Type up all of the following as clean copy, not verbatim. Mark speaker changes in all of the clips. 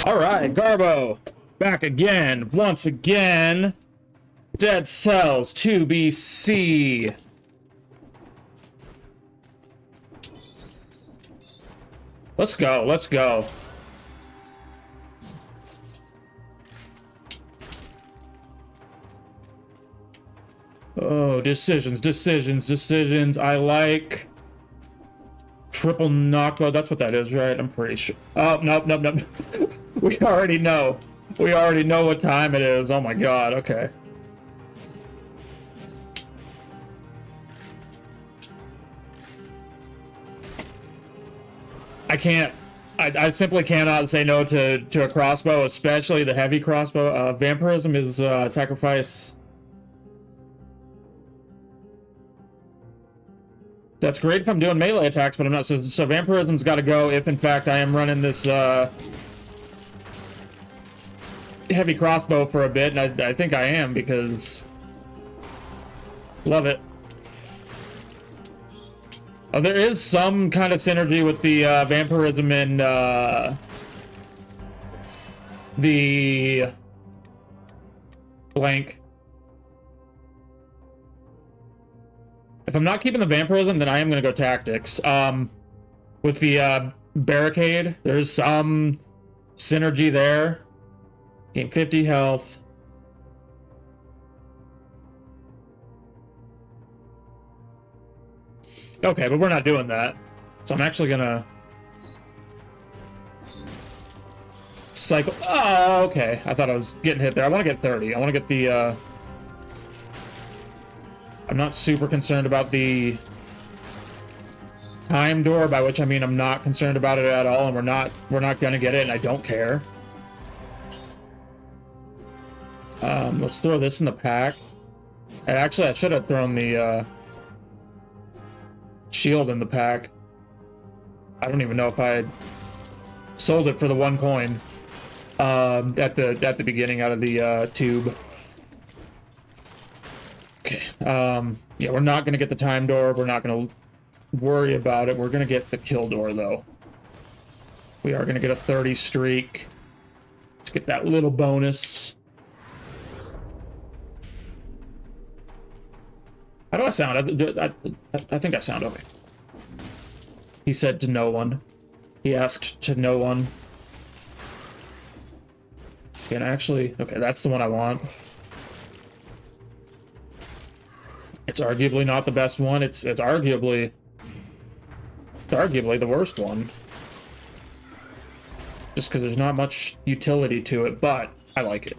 Speaker 1: All right, Garbo, back again, once again. Dead Cells 2BC. Let's go, let's go. Oh, decisions. I like triple knockbow. That's what that is, right? I'm pretty sure. Oh, nope. We already know. We already know what time it is. Oh my god, okay. I simply cannot say no to a crossbow, especially the heavy crossbow. Vampirism is sacrifice. That's great if I'm doing melee attacks, but I'm not. So vampirism's got to go if, in fact, I am running this heavy crossbow for a bit, and I think I am, because love it. Oh, there is some kind of synergy with the vampirism and the blank. If I'm not keeping the vampirism, then I am going to go tactics. With the barricade, there's some synergy there. Gain 50 health. Okay, but we're not doing that. So I'm actually gonna cycle. Oh, okay. I thought I was getting hit there. I want to get 30. I want to get the I'm not super concerned about the time door, by which I mean I'm not concerned about it at all, and we're not gonna get it, and I don't care. Let's throw this in the pack. And actually, I should have thrown the shield in the pack. I don't even know if I sold it for the 1 coin at the beginning out of the tube. Okay. Yeah, we're not gonna get the time door. We're not gonna worry about it. We're gonna get the kill door though. We are gonna get a 30 streak to get that little bonus. How do I sound? I think I sound okay. He said to no one. He asked to no one. Can I actually... Okay, that's the one I want. It's arguably not the best one. It's arguably the worst one. Just because there's not much utility to it, but I like it.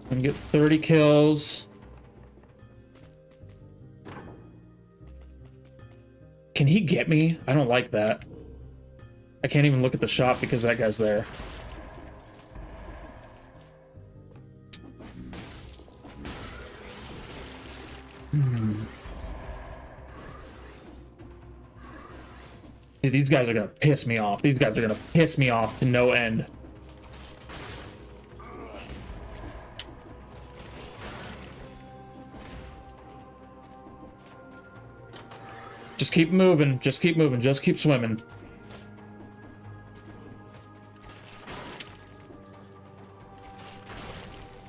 Speaker 1: And get 30 kills. Can he get me? I don't like that. I can't even look at the shop because that guy's there. Dude, these guys are gonna piss me off. These guys are gonna piss me off to no end. Just keep moving, just keep moving, just keep swimming.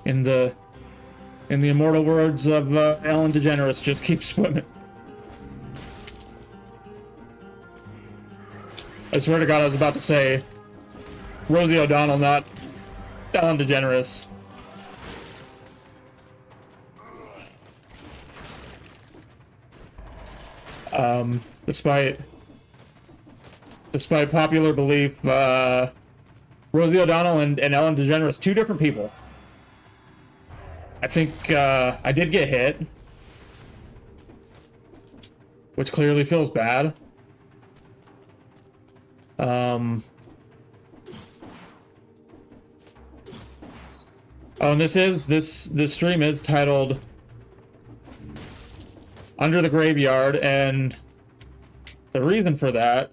Speaker 1: In the immortal words of Ellen DeGeneres, just keep swimming. I swear to God, I was about to say Rosie O'Donnell, not Ellen DeGeneres. Despite popular belief, Rosie O'Donnell and Ellen DeGeneres, 2 different people. I think I did get hit, which clearly feels bad. Oh, and this stream is titled Under the Graveyard, and the reason for that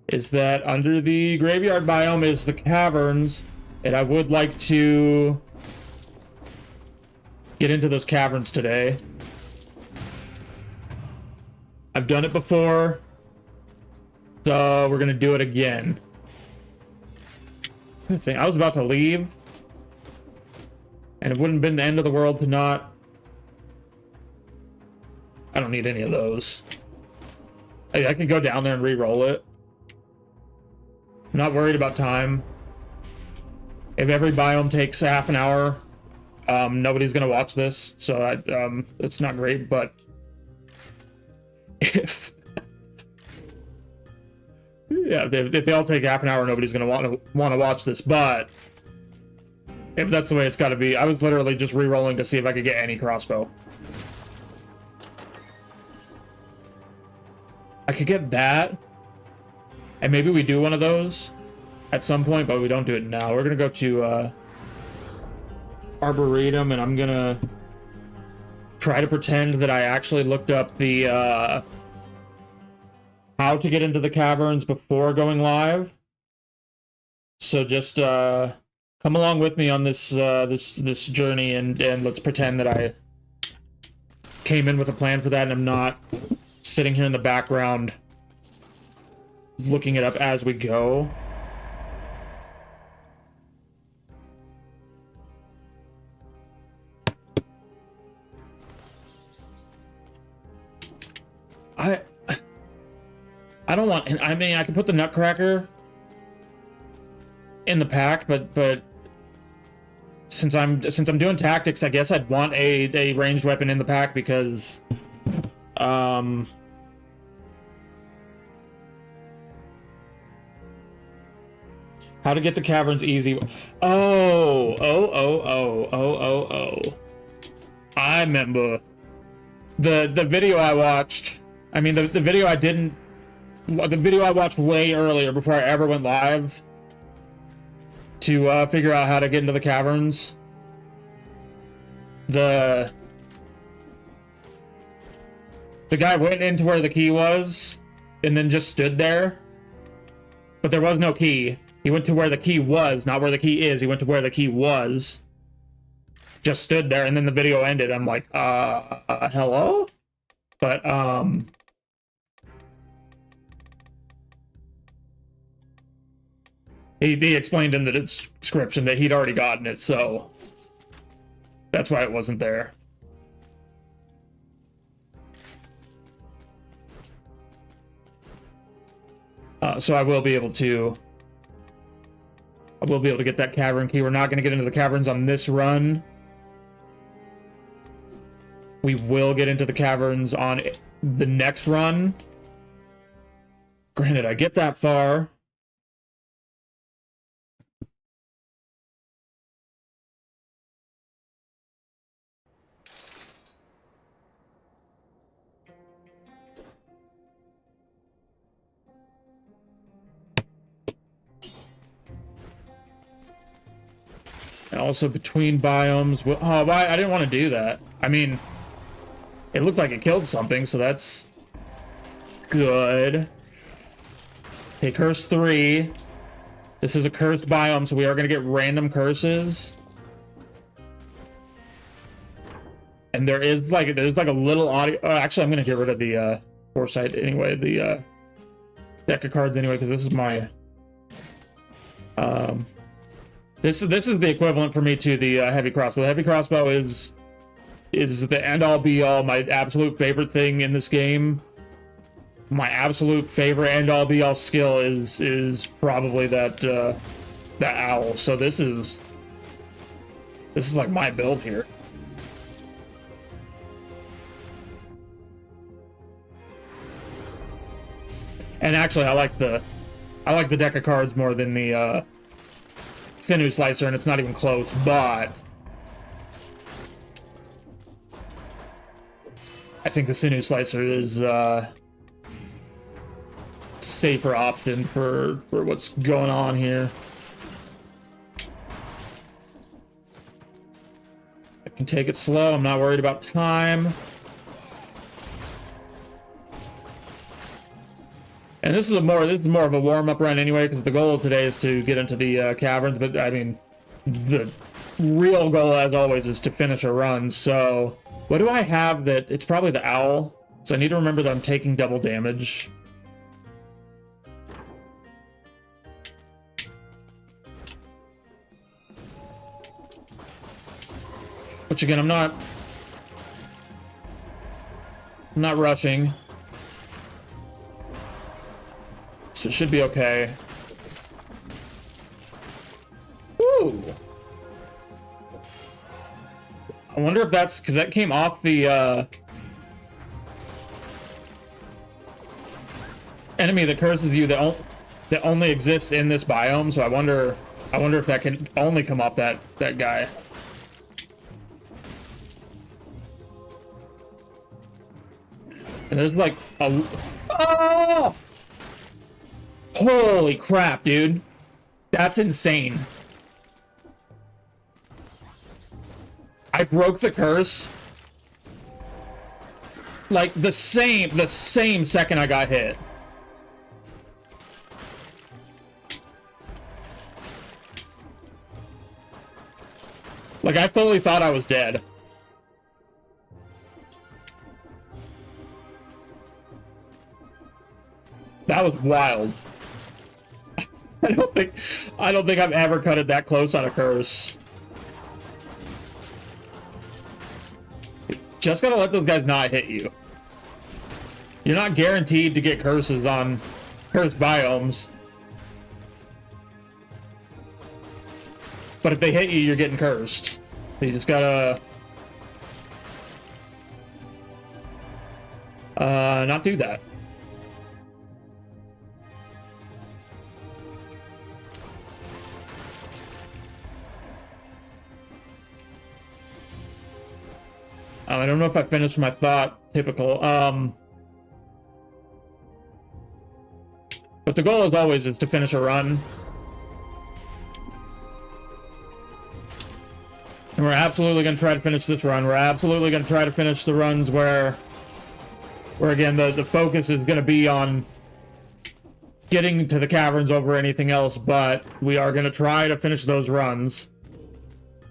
Speaker 1: is that under the graveyard biome is the caverns, and I would like to get into those caverns today. I've done it before, so we're gonna do it again. I was about to leave, and it wouldn't have been the end of the world to not. I don't need any of those. I could go down there and re-roll it. I'm not worried about time. If every biome takes half an hour, nobody's gonna watch this, so it's not great. But if if they all take half an hour, nobody's gonna want to watch this. But if that's the way it's got to be, I was literally just re-rolling to see if I could get any crossbow. I could get that, and maybe we do one of those at some point, but we don't do it now. We're gonna go to Arboretum, and I'm gonna try to pretend that I actually looked up the how to get into the caverns before going live. So just come along with me on this this journey, and let's pretend that I came in with a plan for that, and I'm not sitting here in the background looking it up as we go. I don't want. I mean, I can put the Nutcracker in the pack, but since I'm doing tactics, I guess I'd want a ranged weapon in the pack because how to get the caverns easy. Oh. I remember the video I watched. I mean, the video I didn't. The video I watched way earlier before I ever went live to figure out how to get into the caverns. The guy went into where the key was and then just stood there, but there was no key. He went to where the key was, not where the key is. He went to where the key was, just stood there, and then the video ended. I'm like, hello? But he explained in the description that he'd already gotten it, so that's why it wasn't there. So I will be able to get that cavern key. We're not going to get into the caverns on this run. We will get into the caverns on the next run. Granted, I get that far. And also between biomes. Oh, I didn't want to do that. I mean, it looked like it killed something, so that's good. Okay, curse 3. This is a cursed biome, so we are going to get random curses. And there's like a little audio. Actually, I'm going to get rid of the foresight anyway, the deck of cards anyway, because this is my This is the equivalent for me to the heavy crossbow. The heavy crossbow is the end-all be-all, my absolute favorite thing in this game. My absolute favorite end-all be-all skill is probably that owl. So this is like my build here. And actually, I like the deck of cards more than the Sinew Slicer, and it's not even close, but I think the Sinew Slicer is safer option for what's going on here. I can take it slow. I'm not worried about time. And this is more of a warm-up run anyway, because the goal today is to get into the caverns. But I mean, the real goal, as always, is to finish a run. So, what do I have that? It's probably the owl. So I need to remember that I'm taking double damage. Which again, I'm not rushing. So it should be okay. Woo! I wonder if that's because that came off the enemy that curses you that only exists in this biome. So I wonder if that can only come off that guy. And there's like a... Oh! Holy crap, dude. That's insane. I broke the curse. Like the same second I got hit. Like I fully thought I was dead. That was wild. I don't think I've ever cut it that close on a curse. Just gotta let those guys not hit you. You're not guaranteed to get curses on cursed biomes. But if they hit you, you're getting cursed. So you just gotta not do that. I don't know if I finished my thought. Typical. But the goal, as always, is to finish a run. And we're absolutely going to try to finish this run. We're absolutely going to try to finish the runs where again, the focus is going to be on getting to the caverns over anything else, but we are going to try to finish those runs.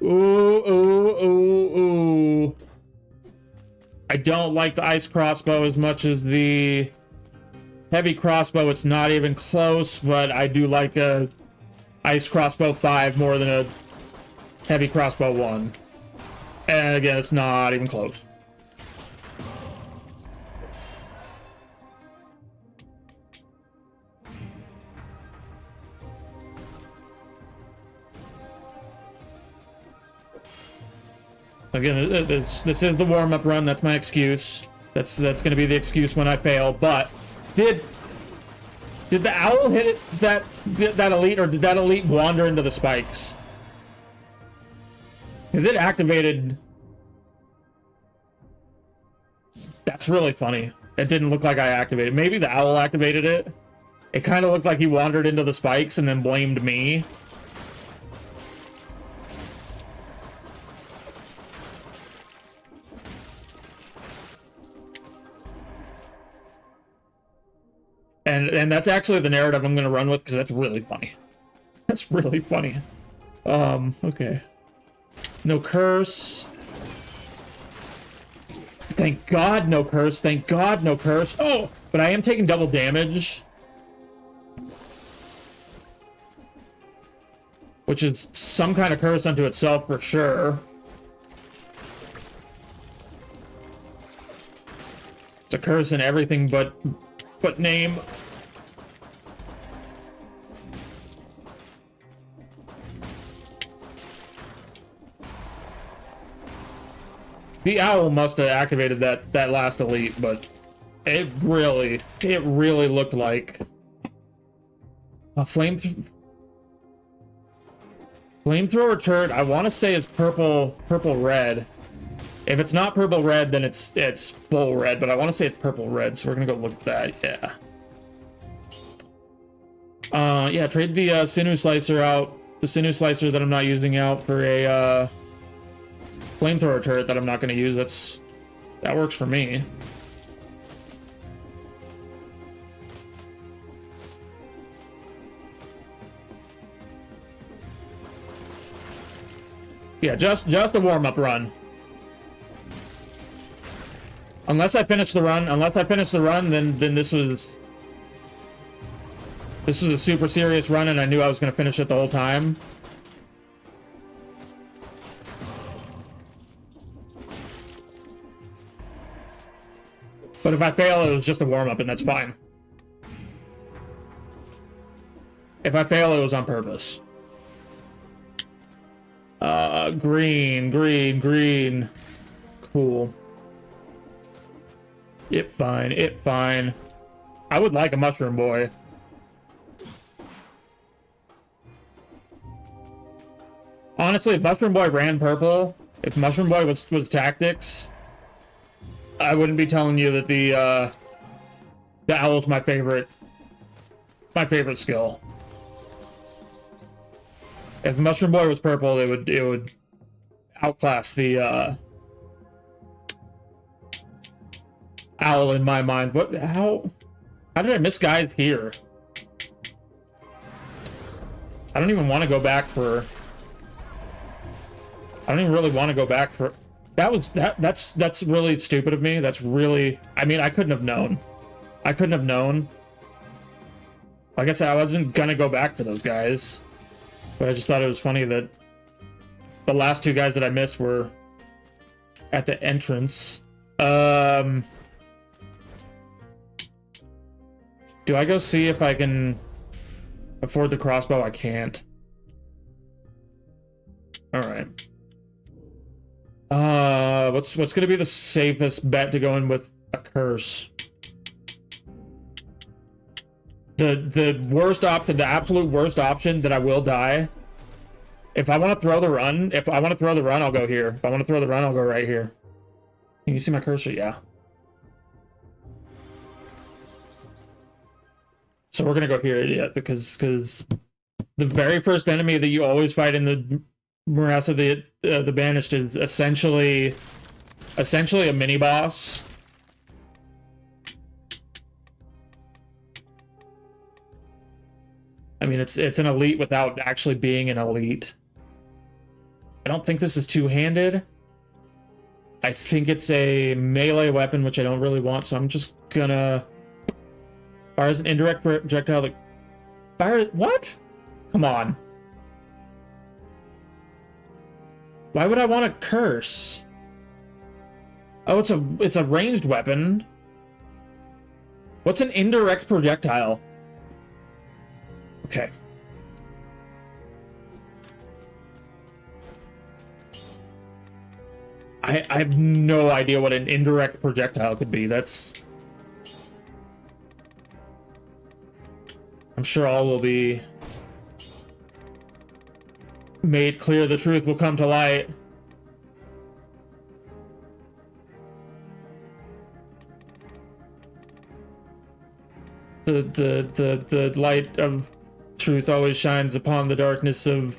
Speaker 1: Ooh, ooh, ooh, ooh. I don't like the ice crossbow as much as the heavy crossbow. It's not even close, but I do like a ice crossbow 5 more than a heavy crossbow 1. And again, it's not even close. Again, this is the warm-up run. That's my excuse. That's going to be the excuse when I fail. But did the owl hit it, that elite, or did that elite wander into the spikes? Because it activated. That's really funny. It didn't look like I activated. Maybe the owl activated it. It kind of looked like he wandered into the spikes and then blamed me. And that's actually the narrative I'm going to run with, because that's really funny. That's really funny. Okay. No curse. Thank God no curse. Thank God no curse. Oh, but I am taking double damage. Which is some kind of curse unto itself for sure. It's a curse in everything but name. The owl must have activated that last elite, but it really looked like a flamethrower turret. I want to say it's purple red. If it's not purple red, then it's full red, but I want to say it's purple red, so we're gonna go look at that. Yeah, trade the sinew slicer out, the sinew slicer that I'm not using out, for a flamethrower turret that I'm not gonna use. That works for me. Yeah, just a warm-up run. Unless I finish the run, then this was a super serious run, and I knew I was gonna finish it the whole time. But if I fail, it was just a warm-up, and that's fine. If I fail, it was on purpose. Green, green, green. Cool. It fine, it fine. I would like a mushroom boy. Honestly, if Mushroom Boy ran purple, if Mushroom Boy was tactics, I wouldn't be telling you that the owl's my favorite skill. If Mushroom Boy was purple, it would outclass the owl in my mind. What? How did I miss guys here? I don't even want to go back for. I don't even really want to go back for. That's really stupid of me. That's really. I mean, I couldn't have known. I couldn't have known. Like I said, I wasn't gonna go back for those guys, but I just thought it was funny that the last two guys that I missed were at the entrance. Do I go see if I can afford the crossbow? I can't. All right. What's gonna be the safest bet to go in with a curse? The worst option, the absolute worst option that I will die. If I want to throw the run, I'll go here. If I want to throw the run, I'll go right here. Can you see my cursor? Yeah. So we're gonna go here, yeah, because the very first enemy that you always fight in the morass of the banished is essentially a mini boss. I mean, it's an elite without actually being an elite. I don't think this is two-handed. I think it's a melee weapon, which I don't really want, so I'm just gonna fires an indirect projectile that fire. What? Come on. Why would I want a curse? Oh, it's a ranged weapon. What's an indirect projectile? Okay. I have no idea what an indirect projectile could be. That's... I'm sure all will be made clear. The truth will come to light. The light of truth always shines upon the darkness of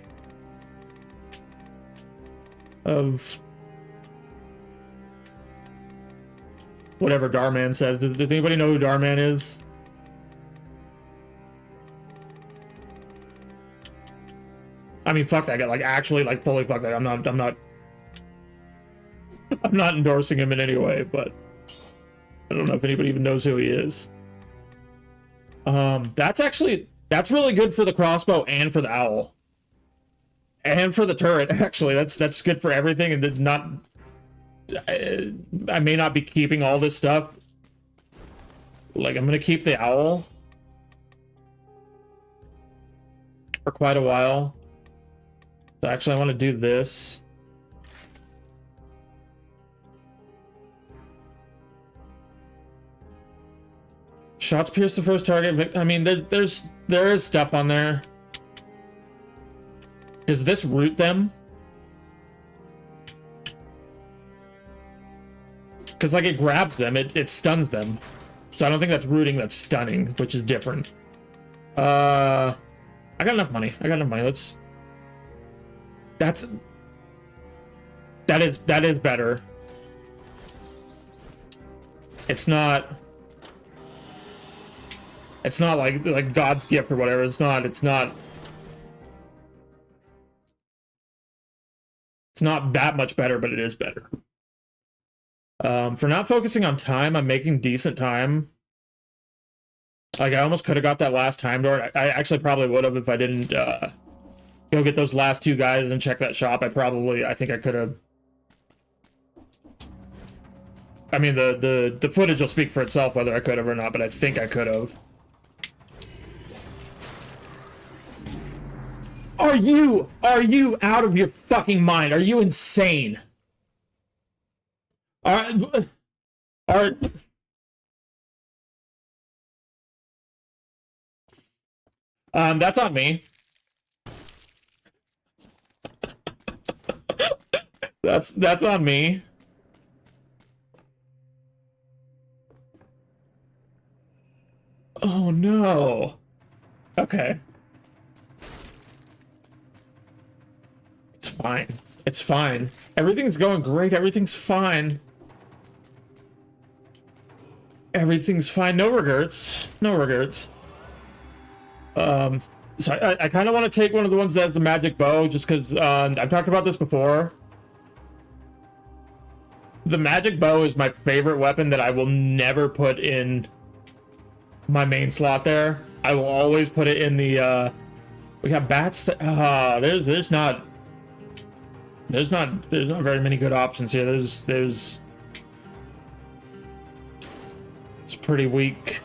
Speaker 1: whatever Darman says. Does anybody know who Darman is? I mean, fuck that guy. Like, actually, like, fully fuck that guy. I'm not endorsing him in any way, but I don't know if anybody even knows who he is. That's really good for the crossbow and for the owl. And for the turret, actually. That's good for everything, and not... I may not be keeping all this stuff. Like, I'm gonna keep the owl for quite a while. So actually, I want to do this. Shots pierce the first target. I mean, there is stuff on there. Does this root them? Because, like, it grabs them, it stuns them. So I don't think that's rooting, that's stunning, which is different. I got enough money. Let's... That is better. It's not like God's gift or whatever. It's not that much better, but it is better. For not focusing on time, I'm making decent time. Like, I almost could have got that last time door. I actually probably would have if I didn't go get those last two guys and check that shop. I think I could have. I mean, the footage will speak for itself whether I could have or not, but I think I could have. Are you out of your fucking mind? Are you insane? That's on me. That's on me. Oh no. Okay. It's fine. It's fine. Everything's going great. Everything's fine. Everything's fine. No regrets. No regrets. So I kind of want to take one of the ones that has the magic bow, just because I've talked about this before. The magic bow is my favorite weapon that I will never put in my main slot there. I will always put it in the we got bats that there's not very many good options here. There's it's pretty weak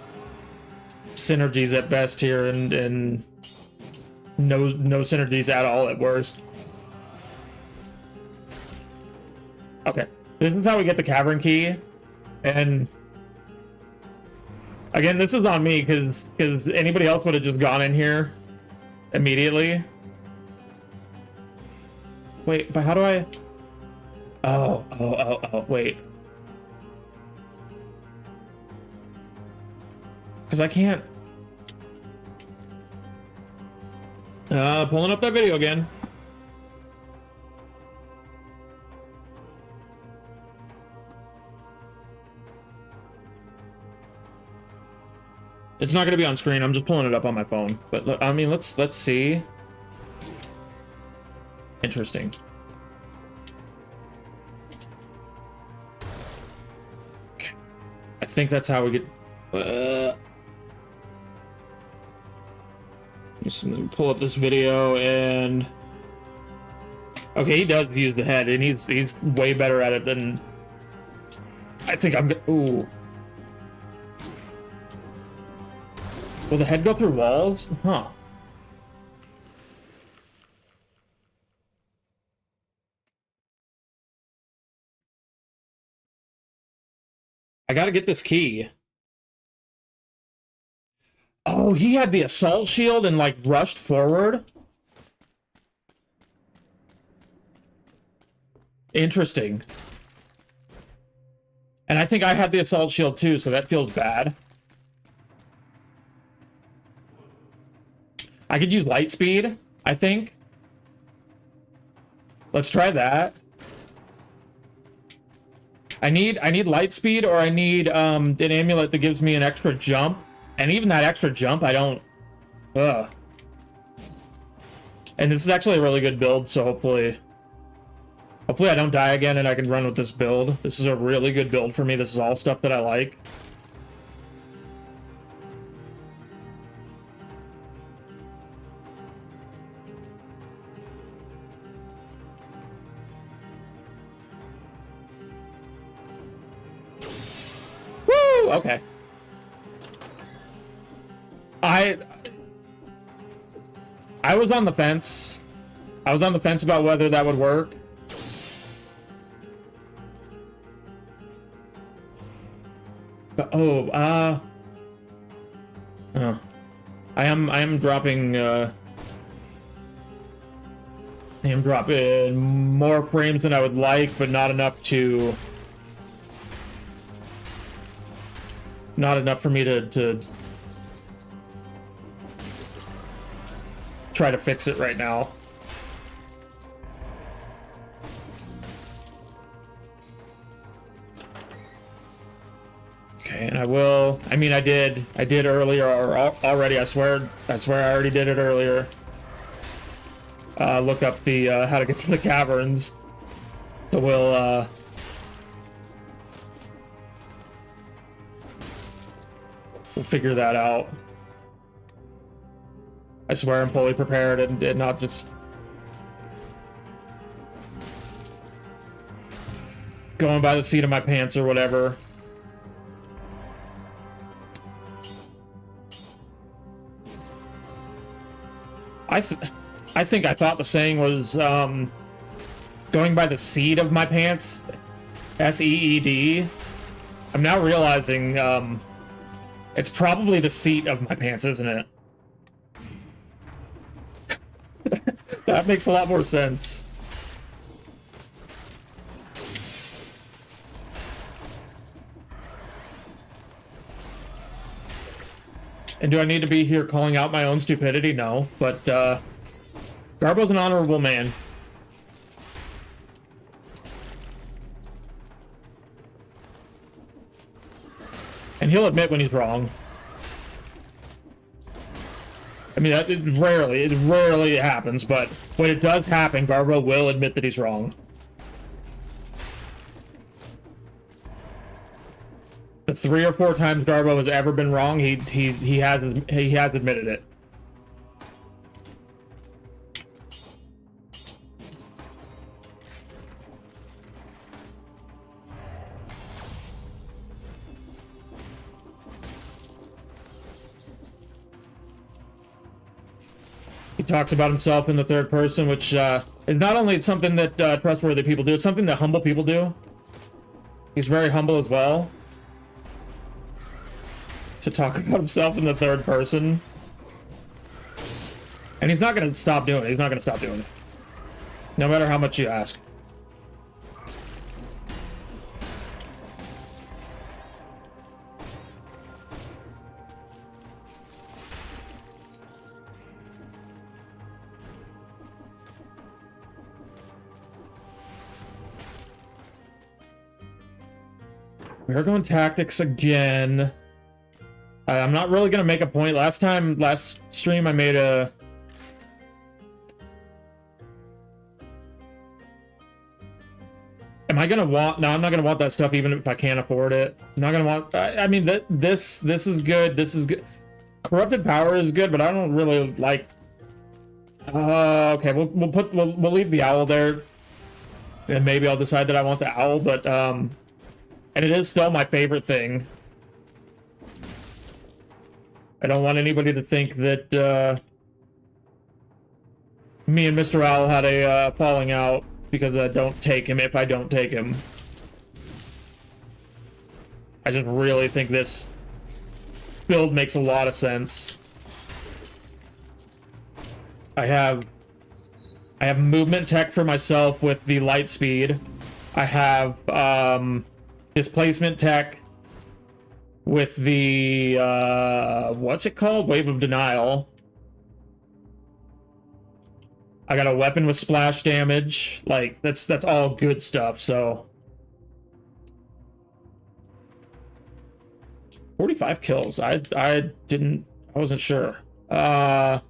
Speaker 1: synergies at best here, and no synergies at all at worst. Okay, this is how we get the cavern key, and again, this is on me because anybody else would have just gone in here immediately. Wait, but how do I? Oh, wait. Because I can't. Pulling up that video again. It's not going to be on screen. I'm just pulling it up on my phone. But I mean, let's see. Interesting. Okay. I think that's how we get. Just pull up this video and. Okay, he does use the head, and he's way better at it than. I think I'm gonna. Ooh. Will the head go through walls? Huh. I gotta get this key. Oh, he had the assault shield and, like, rushed forward? Interesting. And I think I had the assault shield too, so that feels bad. I could use light speed, I think. Let's try that. I need light speed, or I need an amulet that gives me an extra jump. And even that extra jump, I don't. And this is actually a really good build, so hopefully I don't die again and I can run with this build. This is a really good build for me. This is all stuff that I like. Woo! Okay. I was on the fence. I was on the fence about whether that would work. But I am dropping I am dropping more frames than I would like, but not enough for me to try to fix it right now. Okay, and I mean, I did earlier already. I swear I already did it earlier. Look up the how to get to the caverns. So We'll figure that out. I swear I'm fully prepared and not just going by the seat of my pants or whatever. I think I thought the saying was going by the seat of my pants. S-E-E-D. I'm now realizing it's probably the seat of my pants, isn't it? That makes a lot more sense. And do I need to be here calling out my own stupidity? No, but Garbo's an honorable man. And he'll admit when he's wrong. I mean, it rarely happens, but when it does happen, Garbo will admit that he's wrong. The 3 or 4 times Garbo has ever been wrong, he has admitted it. He talks about himself in the third person, which is not only something that trustworthy people do, it's something that humble people do. He's very humble as well. To talk about himself in the third person. And he's not going to stop doing it. He's not going to stop doing it. No matter how much you ask. We're going tactics again. I'm not really gonna make a point. Last stream I made a... Am I gonna want... No, I'm not gonna want that stuff even if I can't afford it. I'm not gonna want... I mean, this is good. This is good. Corrupted power is good, but I don't really like... okay, we'll leave the owl there. And maybe I'll decide that I want the owl, but and it is still my favorite thing. I don't want anybody to think that me and Mr. Owl had a falling out because I don't take him if I don't take him. I just really think this build makes a lot of sense. I have movement tech for myself with the light speed. I have displacement tech with the what's it called? Wave of Denial. I got a weapon with splash damage. Like that's all good stuff. So 45 kills. I wasn't sure. Let's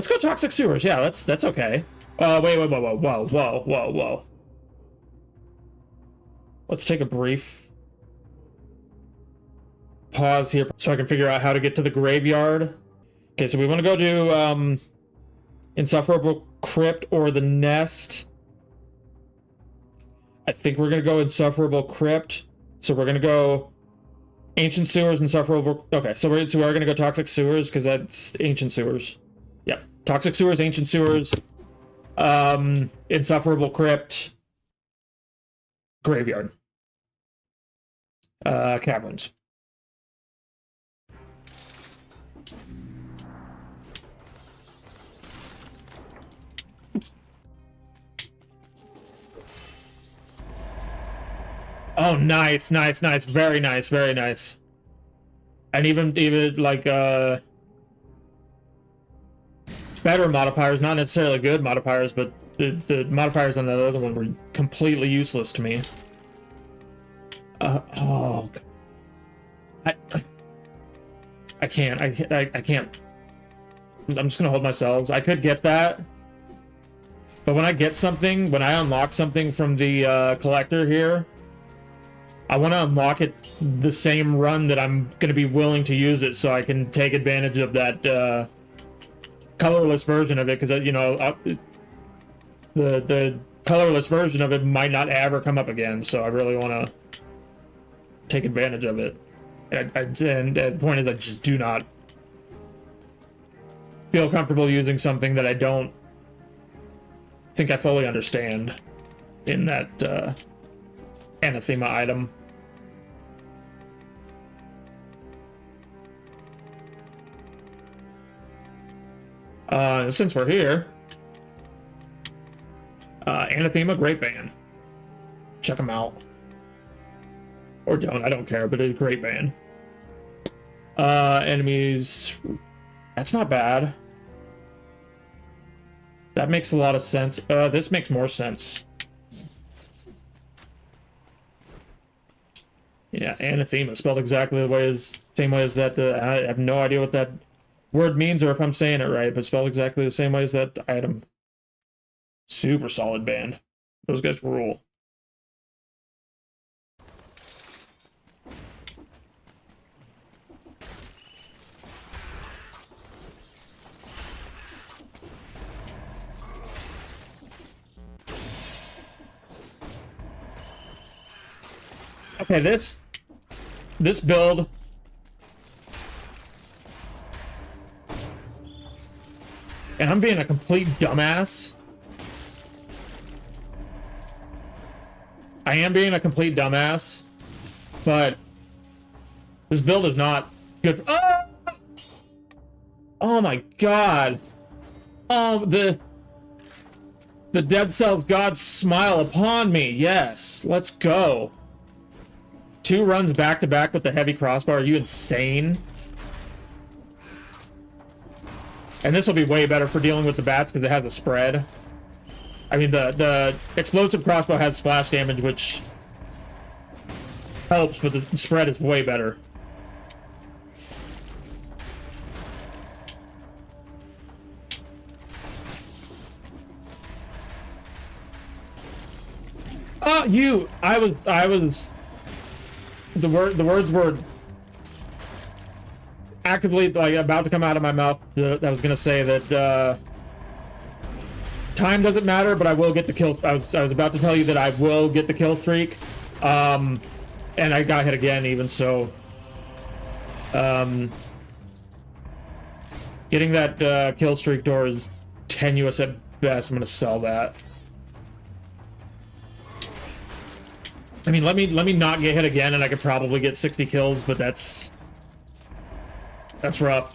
Speaker 1: go Toxic Sewers. Yeah, that's okay. Wait, whoa. Let's take a brief pause here so I can figure out how to get to the graveyard. Okay, so we want to go to Insufferable Crypt or the Nest. I think we're going to go Insufferable Crypt. So we're going to go Ancient Sewers, Insufferable... Okay, so we're going to go Toxic Sewers because that's Ancient Sewers. Yep. Toxic Sewers, Ancient Sewers, Insufferable Crypt, Graveyard. Caverns. Oh, nice. Very nice. And even like better modifiers, not necessarily good modifiers, but the modifiers on that other one were completely useless to me. I can't. I'm just gonna hold myself. I could get that, but when I get something, when I unlock something from the collector here, I want to unlock it the same run that I'm going to be willing to use it, so I can take advantage of that colorless version of it, because you know the colorless version of it might not ever come up again. So I really want to take advantage of it. And the point is, I just do not feel comfortable using something that I don't think I fully understand in that anathema item. Since we're here, anathema, great band. Check them out. Or don't, I don't care, but it's a great band. Enemies, that's not bad. That makes a lot of sense. This makes more sense. Yeah, anathema, spelled exactly the way as same way as that. I have no idea what that word means or if I'm saying it right, but spelled exactly the same way as that item. Super solid band. Those guys rule. Okay, this build and I'm being a complete dumbass. I am being a complete dumbass, but this build is not good for, oh my god. The Dead Cells gods smile upon me. Yes, let's go. 2 runs back to back with the heavy crossbar. Are you insane? And this will be way better for dealing with the bats because it has a spread. I mean, the explosive crossbow has splash damage, which helps, but the spread is way better. Oh, I was the words were actively like about to come out of my mouth. I was gonna say that time doesn't matter, but I will get the kill. I was about to tell you that I will get the kill streak, and I got hit again. Even so, getting that kill streak door is tenuous at best. I'm gonna sell that. I mean, let me not get hit again, and I could probably get 60 kills, but that's rough.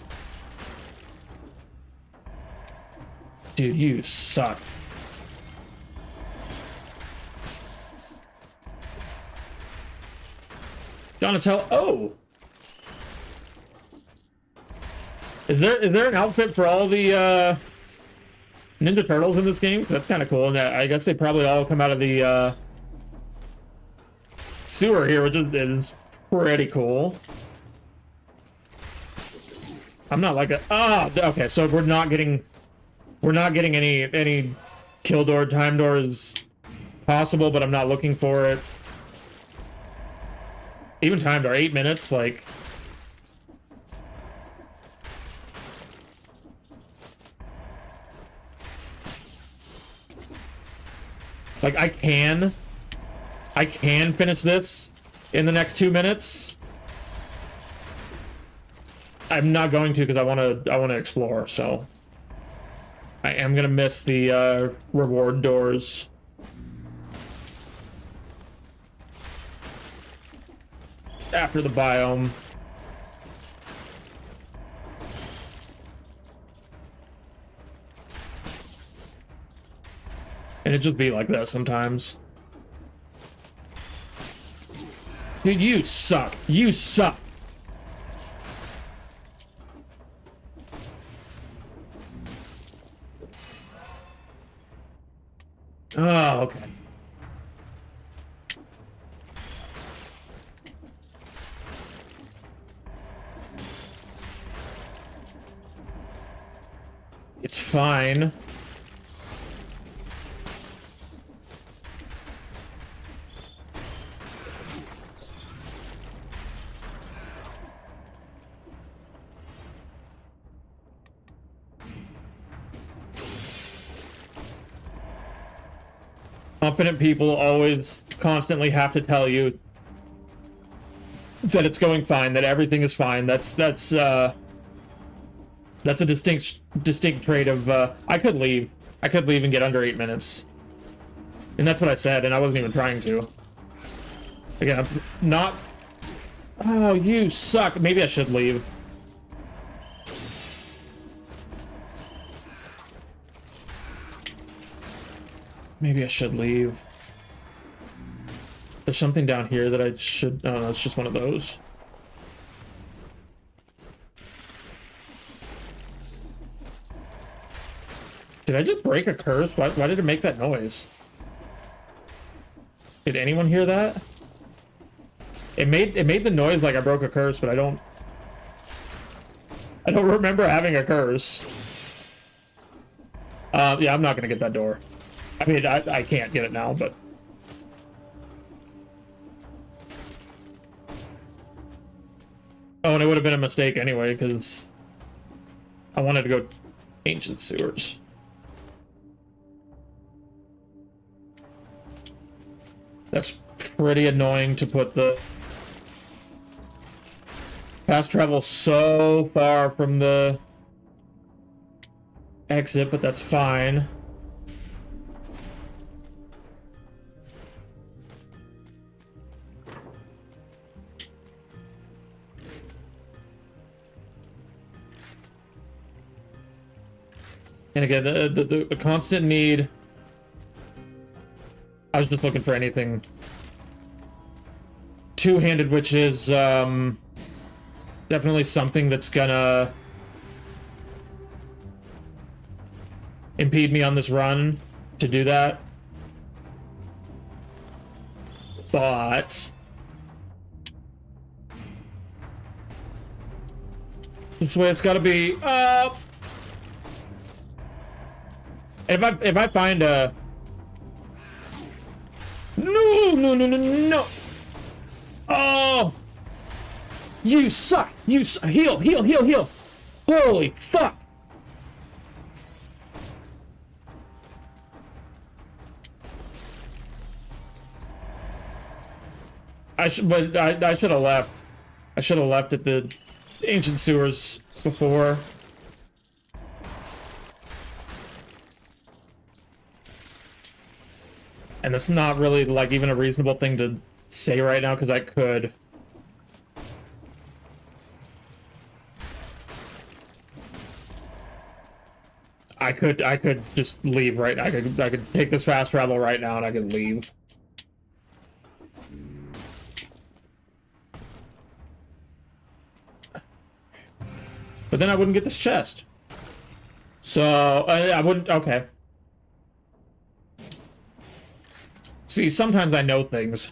Speaker 1: Dude, you suck. Donatello. Oh, is there an outfit for all the Ninja Turtles in this game? Because that's kind of cool. And I guess they probably all come out of the sewer here, which is pretty cool. I'm not like a okay, so we're not getting any kill door, time doors possible, but I'm not looking for it. Even time door, 8 minutes, like I can finish this in the next 2 minutes. I'm not going to because I want to explore, so I am gonna miss the reward doors. After the biome. And it just be like that sometimes. Dude, you suck. You suck. Oh, okay. It's fine. Confident people always constantly have to tell you that it's going fine, that everything is fine. That's a distinct trait of I could leave. I could leave and get under 8 minutes. And that's what I said, and I wasn't even trying to. Again, I'm not... Oh, you suck. Maybe I should leave. Maybe I should leave. There's something down here that I should... Oh, no, it's just one of those. Did I just break a curse? Why did it make that noise? Did anyone hear that? It made the noise like I broke a curse, but I don't remember having a curse. Yeah, I'm not gonna get that door. I mean, I can't get it now, but... Oh, and it would have been a mistake anyway, because I wanted to go ancient sewers. That's pretty annoying to put the fast travel so far from the exit, but that's fine. And again, the constant need... I was just looking for anything two-handed, which is definitely something that's gonna impede me on this run to do that. But this way it's gotta be up. If I find a... No. Oh, you suck. Heal. Holy fuck. I should have left. I should have left at the ancient sewers before. And that's not really, like, even a reasonable thing to say right now, because I could. I could just leave right now. I could take this fast travel right now and I could leave. But then I wouldn't get this chest. So, I wouldn't... Okay. See, sometimes I know things.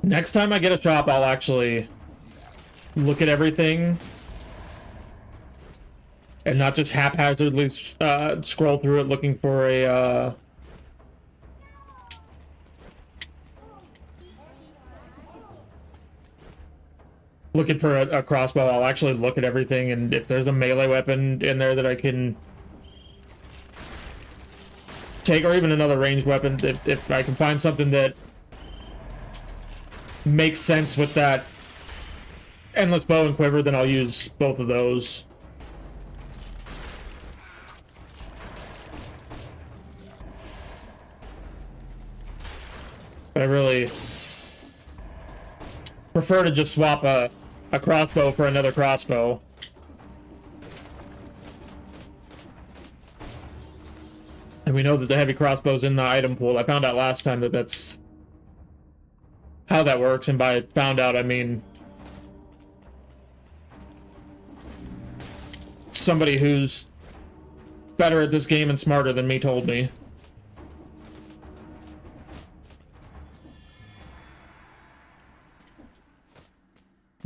Speaker 1: Next time I get a shop, I'll actually look at everything and not just haphazardly scroll through it looking for a crossbow. I'll actually look at everything, and if there's a melee weapon in there that I can take, or even another ranged weapon, if I can find something that makes sense with that endless bow and quiver, then I'll use both of those. But I really prefer to just swap a crossbow for another crossbow. And we know that the heavy crossbow's in the item pool. I found out last time that that's how that works, and by found out, I mean somebody who's better at this game and smarter than me told me.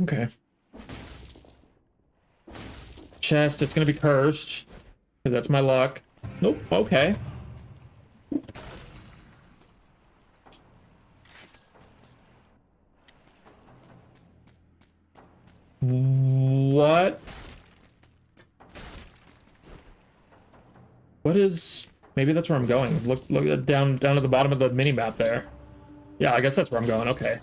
Speaker 1: Okay. Chest, it's gonna be cursed. Because that's my luck. Nope, okay. What? What is... Maybe that's where I'm going. Look down to the bottom of the mini-map there. Yeah, I guess that's where I'm going, okay.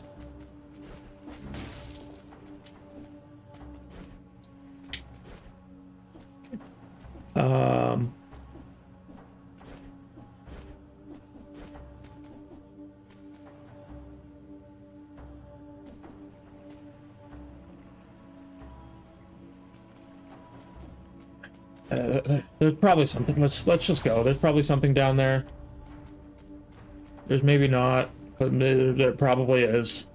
Speaker 1: There's probably something. Let's just go. There's probably something down there. There's maybe not, but there probably is.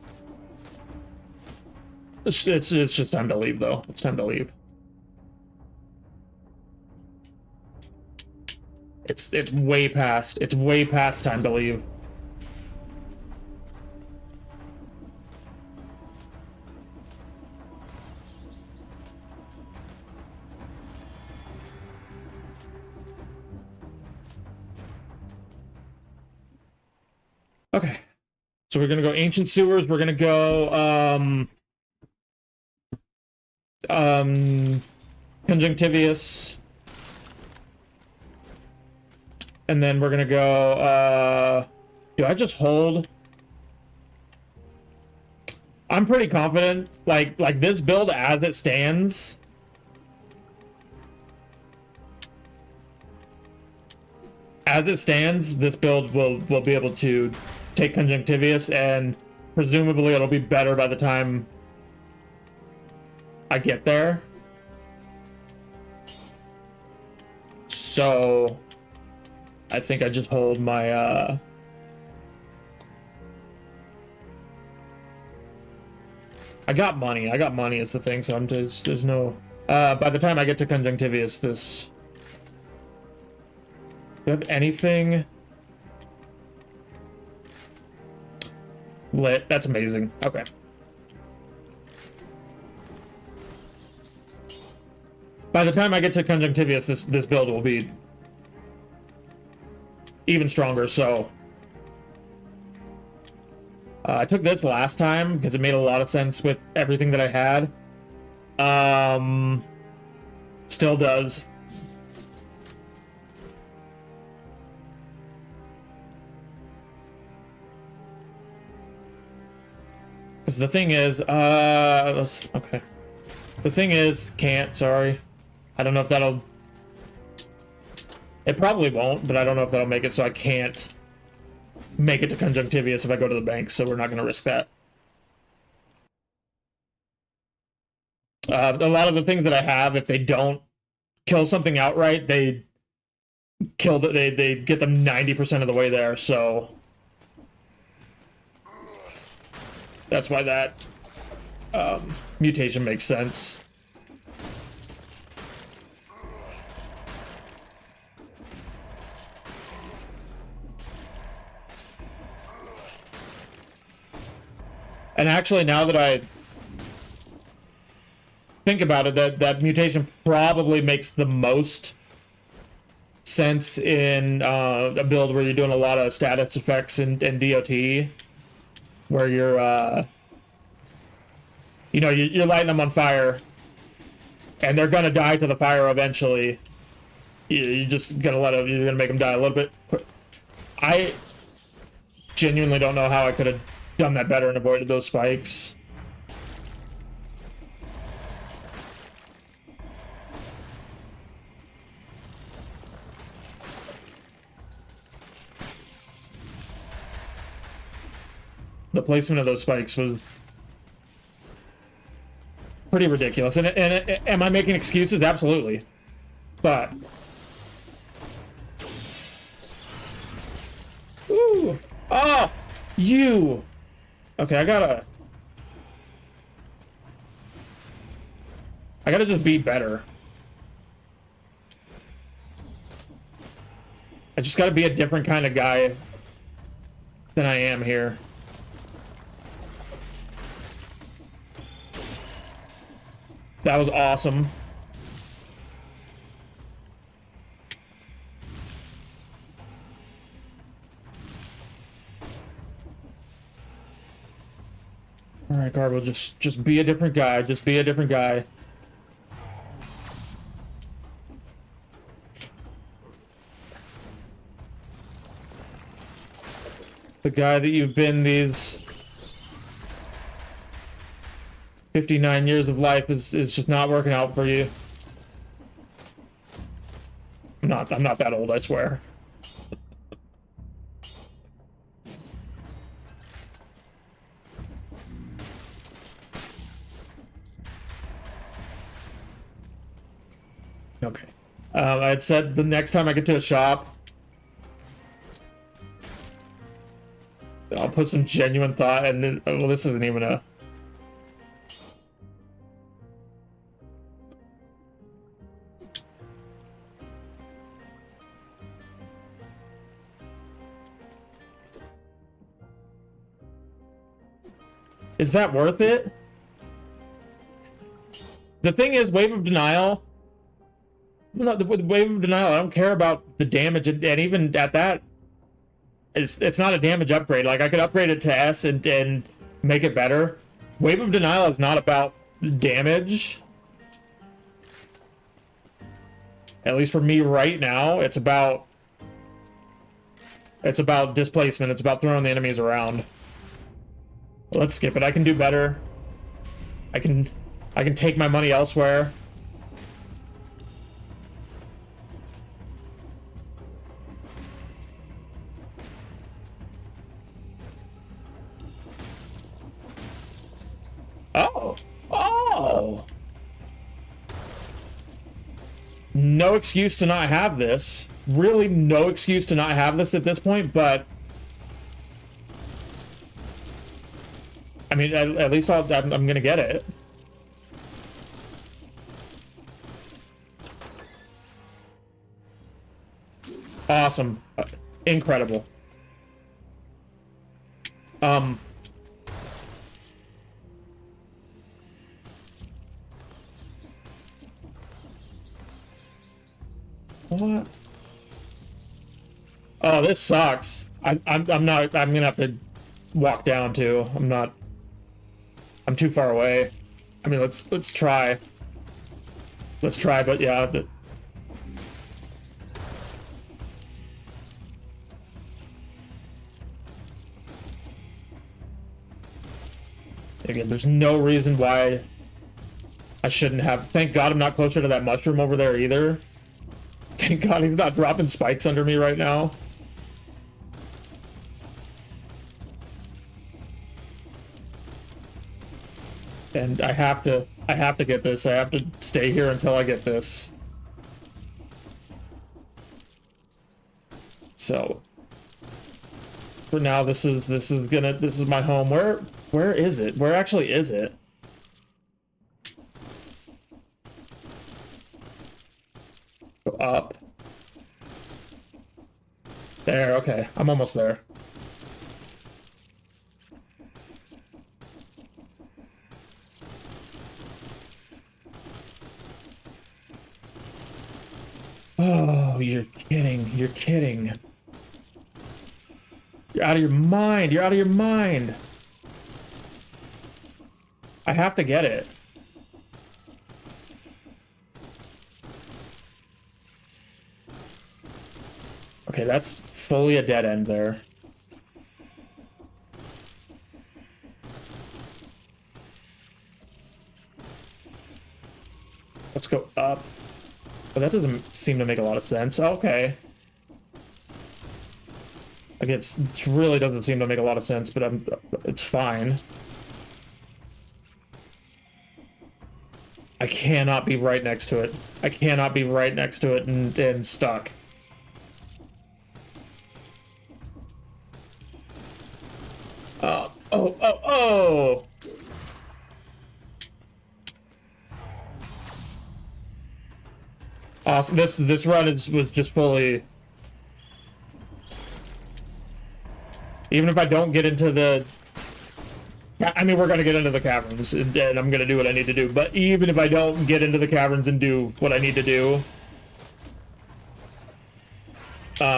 Speaker 1: It's just time to leave, though. It's time to leave. It's way past. It's way past time to leave. Okay, so we're gonna go ancient sewers. We're gonna go conjunctivious, and then we're gonna go. Do I just hold? I'm pretty confident. Like this build as it stands. As it stands, this build will be able to take conjunctivious, and presumably it'll be better by the time I get there. So I think I just hold my I got money is the thing, so I'm just, there's no by the time I get to conjunctivious, this... Do you have anything lit? That's amazing. Okay. By the time I get to conjunctivious, this build will be even stronger. So I took this last time because it made a lot of sense with everything that I had. Still does. Because the thing is, okay. The thing is, can't, sorry. I don't know if that'll... It probably won't, but I don't know if that'll make it so I can't make it to conjunctivious if I go to the bank, so we're not going to risk that. A lot of the things that I have, if they don't kill something outright, they kill they get them 90% of the way there, so... That's why that mutation makes sense. And actually, now that I think about it, that mutation probably makes the most sense in a build where you're doing a lot of status effects and DOT. Where you're, you know, you're lighting them on fire, and they're gonna die to the fire eventually. You're just gonna you're gonna make them die a little bit. I genuinely don't know how I could have done that better and avoided those spikes. The placement of those spikes was pretty ridiculous. And am I making excuses? Absolutely. But... Ooh! Oh! You! Okay, I gotta just be better. I just gotta be a different kind of guy than I am here. That was awesome. All right, Garbo, just be a different guy. Just be a different guy. The guy that you've been these 59 years of life is just not working out for you. I'm not that old, I swear. Okay. I had said the next time I get to a shop, I'll put some genuine thought, and then, well, this isn't even a... Is that worth it? The thing is, Wave of Denial... No, with Wave of Denial, I don't care about the damage, and even at that, it's not a damage upgrade. Like, I could upgrade it to S and make it better. Wave of Denial is not about damage. At least for me right now, it's about displacement. It's about throwing the enemies around. Let's skip it. I can do better. I can take my money elsewhere. Oh! Oh! No excuse to not have this. Really, no excuse to not have this at this point, but... I mean, at least I'm gonna get it. Awesome. Incredible. What? Oh, this sucks. I'm gonna have to walk down too. I'm too far away. I mean, let's try. Let's try, but yeah. Again, there's no reason why I shouldn't have. Thank God I'm not closer to that mushroom over there either. Thank God he's not dropping spikes under me right now. And I have to get this. I have to stay here until I get this. So for now, this is my home. Where is it? Where actually is it? Go up. There, okay. I'm almost there. Oh, you're kidding. You're kidding. You're out of your mind. You're out of your mind. I have to get it. Okay, that's fully a dead end there. Let's go up. But that doesn't seem to make a lot of sense. Okay. I guess it really doesn't seem to make a lot of sense, but it's fine. I cannot be right next to it. I cannot be right next to it and stuck. Oh! Awesome. This run was just fully Even if I don't get into the... I mean, we're going to get into the caverns, and I'm going to do what I need to do. But even if I don't get into the caverns and do what I need to do...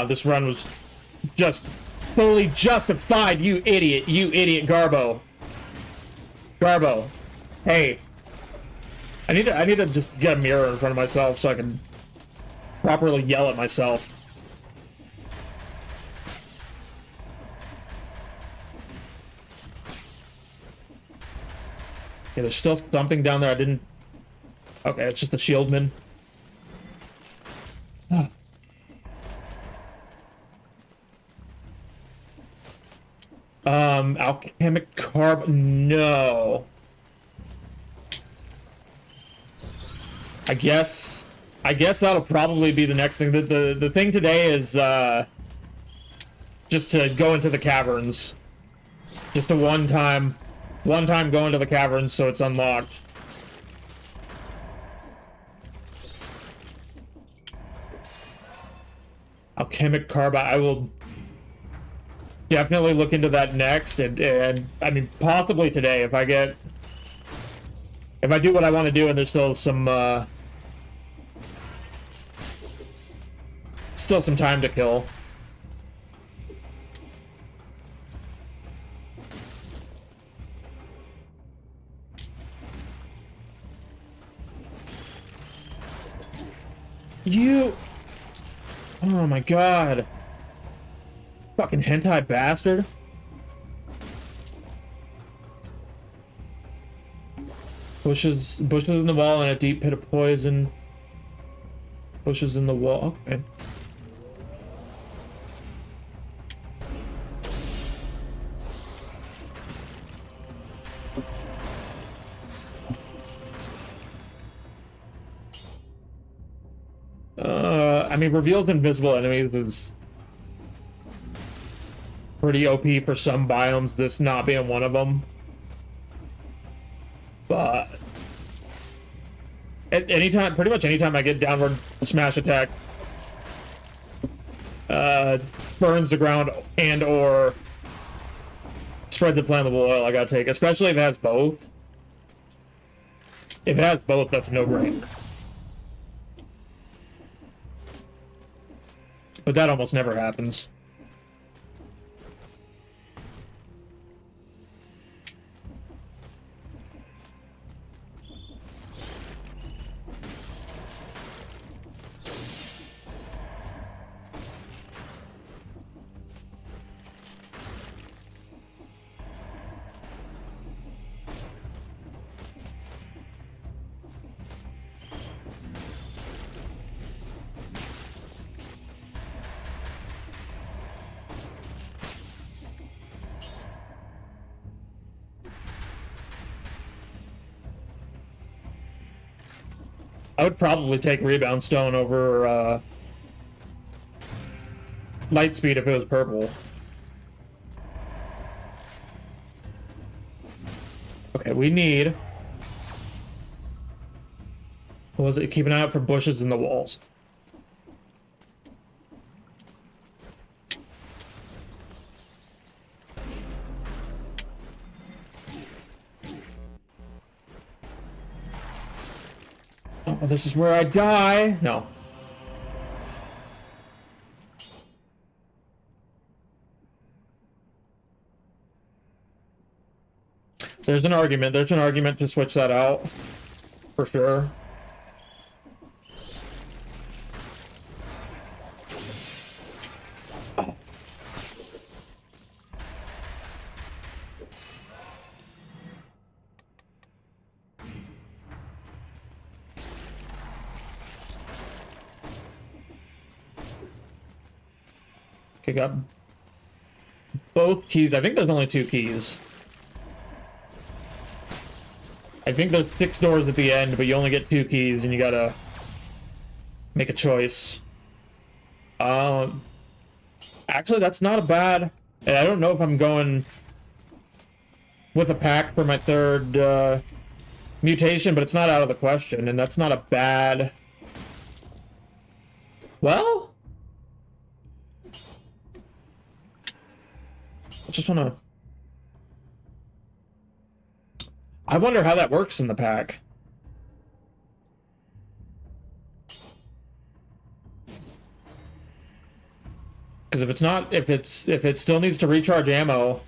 Speaker 1: this run was just fully justified, you idiot, Garbo. Garbo. Hey. I need to just get a mirror in front of myself so I can properly yell at myself. Yeah, there's still something down there I didn't... Okay, it's just a shieldman. Alchemic carb... No. I guess that'll probably be the next thing. The thing today is just to go into the caverns. Just a one time go into the caverns so it's unlocked. Alchemic carbide. I will definitely look into that next, and I mean possibly today if I do what I want to do and there's still some time to kill. Oh my god. Fucking hentai bastard. Bushes in the wall and a deep pit of poison. Bushes in the wall. Okay. I mean, reveals invisible enemies is pretty OP for some biomes, this not being one of them. But at pretty much anytime I get downward smash attack, burns the ground and or spreads inflammable oil, I gotta take, especially if it has both. If it has both, that's a no-brainer. But that almost never happens. I would probably take Rebound Stone over Light Speed if it was purple. Okay, we need... What was it? Keep an eye out for bushes in the walls. Oh, this is where I die. No. There's an argument. There's an argument to switch that out. For sure. Oh. Okay, got both keys. I think there's only 2 keys. I think there's 6 doors at the end, but you only get 2 keys and you gotta make a choice. Actually, that's not a bad... And I don't know if I'm going with a pack for my 3rd mutation, but it's not out of the question, and that's not a bad... Well... I just want to... I wonder how that works in the pack. Because if it's not, if it still needs to recharge ammo.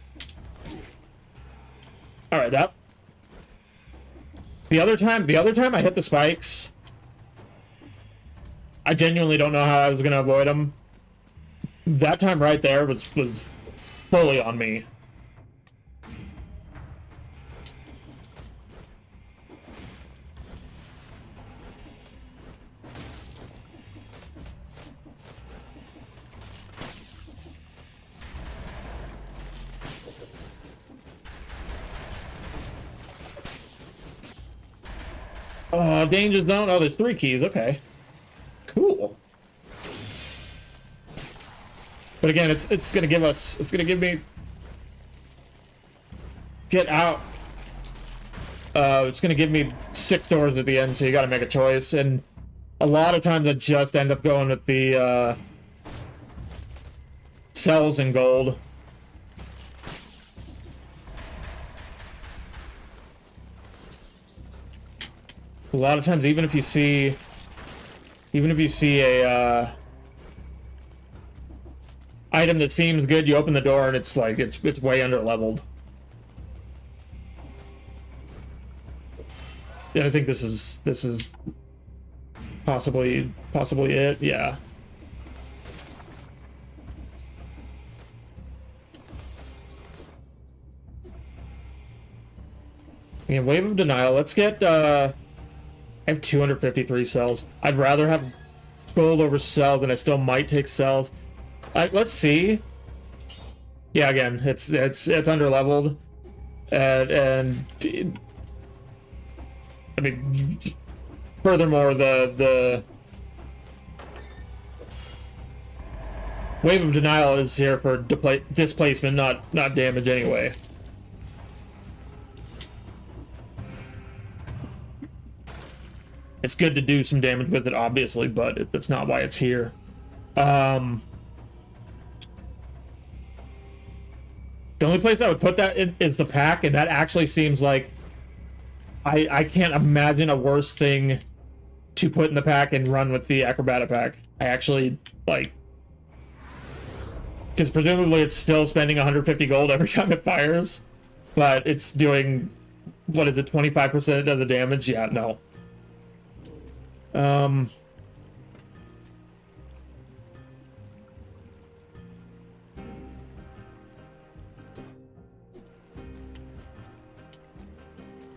Speaker 1: All right, that. The other time I hit the spikes, I genuinely don't know how I was gonna avoid them. That time right there was fully on me. Danger zone. Oh, there's 3 keys. Okay. Cool. But again, it's gonna give us, it's gonna give me get out. It's gonna give me 6 doors at the end, so you gotta make a choice. And a lot of times I just end up going with the cells in gold. A lot of times, even if you see a item that seems good, you open the door and it's like it's way under leveled. Yeah, I think this is possibly it. Yeah. Yeah, wave of denial. Let's get I have 253 cells. I'd rather have gold over cells, and I still might take cells. Let's see. Yeah, again, it's under leveled, and I mean, furthermore, the wave of denial is here for displacement, not damage anyway. It's good to do some damage with it, obviously, but that's not why it's here. The only place I would put that in is the pack, and that actually seems like I can't imagine a worse thing to put in the pack and run with the acrobatic pack. I actually like, because presumably it's still spending 150 gold every time it fires, but it's doing, what is it, 25% of the damage? Yeah, no.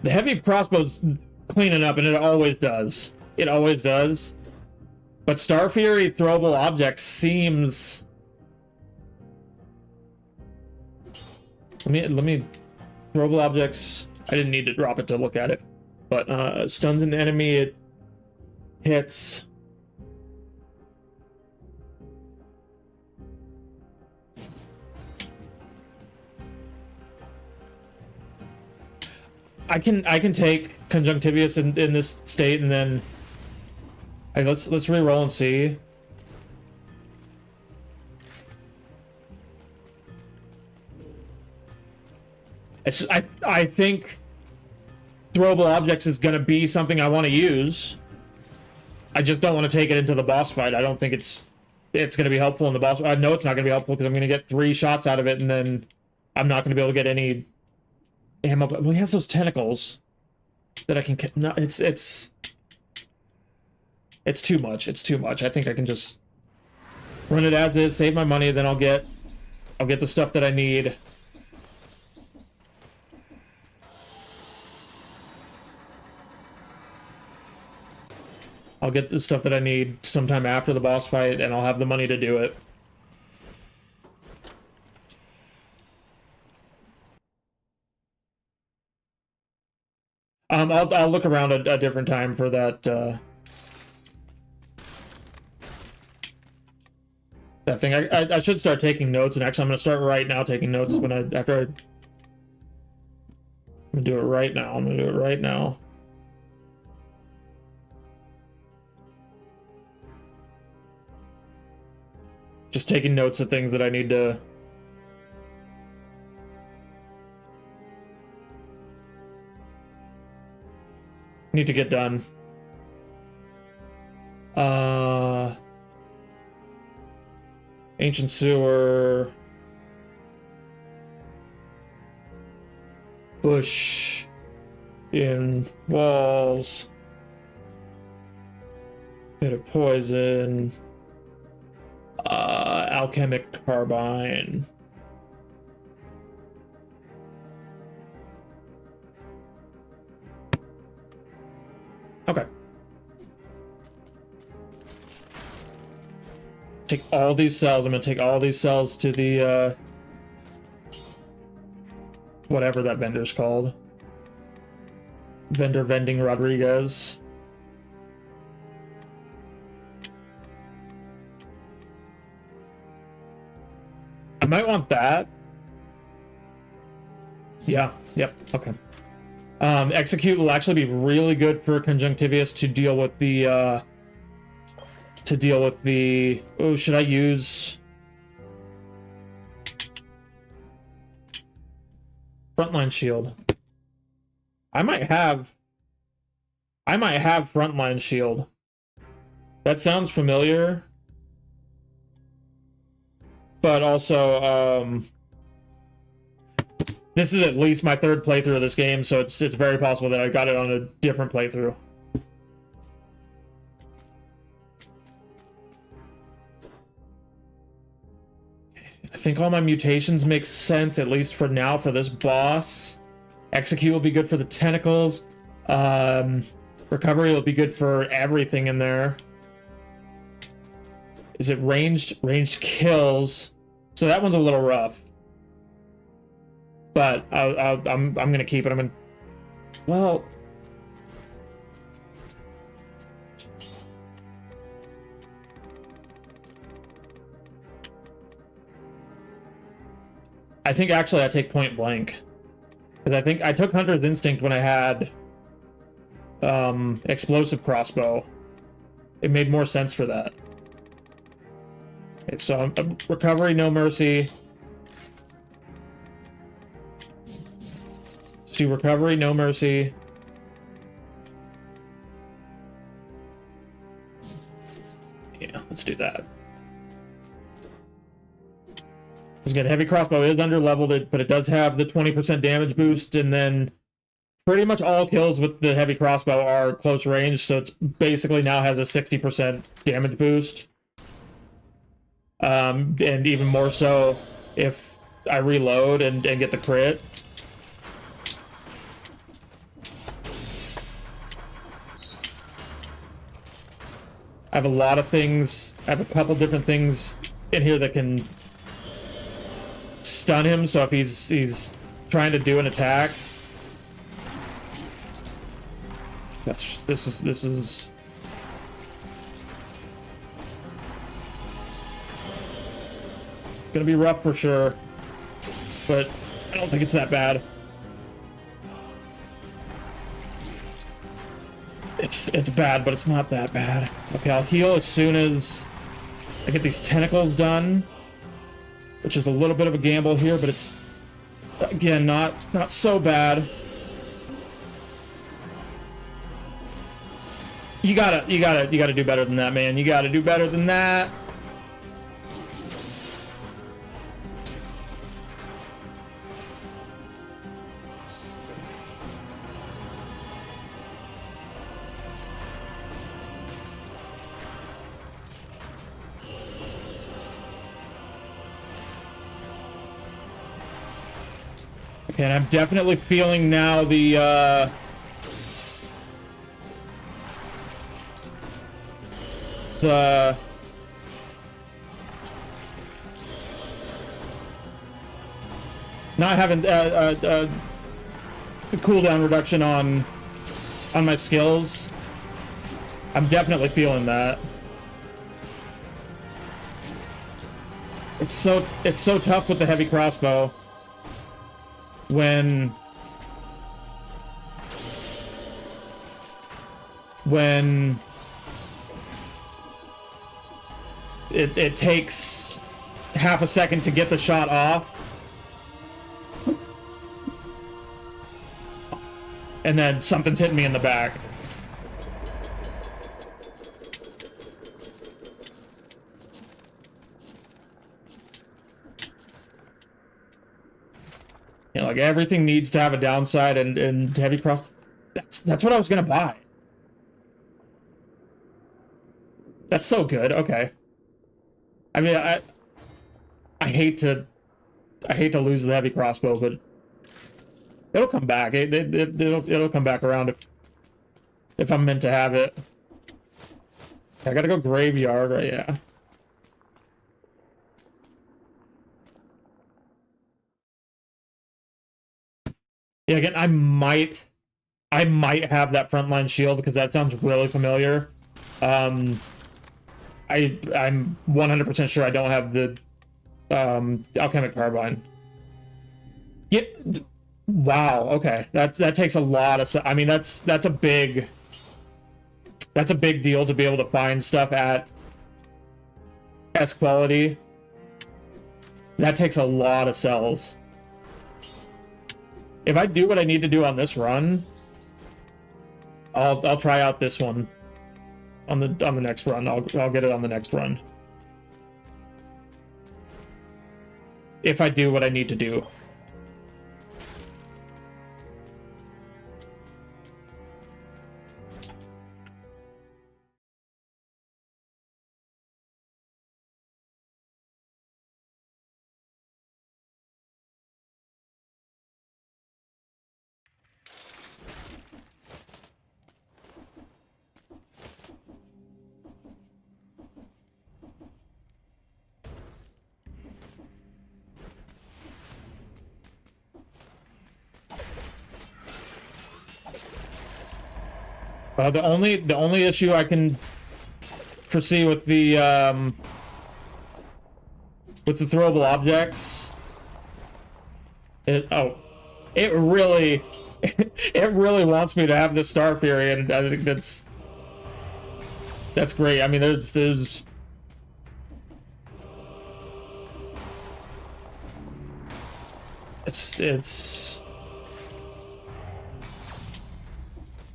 Speaker 1: The heavy crossbow's cleaning up, and it always does. It always does. But Star Fury throwable objects seems... Let me throwable objects. I didn't need to drop it to look at it, but stuns an enemy. It hits. I can take Conjunctivius in this state, and then let's re-roll and see. It's I think throwable objects is gonna be something I want to use. I just don't want to take it into the boss fight. I don't think it's gonna be helpful in the boss. I know it's not gonna be helpful because I'm gonna get 3 shots out of it, and then I'm not gonna be able to get any ammo. But well, he has those tentacles that I can. No, it's too much. It's too much. I think I can just run it as is, save my money, then I'll get the stuff that I need. I'll get the stuff that I need sometime after the boss fight, and I'll have the money to do it. I'll look around a different time for that. That thing. I should start taking notes, and actually, I'm gonna start right now taking notes I'm gonna do it right now. I'm gonna do it right now. Just taking notes of things that I need to need to get done. Ancient sewer. Bush in walls. Bit of poison. Alchemic carbine. Okay. Take all these cells. I'm gonna take all these cells to the whatever that vendor's called. Vendor Vending Rodriguez. I might want that. Yeah, yep, okay. Execute will actually be really good for Conjunctivius to deal with the oh, should I use Frontline Shield? I might have Frontline Shield. That sounds familiar. But also, this is at least my third playthrough of this game, so it's very possible that I got it on a different playthrough. I think all my mutations make sense, at least for now, for this boss. Execute will be good for the tentacles. Recovery will be good for everything in there. Is it ranged? Ranged kills. So that one's a little rough. But I'm gonna keep it. I'm gonna. Well. I think actually I take Point Blank. Because I think I took Hunter's Instinct when I had Explosive Crossbow. It made more sense for that. Okay, so Recovery, No Mercy. Let's do Recovery, No Mercy. Yeah, let's do that. Again, Heavy Crossbow is under leveled, but it does have the 20% damage boost, and then pretty much all kills with the Heavy Crossbow are close range, so it's basically now has a 60% damage boost. And even more so if I reload and get the crit. I have a lot of things. I have a couple different things in here that can stun him, so if he's trying to do an attack, this is gonna be rough for sure, but I don't think it's that bad. It's bad, but it's not that bad. Okay, I'll heal as soon as I get these tentacles done, which is a little bit of a gamble here, but it's again not so bad. You gotta do better than that, man. You gotta do better than that. Okay, and I'm definitely feeling now the not having the cooldown reduction on my skills. I'm definitely feeling that. It's so tough with the Heavy Crossbow when it takes half a second to get the shot off, and then something's hitting me in the back. You know, like everything needs to have a downside, and heavy cross. That's what I was gonna buy. That's so good. Okay. I mean, I hate to lose the heavy crossbow, but it'll come back. It'll come back around if I'm meant to have it. I gotta go graveyard, right? Yeah. Yeah, again, I might have that frontline shield because that sounds really familiar. I'm 100% sure I don't have the alchemic carbine. Wow, okay. That takes a lot of, I mean, that's a big deal to be able to find stuff at S quality. That takes a lot of cells. If I do what I need to do on this run, I'll try out this one on the next run. I'll get it on the next run. If I do what I need to do. The only issue I can foresee with the throwable objects is it really it really wants me to have this Star Fury, and I think that's great. I mean, there's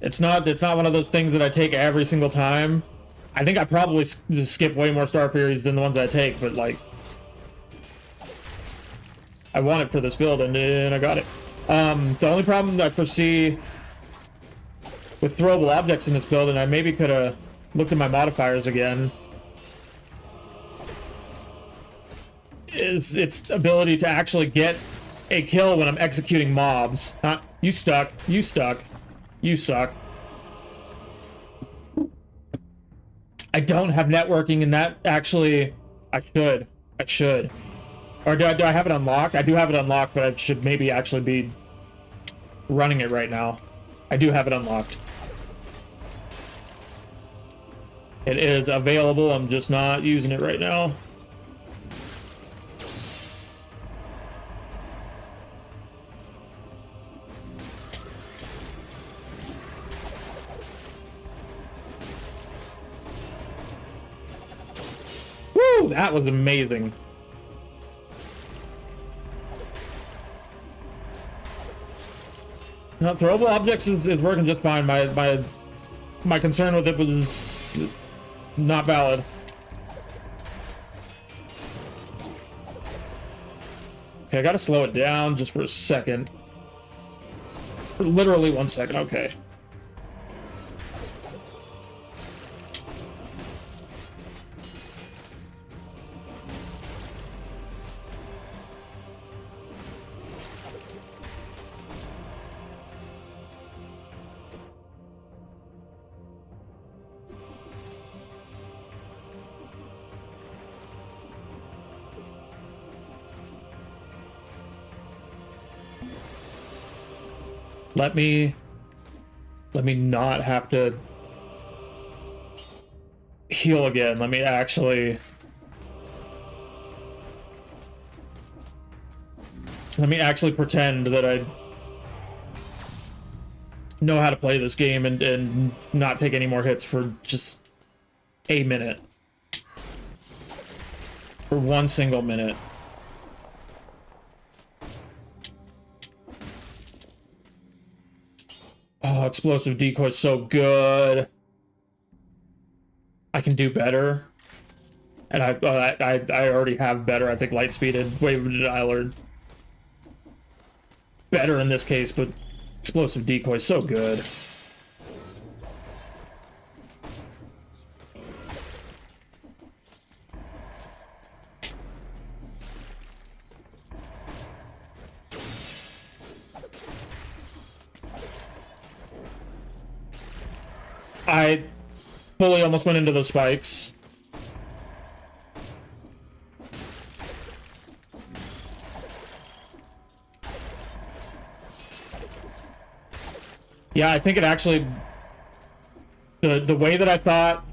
Speaker 1: it's not one of those things that I take every single time. I think I probably skip way more Star Furies than the ones I take, but like, I want it for this build, and I got it. The only problem that I foresee with throwable objects in this build, and I maybe could have looked at my modifiers again, is its ability to actually get a kill when I'm executing mobs. You stuck. You stuck. You suck. I don't have networking, and that actually, I should. Or do I have it unlocked? I do have it unlocked, but I should maybe actually be running it right now. I do have it unlocked. It is available, I'm just not using it right now. Woo! That was amazing. No, throwable objects is working just fine. My concern with it was not valid. Okay, I gotta slow it down just for a second. For literally 1 second, okay. Let me not have to heal again. Let me actually pretend that I know how to play this game and not take any more hits for just a minute. For 1 single minute. Oh, explosive decoy is so good. I can do better. And I already have better. I think light speeded, wave of Denialer. better in this case, but explosive decoy is so good. I fully almost went into those spikes. Yeah, I think it actually... The way that I thought...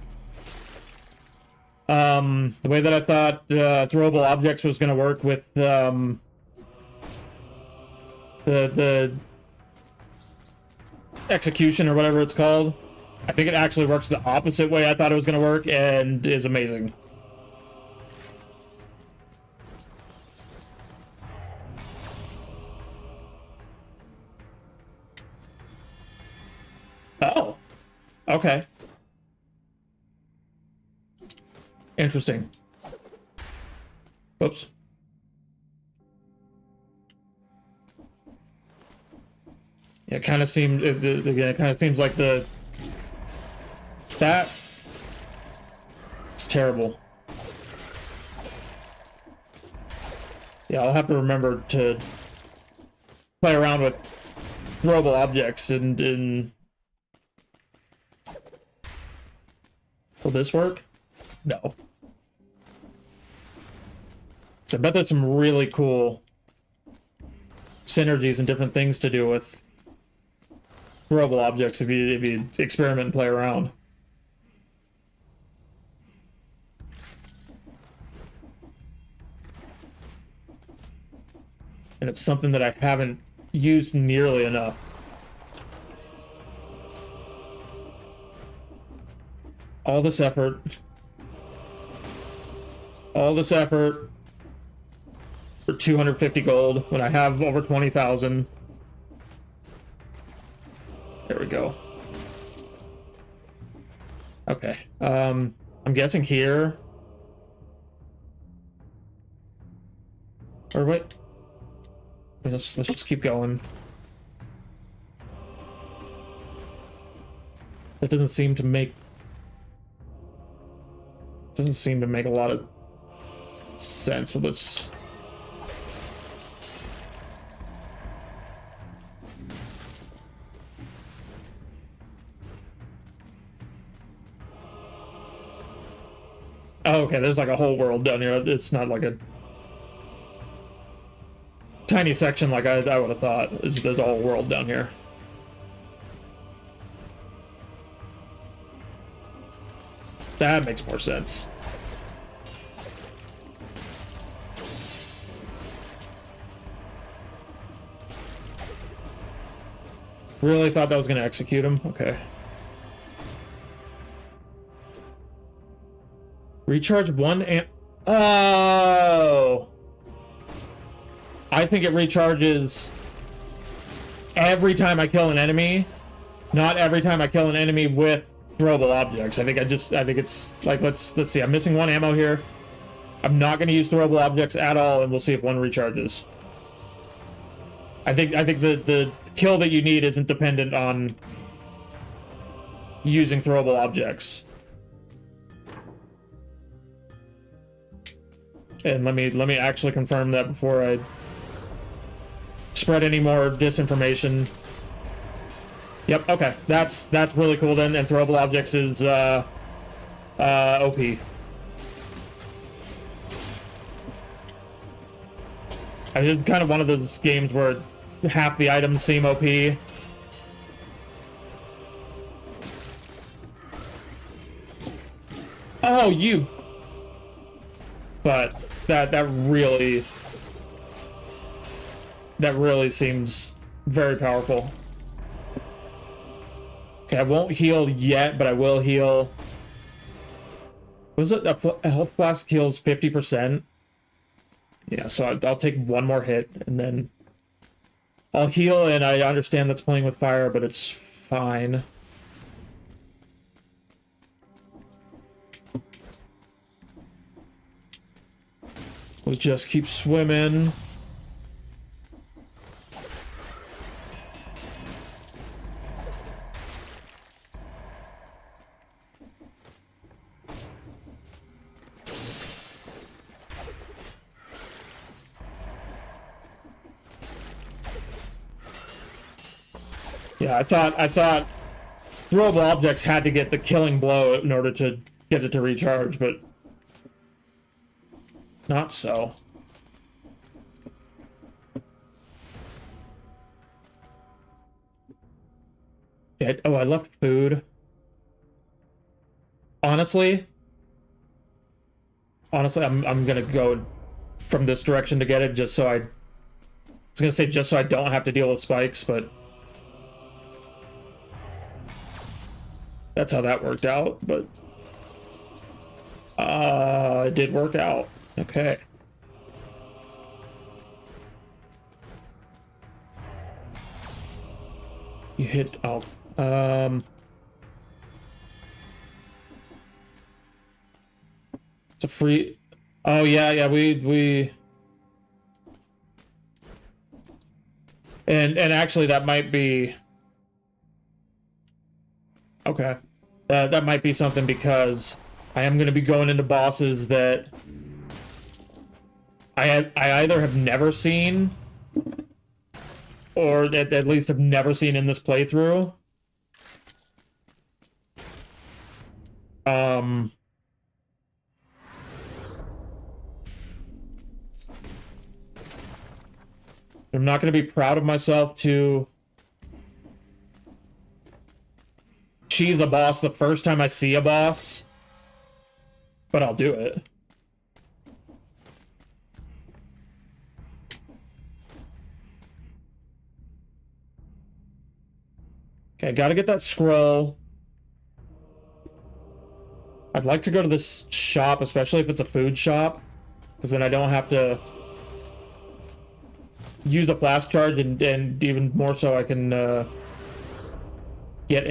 Speaker 1: throwable objects was going to work with the execution or whatever it's called, I think it actually works the opposite way I thought it was going to work and is amazing. Oh, okay. Interesting. Oops. Yeah, it kind of seemed, again, it kind of seems like that it's terrible. Yeah, I'll have to remember to play around with throwable objects and will this work? No. So I bet there's some really cool synergies and different things to do with throwable objects if you experiment and play around. And it's something that I haven't used nearly enough. All this effort for 250 gold when I have over 20,000. There we go. Okay. I'm guessing here. Or wait. Let's just keep going. That doesn't seem to make a lot of sense, but let's... Oh, okay, there's like a whole world down here. It's not like a tiny section like I would have thought. There's a whole world down here. That makes more sense. Really thought that was going to execute him? Okay. Recharge 1 amp. Oh! I think it recharges every time I kill an enemy, not every time I kill an enemy with throwable objects. I think it's like, let's see. I'm missing 1 ammo here. I'm not going to use throwable objects at all, and we'll see if 1 recharges. I think the kill that you need isn't dependent on using throwable objects. And let me actually confirm that before I spread any more disinformation. Yep, okay. That's really cool then, and throwable objects is OP. I just kind of one of those games where half the items seem OP. Oh, you. But that really seems very powerful. Okay, I won't heal yet, but I will heal. Was it a health flask heals 50%? Yeah, so I'll take 1 more hit and then I'll heal, and I understand that's playing with fire, but it's fine. We'll just keep swimming. Yeah, I thought throwable objects had to get the killing blow in order to get it to recharge, but not so. Oh, I left food. Honestly, I'm gonna go from this direction to get it just so I was gonna say just so I don't have to deal with spikes, but that's how that worked out, but it did work out. Okay. You hit it's a free. Oh yeah, we and actually that might be okay. That might be something because I am going to be going into bosses that I either have never seen or at least have never seen in this playthrough. I'm not going to be proud of myself to cheese a boss the first time I see a boss, but I'll do it. Okay, gotta get that scroll. I'd like to go to this shop, especially if it's a food shop, because then I don't have to use a flask charge, and even more so I can get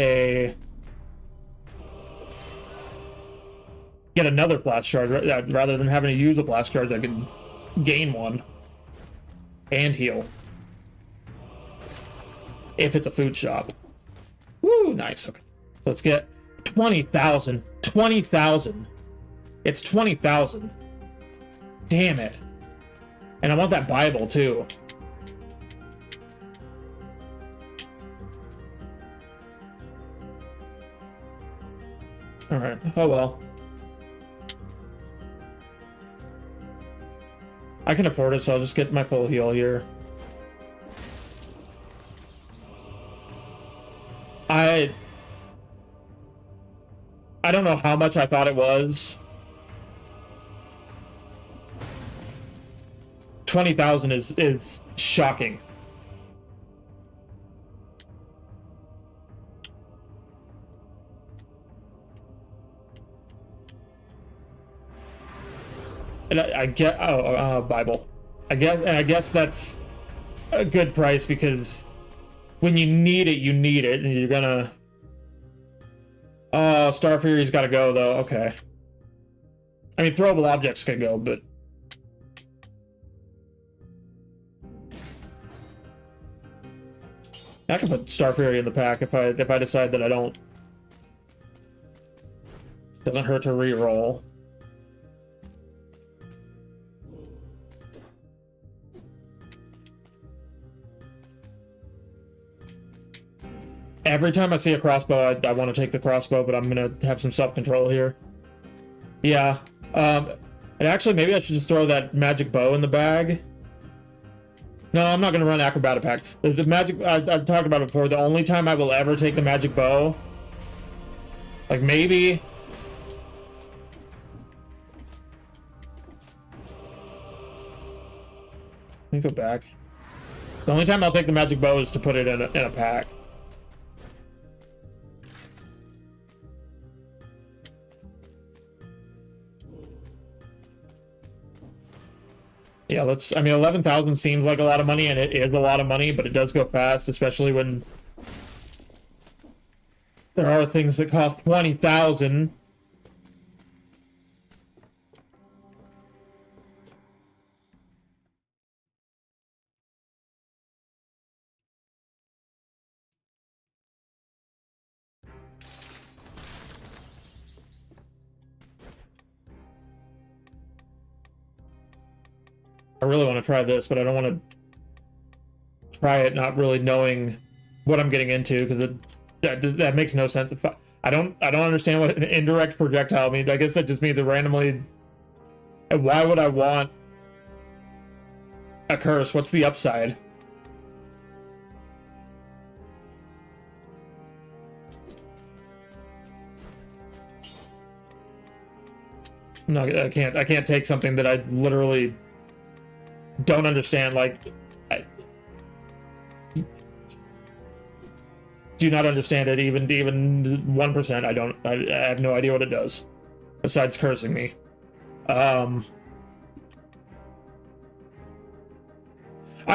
Speaker 1: another flask charge rather than having to use a flask charge. I can gain one and heal if it's a food shop. Woo, nice. Okay, let's get 20,000. 20,000. It's 20,000. Damn it. And I want that Bible too. All right. Oh well. I can afford it, so I'll just get my full heal here. I don't know how much I thought it was. 20,000 is shocking. And I get Bible. I guess that's a good price because when you need it, and you're gonna. Oh, Star Fury's got to go though. Okay. I mean, throwable objects could go, but I can put Star Fury in the pack if I decide that I don't. Doesn't hurt to re-roll. Every time I see a crossbow, I want to take the crossbow, but I'm gonna have some self-control here. Yeah. And actually, maybe I should just throw that magic bow in the bag. No, I'm not gonna run acrobatic pack. The magic I've talked about it before. The only time I will ever take the magic bow, like maybe. Let me go back. The only time I'll take the magic bow is to put it in a pack. Yeah, I mean, 11,000 seems like a lot of money, and it is a lot of money, but it does go fast, especially when there are things that cost 20,000. I really want to try this, but I don't want to try it not really knowing what I'm getting into, because that makes no sense. If I don't understand what an indirect projectile means. I guess that just means it randomly. And why would I want a curse? What's the upside? No, I can't take something that I literally don't understand. Like, I do not understand it. Even 1%. I have no idea what it does, besides cursing me. I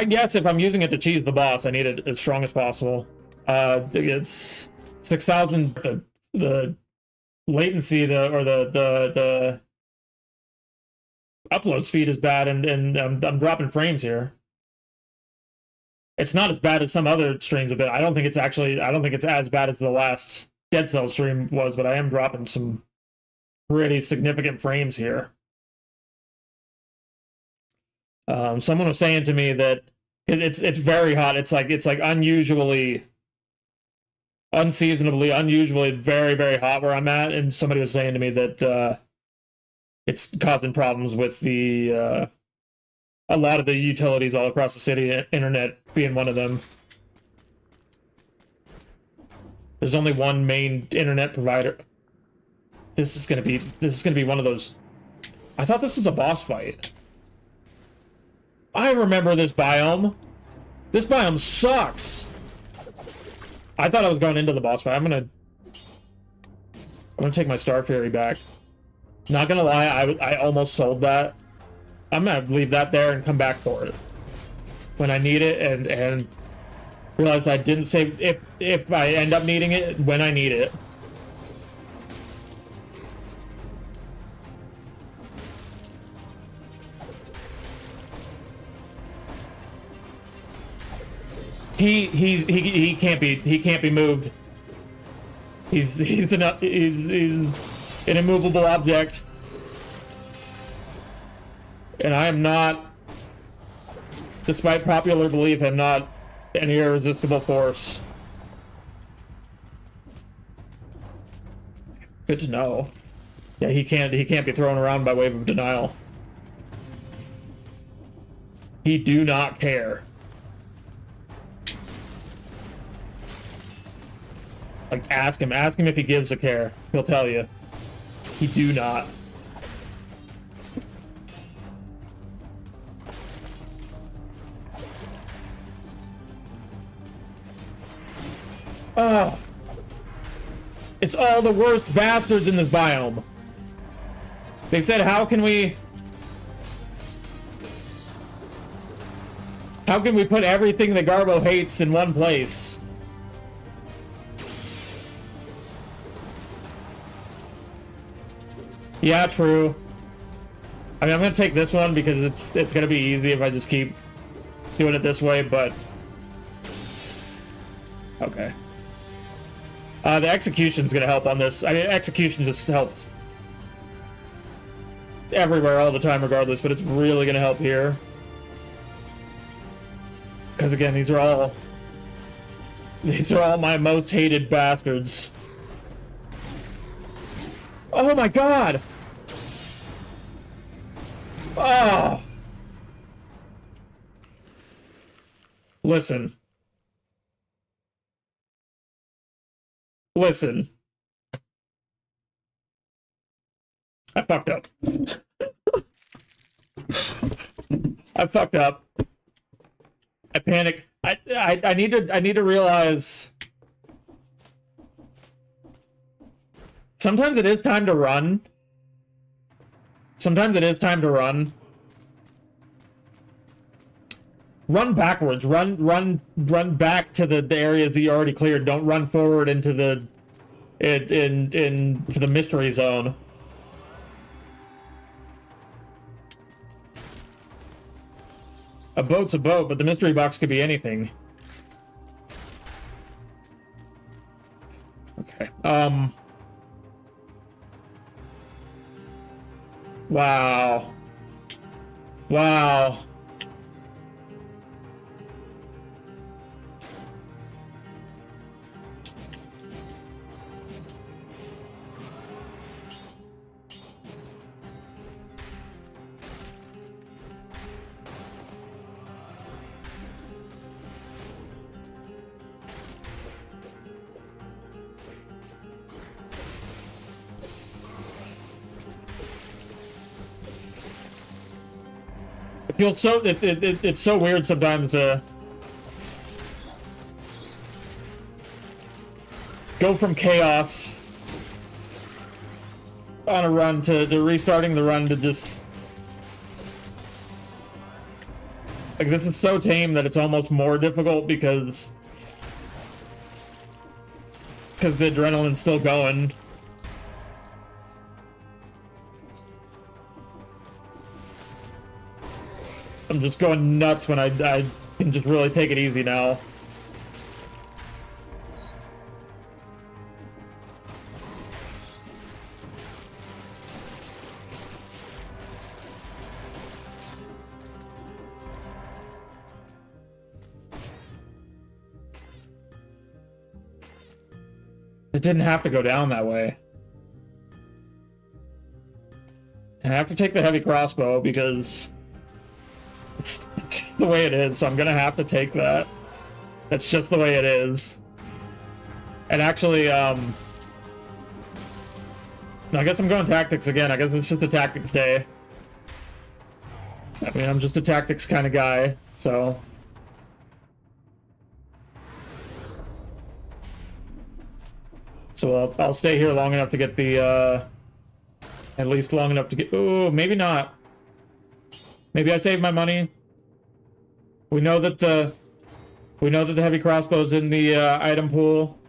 Speaker 1: guess if I'm using it to cheese the boss, I need it as strong as possible. It's 6,000. The latency, the upload speed is bad, and I'm dropping frames here. It's not as bad as some other streams have been. I don't think it's as bad as the last Dead Cells stream was, but I am dropping some pretty significant frames here. Someone was saying to me that it's very hot. It's like unusually, unseasonably, unusually very, very hot where I'm at, and somebody was saying to me that it's causing problems with the a lot of the utilities all across the city, internet being one of them. There's only one main internet provider. This is gonna be one of those. I thought this was a boss fight. I remember this biome. This biome sucks. I thought I was going into the boss fight. I'm gonna take my Star Fairy back. Not gonna lie, I almost sold that. I'm gonna leave that there and come back for it when I need it, and realize I didn't save if I end up needing it when I need it. He can't be moved. He's an immovable object. And I am not, despite popular belief, I'm not an irresistible force. Good to know. Yeah, he can't be thrown around by wave of denial. He do not care. Like, ask him if he gives a care. He'll tell you. He do not. Oh. It's all the worst bastards in this biome. They said, how can we put everything that Garbo hates in one place? Yeah, true. I mean, I'm gonna take this one because it's gonna be easy if I just keep doing it this way, but okay. The execution's gonna help on this. I mean, execution just helps everywhere all the time regardless, but it's really gonna help here. Because again, these are all my most hated bastards. Oh my god! Oh! Listen. Listen. I fucked up. I fucked up. I panicked. I need to realize sometimes it is time to run. Sometimes it is time to run. Run backwards. Run back to the areas that you already cleared. Don't run forward into the into the mystery zone. A boat's a boat, but the mystery box could be anything. Okay. Wow. Wow. feels so it's so weird sometimes to go from chaos on a run to restarting the run to just like this is so tame that it's almost more difficult because the adrenaline's still going. I'm just going nuts when I can just really take it easy now. It didn't have to go down that way. And I have to take the heavy crossbow because it's just the way it is, so I'm gonna have to take that. That's just the way it is. And actually, no, I guess I'm going tactics again. I guess it's just a tactics day. I mean, I'm just a tactics kind of guy, so... So I'll stay here long enough to get the, at least long enough to get... Ooh, maybe not. Maybe I save my money. We know that the heavy crossbow's in the item pool.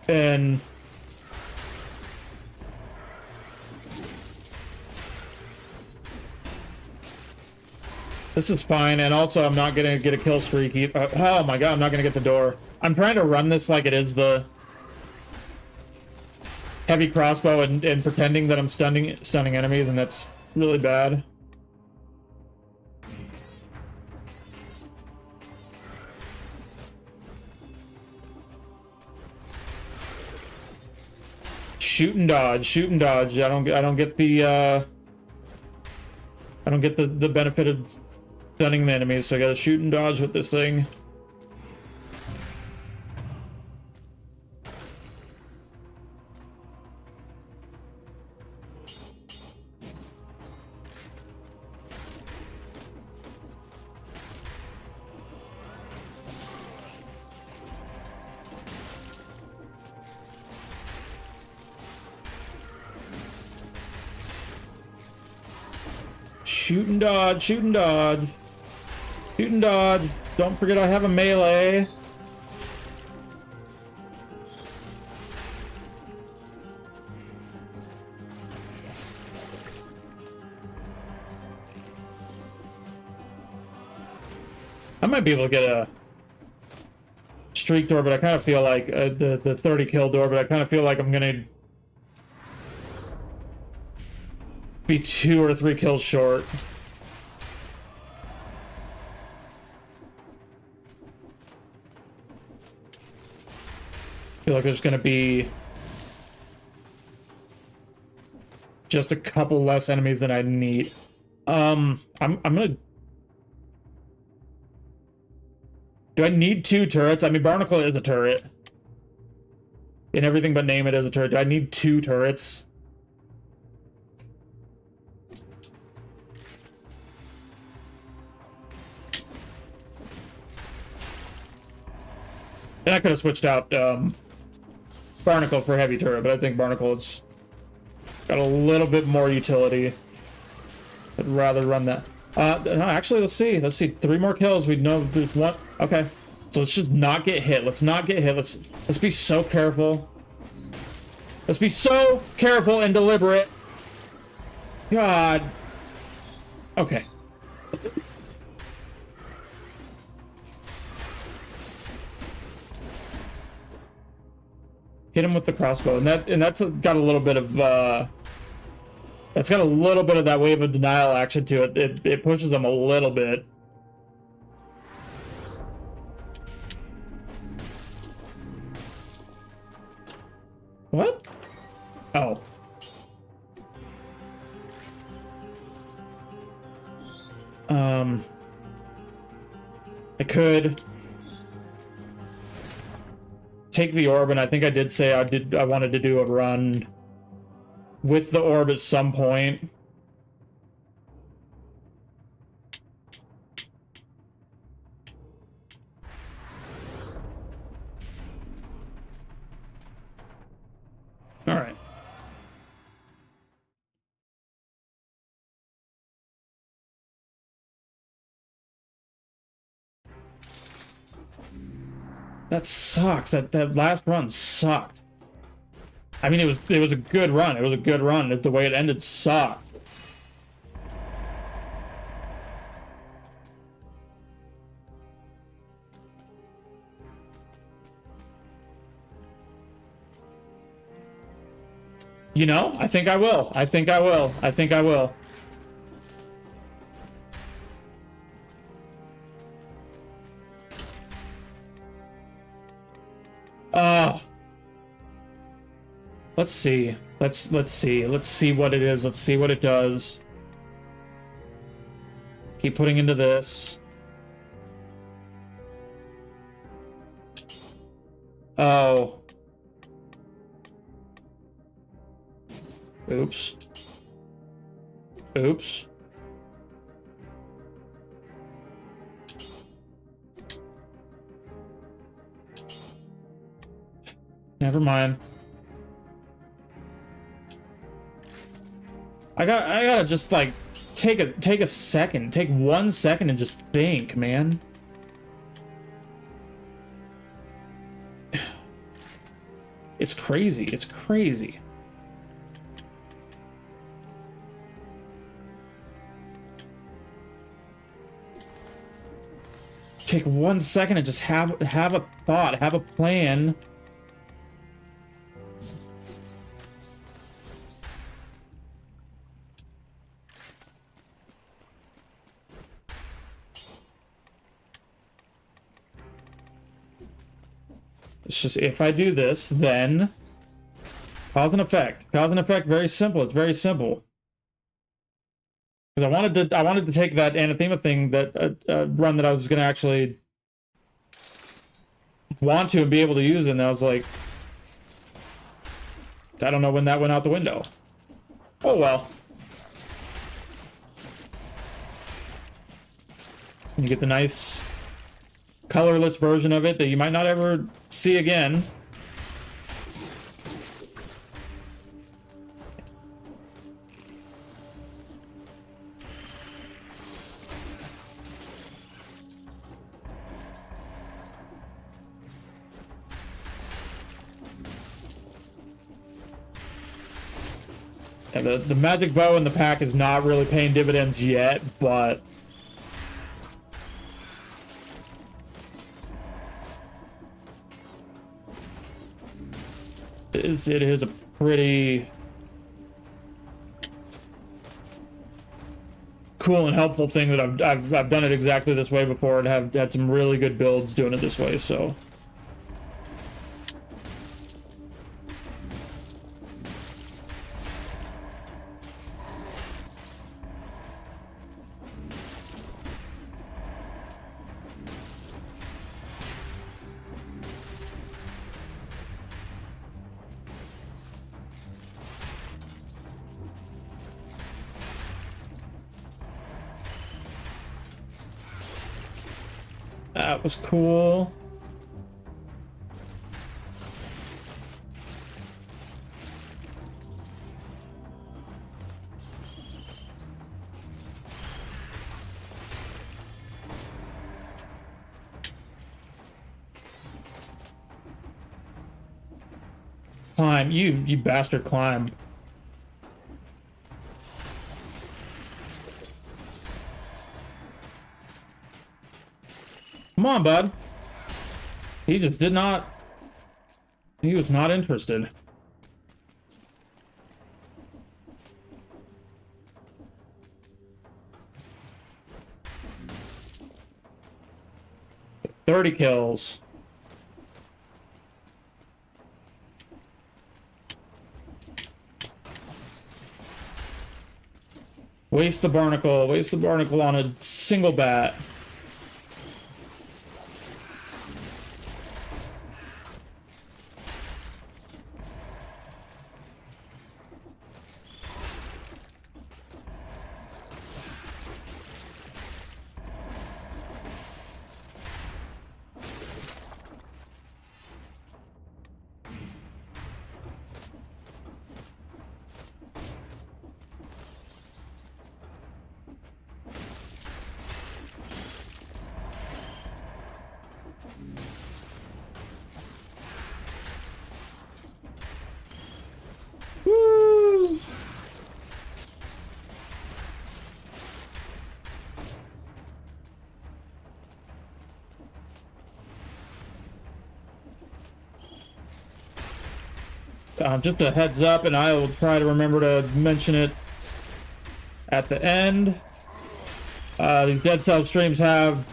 Speaker 1: And this is fine, and also I'm not gonna get a kill streak. Oh my god, I'm not gonna get the door. I'm trying to run this like it is the heavy crossbow and pretending that I'm stunning enemies, and that's really bad. Shoot and dodge, shoot and dodge. I don't get the benefit of stunning the enemies, so I gotta shoot and dodge with this thing. Shoot and dodge, shoot and dodge. Shoot and dodge. Don't forget I have a melee. I might be able to get a streak door, but I kind of feel like the 30 kill door, but I kind of feel like I'm gonna be 2 or 3 kills short. I feel like there's gonna be just a couple less enemies than I need. I'm gonna... Do I need 2 turrets? I mean, Barnacle is a turret. In everything but name it as a turret. Do I need 2 turrets? And I could have switched out Barnacle for heavy turret, but I think Barnacle's got a little bit more utility. I'd rather run that. No, actually, let's see. Let's see. 3 more kills. We know there's 1. Okay. So let's just not get hit. Let's not get hit. Let's be so careful. Let's be so careful and deliberate. God. Okay. Hit him with the crossbow, and that's got a little bit of that's got a little bit of that wave of denial action to it. It pushes them a little bit. What? Oh. I could take the orb, and I think I did say I wanted to do a run with the orb at some point. All right. That sucks. That last run sucked. I mean, it was a good run. It was a good run. The way it ended sucked. You know, I think I will. I think I will. I think I will. Let's see. Let's see. Let's see what it is. Let's see what it does. Keep putting into this. Oh. Oops. Oops. Never mind. I gotta just like take a second, take 1 second and just think, man. It's crazy. It's crazy. Take 1 second and just have a thought, have a plan. It's just, if I do this, then cause and effect. Cause and effect, very simple. It's very simple. Because I wanted to take that anathema thing, that run that I was gonna actually want to and be able to use it, and I was like, I don't know when that went out the window. Oh well. You get the nice colorless version of it that you might not ever see again. Yeah, the magic bow in the pack is not really paying dividends yet, but it is a pretty cool and helpful thing that I've done it exactly this way before and have had some really good builds doing it this way, so. That was cool. Climb, you bastard, climb. Come on, bud. He just did not... He was not interested. "30 kills. Waste the barnacle. Waste the barnacle on a single bat. Just a heads up, and I will try to remember to mention it at the end. These Dead Cell streams have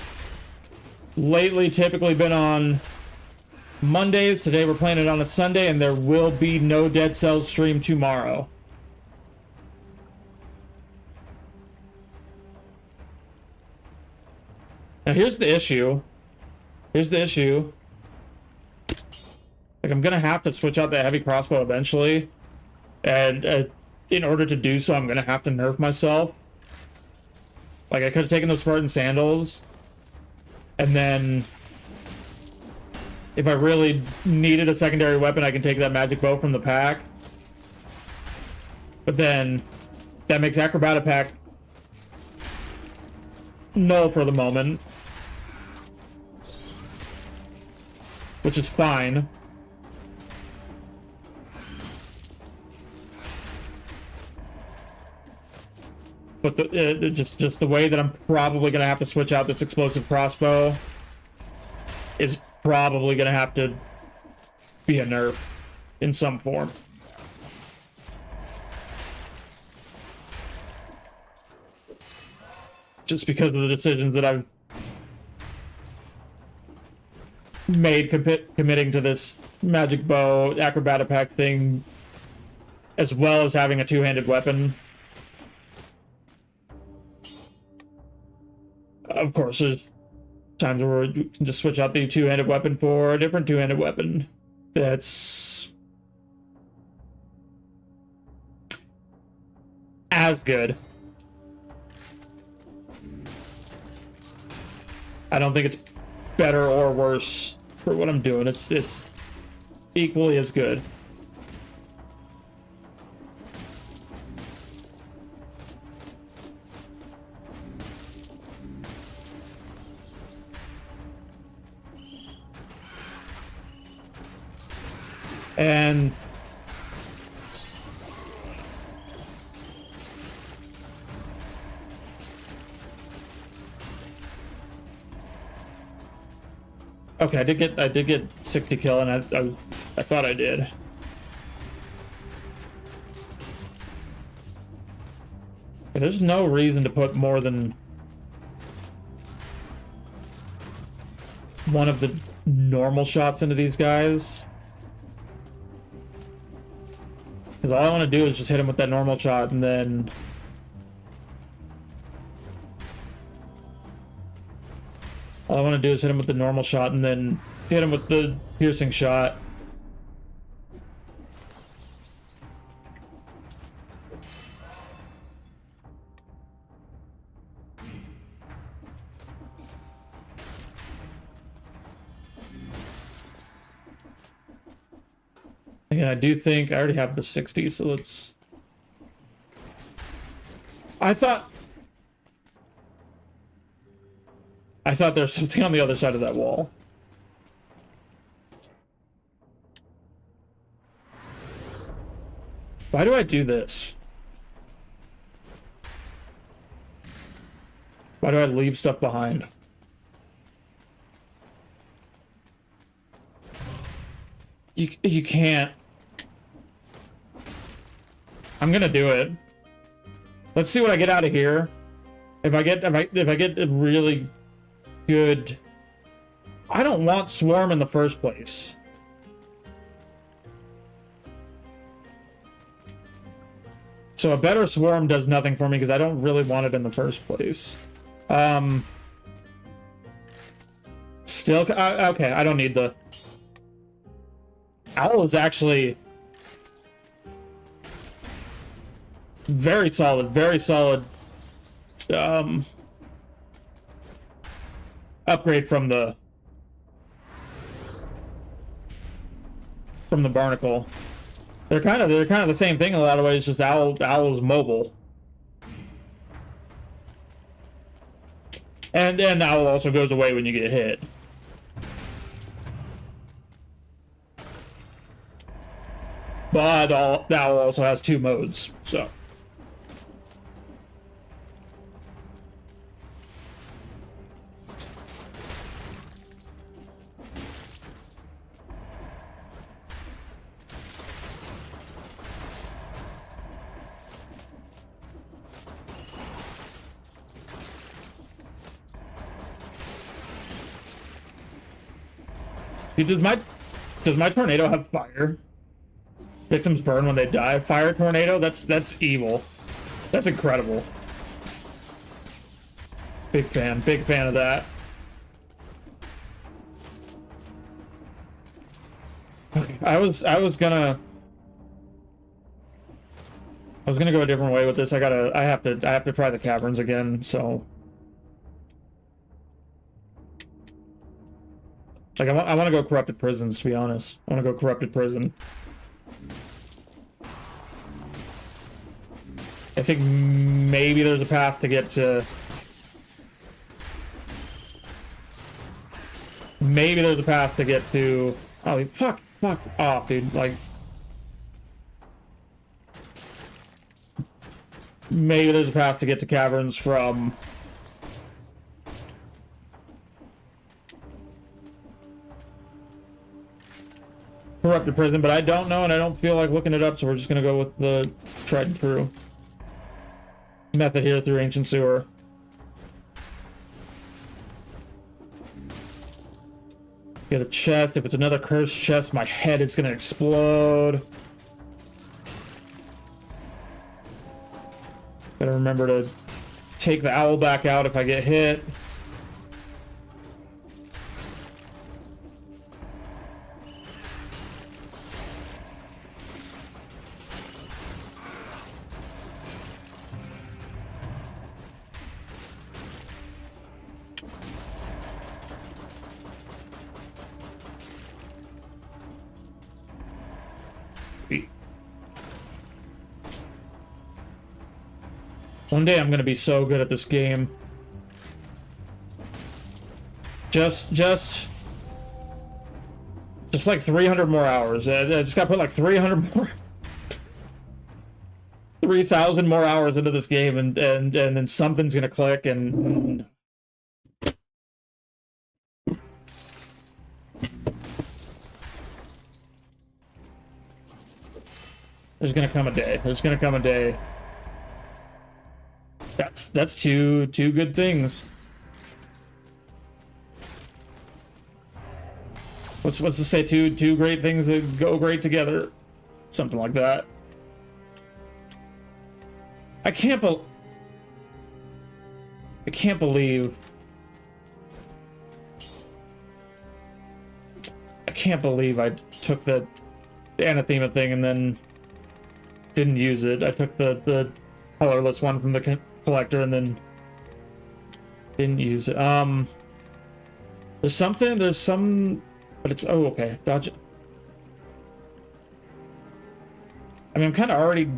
Speaker 1: lately typically been on Mondays. Today we're playing it on a Sunday, and there will be no Dead Cells stream tomorrow. Now here's the issue. Here's the issue. Like, I'm gonna have to switch out the heavy crossbow eventually, and in order to do so, I'm gonna have to nerf myself. Like, I could have taken the Spartan sandals, and then if I really needed a secondary weapon, I can take that magic bow from the pack. But then that makes acrobatic pack null for the moment, which is fine. But just the way that I'm probably gonna have to switch out this explosive crossbow is probably gonna have to be a nerf in some form. Just because of the decisions that I've made committing to this magic bow acrobatic pack thing, as well as having a two-handed weapon. Of course, there's times where you can just switch out the two-handed weapon for a different two-handed weapon that's as good. I don't think it's better or worse for what I'm doing. It's equally as good. And okay, I did get 60 kill, and I thought I did. But there's no reason to put more than one of the normal shots into these guys. Because all I want to do is just hit him with that normal shot, and then all I want to do is hit him with the normal shot, and then hit him with the piercing shot. Again, I do think I already have the 60, so let's... I thought there's something on the other side of that wall. Why do I do this? Why do I leave stuff behind? You can't. I'm gonna do it. Let's see what I get out of here. If I get a really good... I don't want Swarm in the first place. So a better Swarm does nothing for me because I don't really want it in the first place. Still... okay, I don't need the... Owl is actually very solid upgrade from the Barnacle. They're kind of the same thing in a lot of ways, just Owl is mobile. And Owl also goes away when you get hit. But Owl also has 2 modes, so. Dude, does my tornado have fire? Victims burn when they die. Fire tornado? That's evil. That's incredible. Big fan of that. Okay, I was gonna go a different way with this. I have to try the caverns again, so like I want to go corrupted prisons, to be honest. I want to go corrupted prison. I think maybe there's a path to get to... Maybe there's a path to get to... Oh, fuck off, dude. Like... Maybe there's a path to get to caverns from... Corrupted prison, but I don't know and I don't feel like looking it up, so we're just gonna go with the tried and true method here through ancient sewer. Get a chest. If it's another cursed chest, my head is gonna explode. Gotta remember to take the owl back out if I get hit. One day I'm gonna be so good at this game. Just like 300 more hours. I just gotta put like 300 more... 3,000 more hours into this game and then something's gonna click and... There's gonna come a day. There's gonna come a day. That's two good things. What's to say two great things that go great together? Something like that. I can't believe I took the anathema thing and then didn't use it. I took the colorless one from the collector and then didn't use it. There's some, but it's, oh, okay, gotcha. I mean, I'm kind of already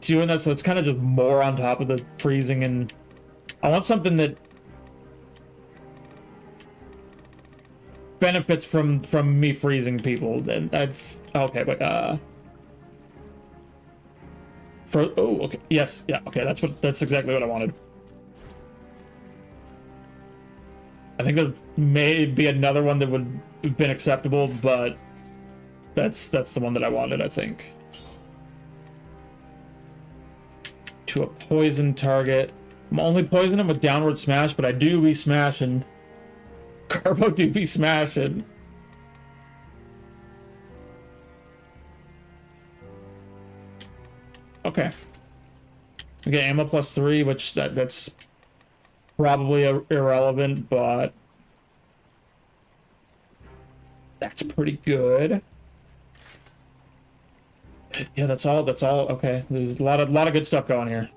Speaker 1: doing that, so it's kind of just more on top of the freezing, and I want something that benefits from me freezing people. And okay, but oh, okay, yes, yeah, okay, that's exactly what I wanted. I think there may be another one that would have been acceptable, but that's the one that I wanted, I think. To a poison target. I'm only poisoning him with downward smash, but I do be smashing. Garbo do be smashing. Okay. Okay, ammo +3, which that's probably irrelevant, but that's pretty good. Yeah, that's all. Okay, there's a lot of good stuff going here.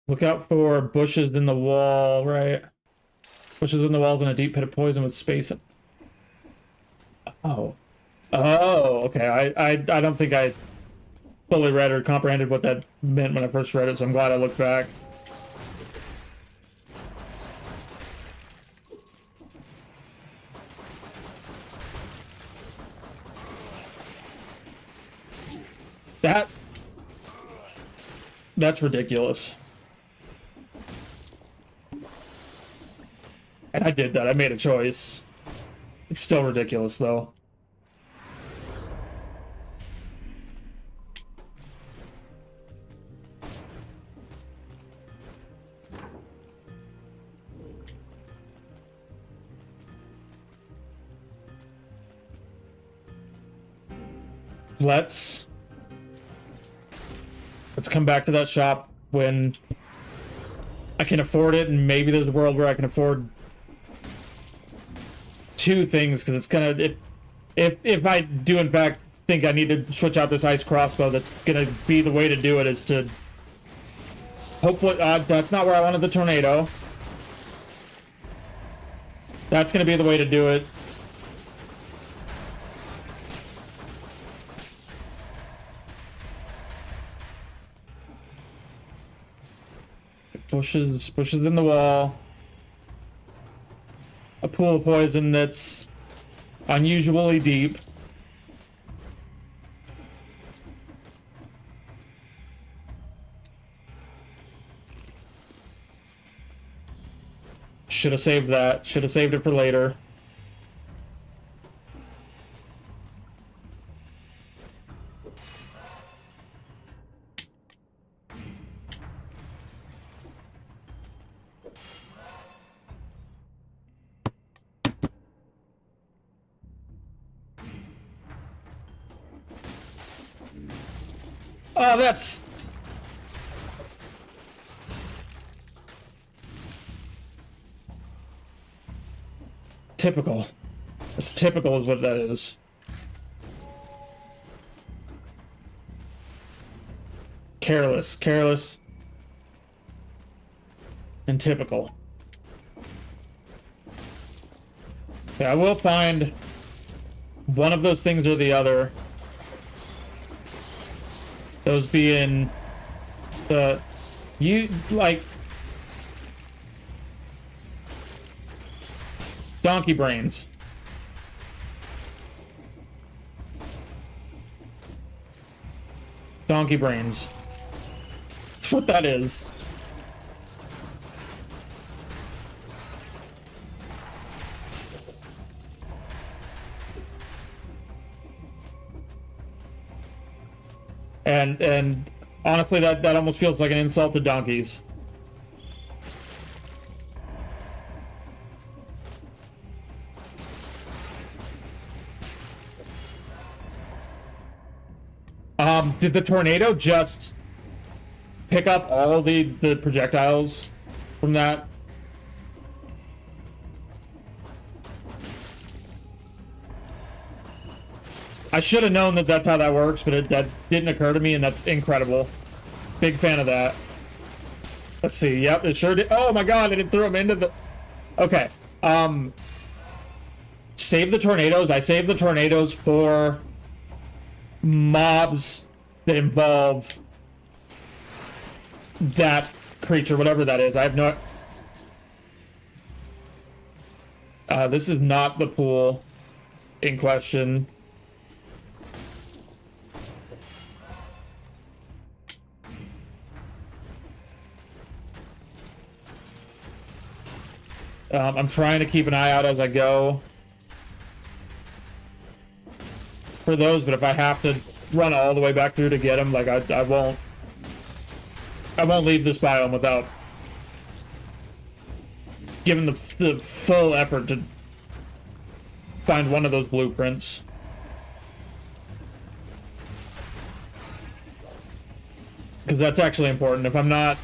Speaker 1: Look out for bushes in the wall, right? Bushes in the walls and a deep pit of poison with space. Oh. Oh, okay. I don't think I fully read or comprehended what that meant when I first read it, so I'm glad I looked back. That's ridiculous. And I did that. I made a choice. It's still ridiculous, though. let's come back to that shop when I can afford it, and maybe there's a world where I can afford two things, because it's gonna, if I do in fact think I need to switch out this ice crossbow, that's gonna be the way to do it, is to hopefully, that's not where I wanted the tornado. That's gonna be the way to do it. Bushes in the wall. A pool of poison that's unusually deep. Should have saved that. Should have saved it for later. Oh, that's... typical. It's typical is what that is. Careless. And typical. Yeah, I will find one of those things or the other. Those being the donkey brains. Donkey brains. That's what that is. And honestly, that almost feels like an insult to donkeys. Did the tornado just pick up all the projectiles from that? I should have known that that's how that works, but that didn't occur to me, and that's incredible. Big fan of that. Let's see. Yep, it sure did. Oh my god, it threw him into the... Okay. Save the tornadoes. I saved the tornadoes for mobs that involve that creature, whatever that is. I have no... this is not the pool in question. I'm trying to keep an eye out as I go for those, but if I have to run all the way back through to get them, like I won't leave this biome without giving the full effort to find one of those blueprints. Because that's actually important. If I'm not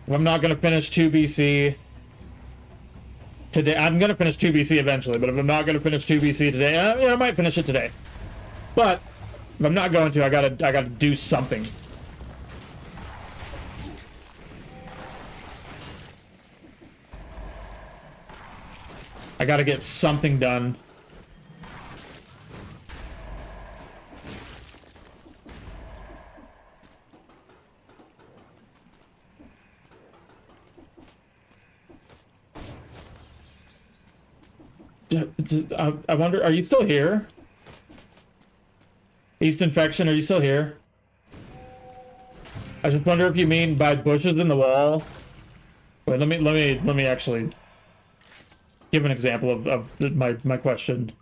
Speaker 1: going to finish 2 BC today, I'm going to finish 2 BC eventually, but if I'm not going to finish 2 BC today, I might finish it today. But if I'm not going to, I gotta do something. I gotta get something done. I wonder, are you still here? East Infection, are you still here? I just wonder if you mean by bushes in the wall. Wait, let me actually give an example of my question.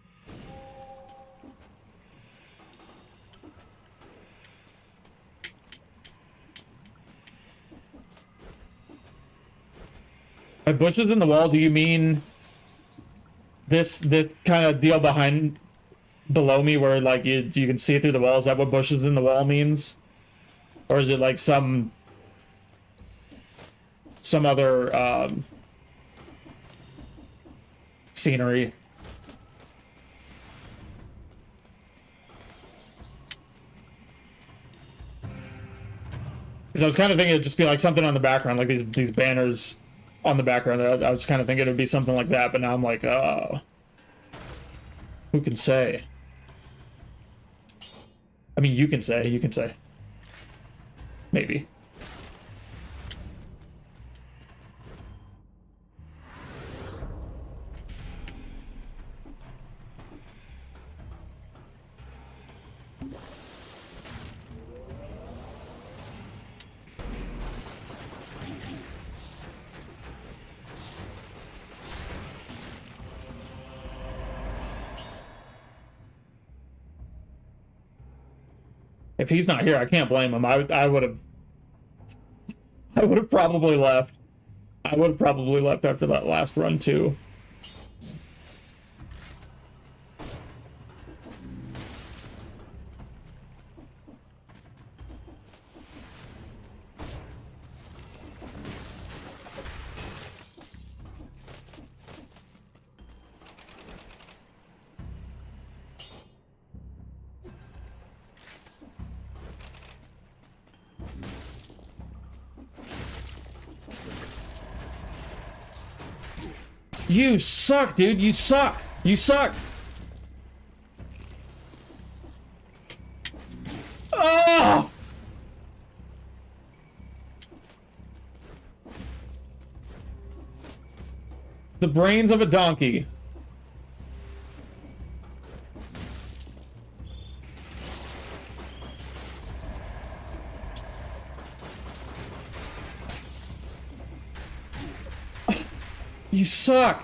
Speaker 1: By bushes in the wall, do you mean this kind of deal behind below me where like you can see through the wall? Is that what bushes in the wall means? Or is it like some other scenery? Because I was kind of thinking it'd just be like something on the background, like these banners on the background. I was kind of thinking it would be something like that, but now I'm like, who can say? I mean, you can say. Maybe. If he's not here, I can't blame him. I would have probably left. I would have probably left after that last run too. You suck, dude. You suck. You suck. Oh! The brains of a donkey. You suck.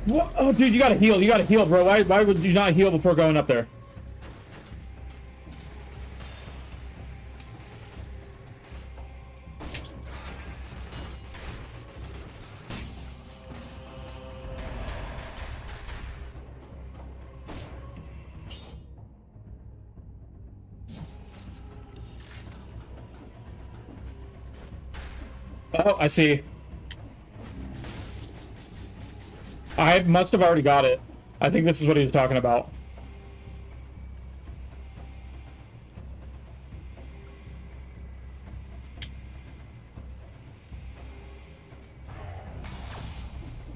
Speaker 1: What? Oh, dude, you gotta heal. You gotta heal, bro. Why would you not heal before going up there? Oh, I see. I must have already got it. I think this is what he was talking about.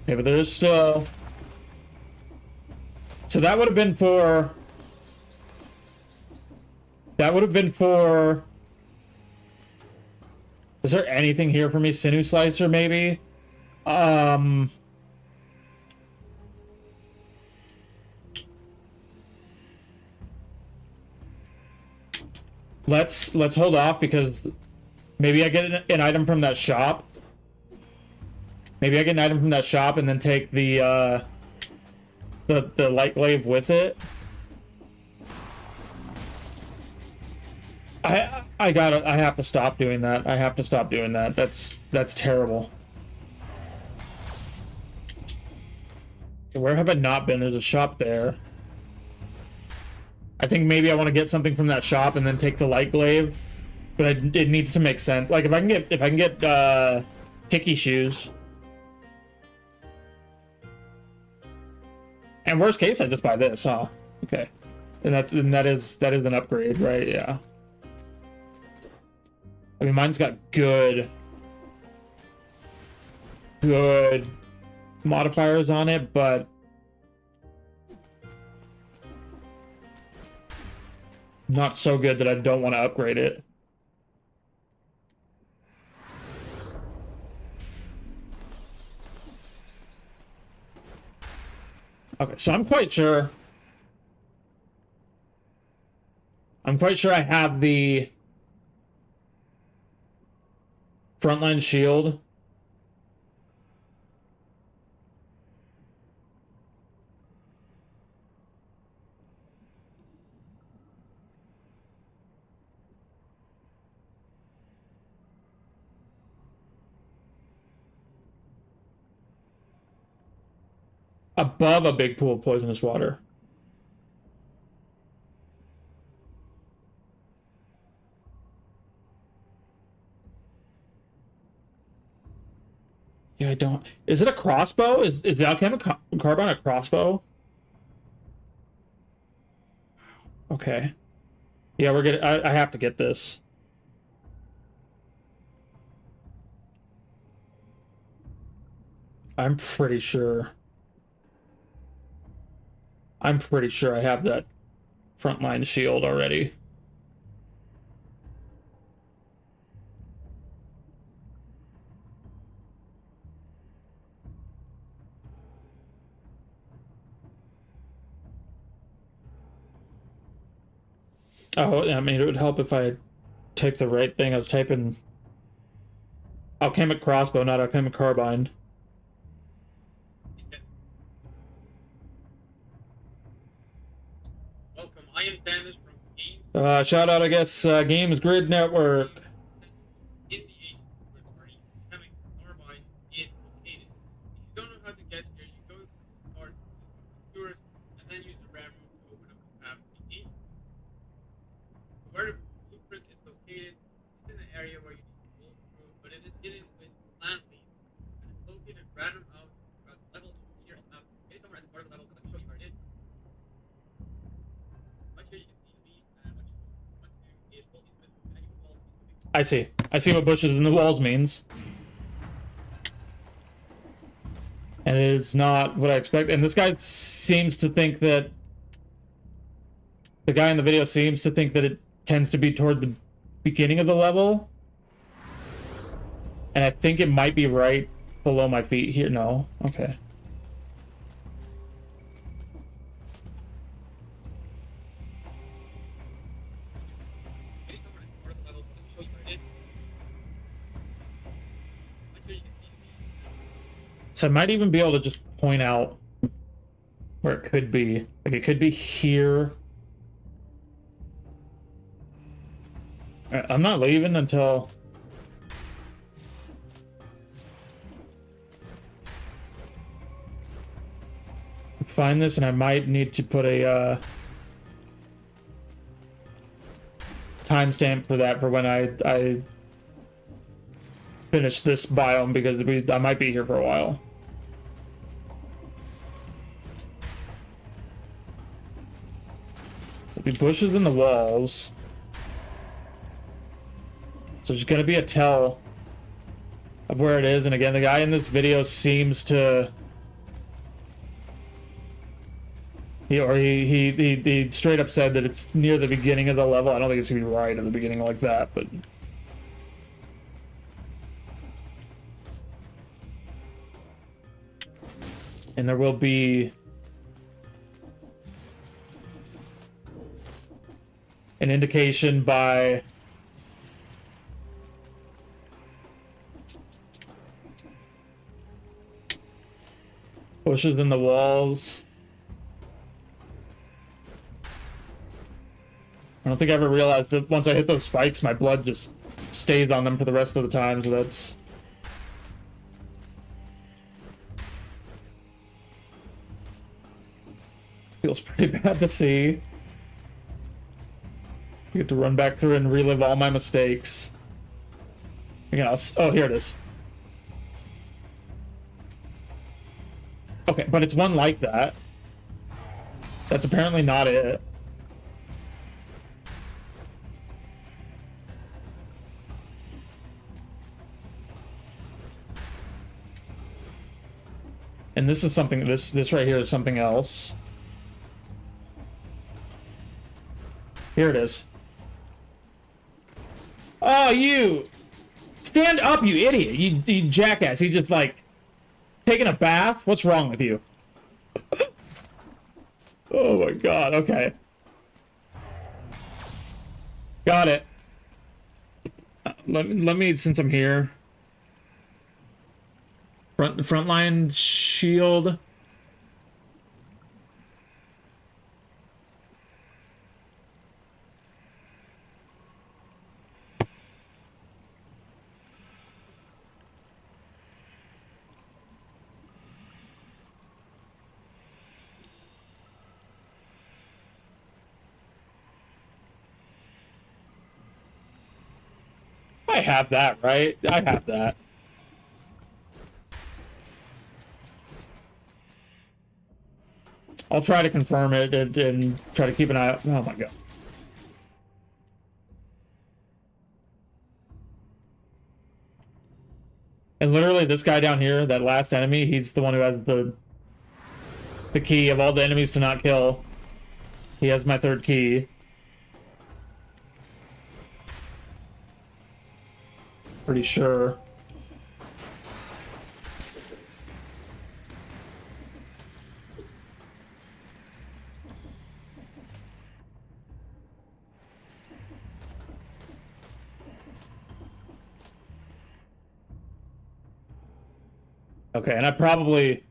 Speaker 1: Okay, but there's still... So that would have been for... That would have been for... Is there anything here for me? Sinew Slicer, maybe? Let's hold off because maybe I get an item from that shop. Maybe I get an item from that shop and then take the light glaive with it. I have to stop doing that. I have to stop doing that. That's terrible. Where have I not been? There's a shop there. I think maybe I want to get something from that shop and then take the light glaive, but it needs to make sense. Like if I can get kicky shoes, and worst case I just buy this, huh? Okay, and that is an upgrade, right? Yeah. I mean, mine's got good modifiers on it, but not so good that I don't want to upgrade it. Okay, so I'm quite sure I have the frontline shield. Above a big pool of poisonous water. Yeah, I don't. Is it a crossbow? Is the alchemic carbine a crossbow? Okay. Yeah, we're gonna. I have to get this. I'm pretty sure. I'm pretty sure I have that frontline shield already. Oh, I mean, it would help if I typed the right thing. I was typing alchemic crossbow, not alchemic carbine.
Speaker 2: Welcome, I am Dennis from Games.
Speaker 1: Shout out, I guess, Games Grid Network.
Speaker 2: In the age where the alchemic carbine is located. If you don't know how to get here, you go to the start, tourist, and then use the ram room to open up the path to the gate. Where the blueprint is located is in an area where you need to walk through, but it is hidden with plant leaves, and it's located random out throughout the level. You can see here on the map. It is somewhere at the start of the level, so let me show you where it is. Right here you can see the leaves, and what you want to do is hold these with, and then you move all these with.
Speaker 1: I see. I see what bushes in the walls means. And it is not what I expect. And this guy seems to think that... The guy in the video seems to think that it tends to be toward the beginning of the level. And I think it might be right below my feet here. No. Okay. So I might even be able to just point out where it could be. Like, it could be here. I'm not leaving until... I find this, and I might need to put a timestamp for that for when I finish this biome, because I might be here for a while. There'll be bushes in the walls. So there's gonna be a tell of where it is, and again, the guy in this video seems to... He straight up said that it's near the beginning of the level. I don't think it's gonna be right at the beginning like that, but... And there will be... an indication by... bushes in the walls. I don't think I ever realized that once I hit those spikes, my blood just stays on them for the rest of the time, so that's... Feels pretty bad to see. I get to run back through and relive all my mistakes. Again, oh, here it is. Okay, but it's one like that. That's apparently not it. And this is something, this right here is something else. Here it is. Oh, you! Stand up, you idiot! You jackass. He just, like, taking a bath? What's wrong with you? Oh my god, okay. Got it. Let me, since I'm here. Frontline shield. I have that, right? I have that. I'll try to confirm it and try to keep an eye out. Oh my god. And literally this guy down here, that last enemy, he's the one who has the key of all the enemies to not kill. He has my third key. Pretty sure. Okay, and I probably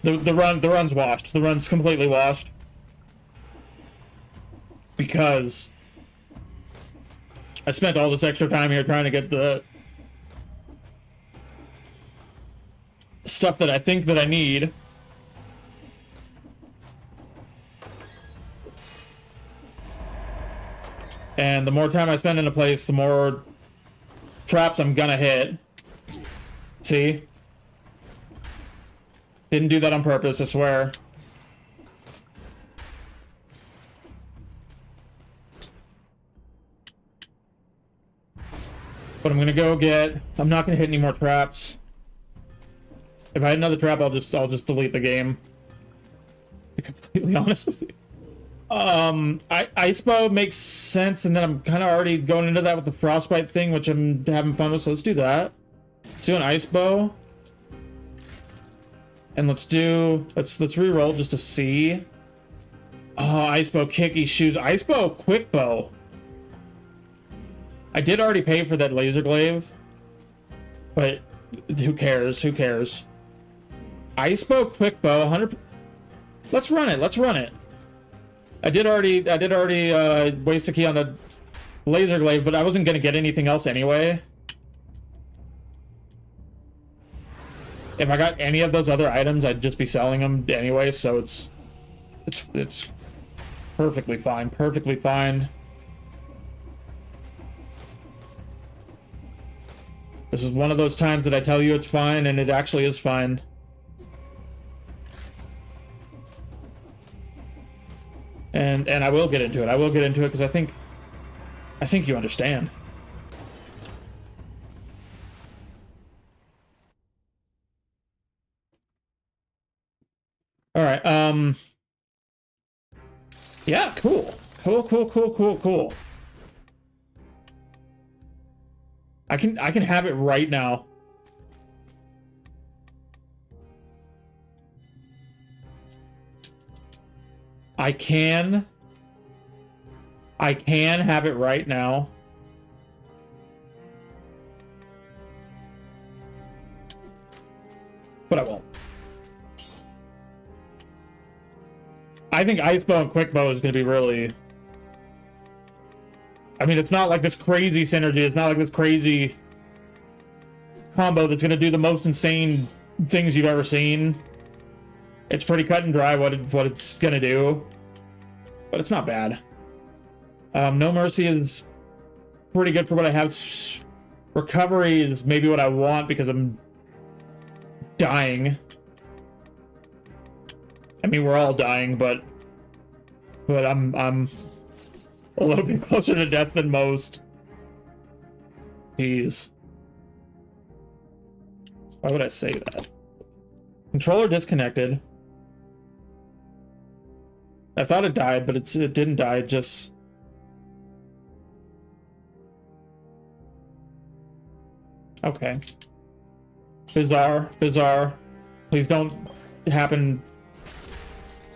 Speaker 1: the run's washed. The run's completely washed. Because I spent all this extra time here trying to get the stuff that I think that I need. And the more time I spend in a place, the more traps I'm gonna hit. See? Didn't do that on purpose, I swear. But I'm gonna go get... I'm not gonna hit any more traps. If I had another trap, I'll just delete the game. To be completely honest with you. Ice bow makes sense, and then I'm kind of already going into that with the frostbite thing, which I'm having fun with, so let's do that. Let's do an ice bow. And let's re-roll just to see. Oh, ice bow, kicky shoes. Ice bow, quick bow. I did already pay for that laser glaive, but who cares? Who cares? Ice bow, quick bow, 100. Let's run it. Let's run it. I did already waste a key on the laser glaive, but I wasn't gonna get anything else anyway. If I got any of those other items, I'd just be selling them anyway, so it's perfectly fine. Perfectly fine. This is one of those times that I tell you it's fine, and it actually is fine. And I will get into it. I will get into it because I think you understand. All right. Yeah, cool. Cool. I can have it right now. I can have it right now. But I won't. I think ice bow and quick bow is going to be really... I mean, it's not like this crazy synergy. It's not like this crazy combo that's going to do the most insane things you've ever seen. It's pretty cut and dry what it's going to do. But it's not bad. No Mercy is pretty good for what I have. Recovery is maybe what I want because I'm dying. I mean, we're all dying, but I'm a little bit closer to death than most. Jeez. Why would I say that? Controller disconnected. I thought it died, but it didn't die. It just... Okay. Bizarre. Please don't happen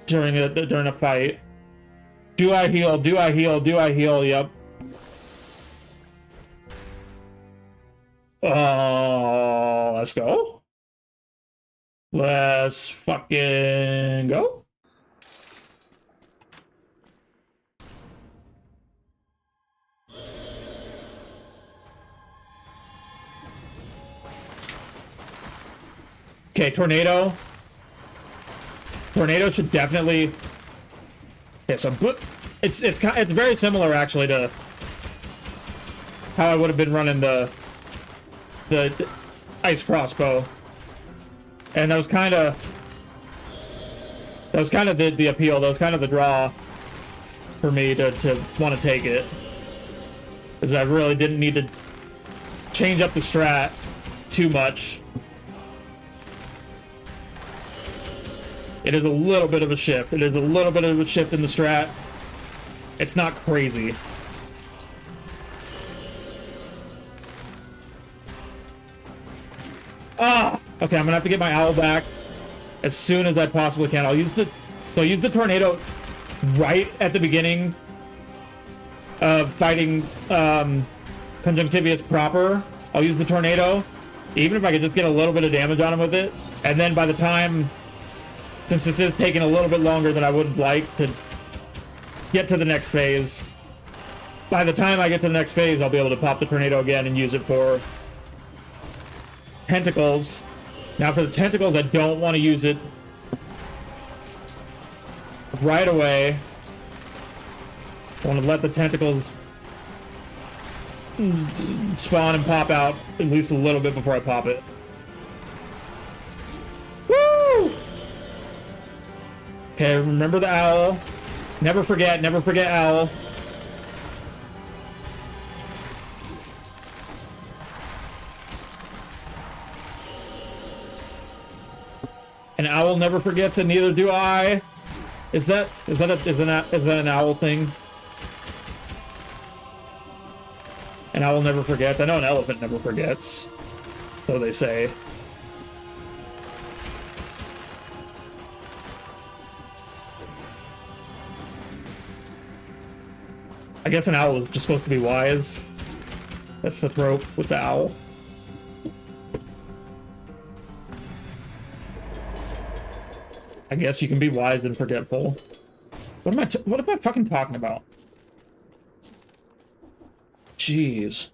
Speaker 1: during a fight. Do I heal? Yep. Let's go. Let's fucking go. Okay, tornado. Tornado should definitely Okay, so it's very similar actually to how I would have been running the ice crossbow, and that was kind of the appeal. That was kind of the draw for me to want to take it, is I really didn't need to change up the strat too much. It is a little bit of a shift. It is a little bit of a shift in the strat. It's not crazy. Ah! Okay, I'm gonna have to get my owl back as soon as I possibly can. I'll use the tornado right at the beginning of fighting Conjunctivius proper. I'll use the tornado, even if I could just get a little bit of damage on him with it. And then by the time, since this is taking a little bit longer than I would like to get to the next phase, by the time I get to the next phase, I'll be able to pop the tornado again and use it for tentacles. Now for the tentacles, I don't want to use it right away. I want to let the tentacles spawn and pop out at least a little bit before I pop it. Woo! Okay, remember the owl. Never forget owl. An owl never forgets, and neither do I. Is that an owl thing? An owl never forgets. I know an elephant never forgets. So they say. I guess an owl is just supposed to be wise. That's the trope with the owl. I guess you can be wise and forgetful. What am I fucking talking about? Jeez.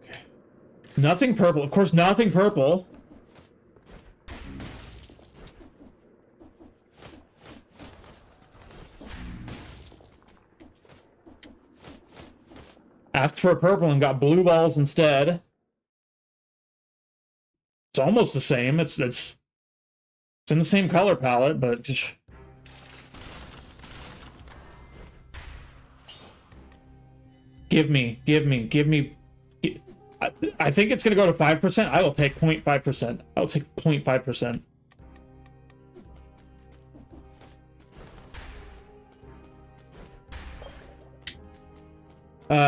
Speaker 1: Okay. Nothing purple. Of course, nothing purple. Asked for a purple and got blue balls instead. It's almost the same. It's in the same color palette, but just... Give me. I think it's gonna go to 5%. I will take 0.5%. I'll take 0.5%.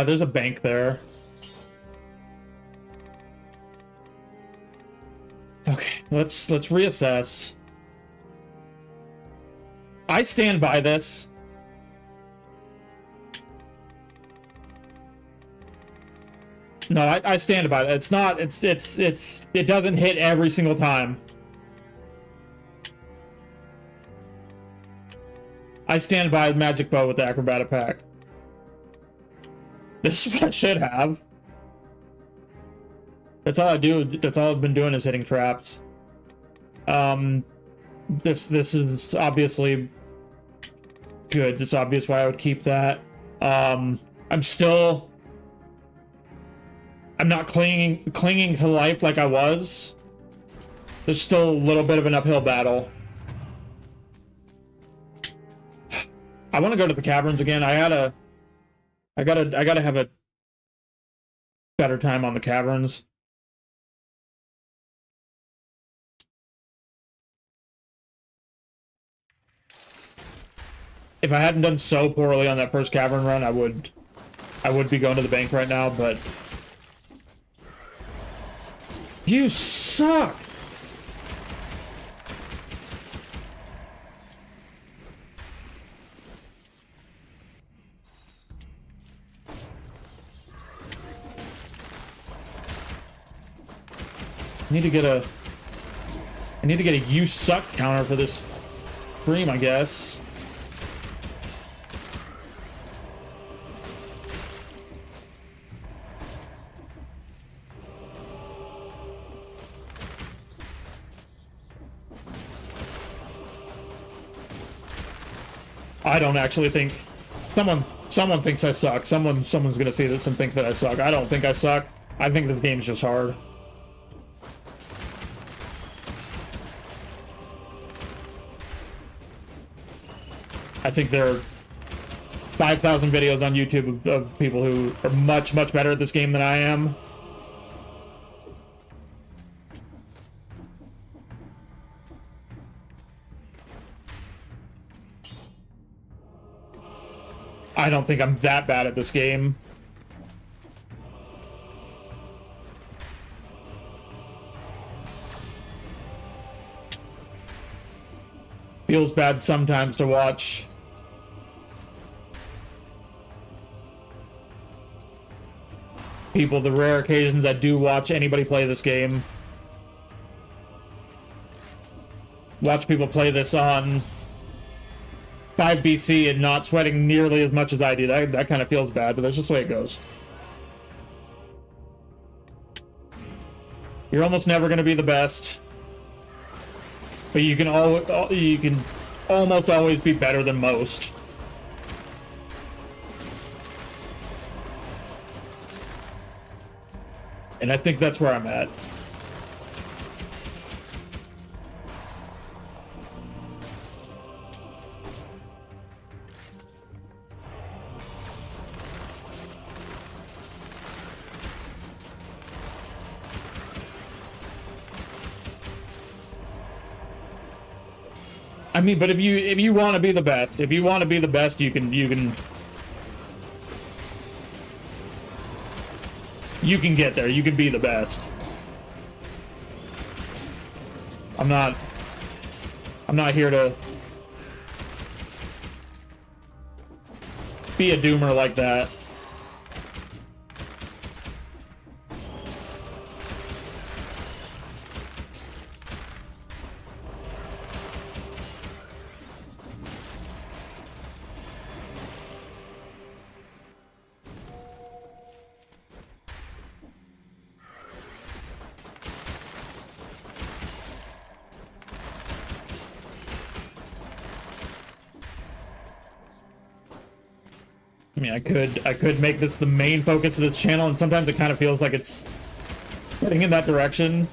Speaker 1: There's a bank there. Okay, let's reassess. I stand by this. No, I stand by that. It's not, it doesn't hit every single time. I stand by the magic bow with the acrobatic pack. This is what I should have. That's all I do. That's all I've been doing is hitting traps. This is obviously good. It's obvious why I would keep that. I'm not clinging to life like I was. There's still a little bit of an uphill battle. I want to go to the caverns again. I gotta have a better time on the caverns. If I hadn't done so poorly on that first cavern run, I would be going to the bank right now, but you suck. I need to get a you suck counter for this stream, I guess. I don't actually think someone thinks I suck. Someone's gonna see this and think that I suck. I don't think I suck. I think this game's just hard. I think there are 5,000 videos on YouTube of people who are much better at this game than I am. I don't think I'm that bad at this game. Feels bad sometimes to watch. People, the rare occasions I do watch anybody play this game. Watch people play this on 5 BC and not sweating nearly as much as I do. That kind of feels bad, but that's just the way it goes. You're almost never going to be the best, but you can almost always be better than most. And I think that's where I'm at. I mean, but if you want to be the best, you can get there. You can be the best. I'm not here to be a doomer like that. I mean, I could make this the main focus of this channel, and sometimes it kind of feels like it's heading in that direction.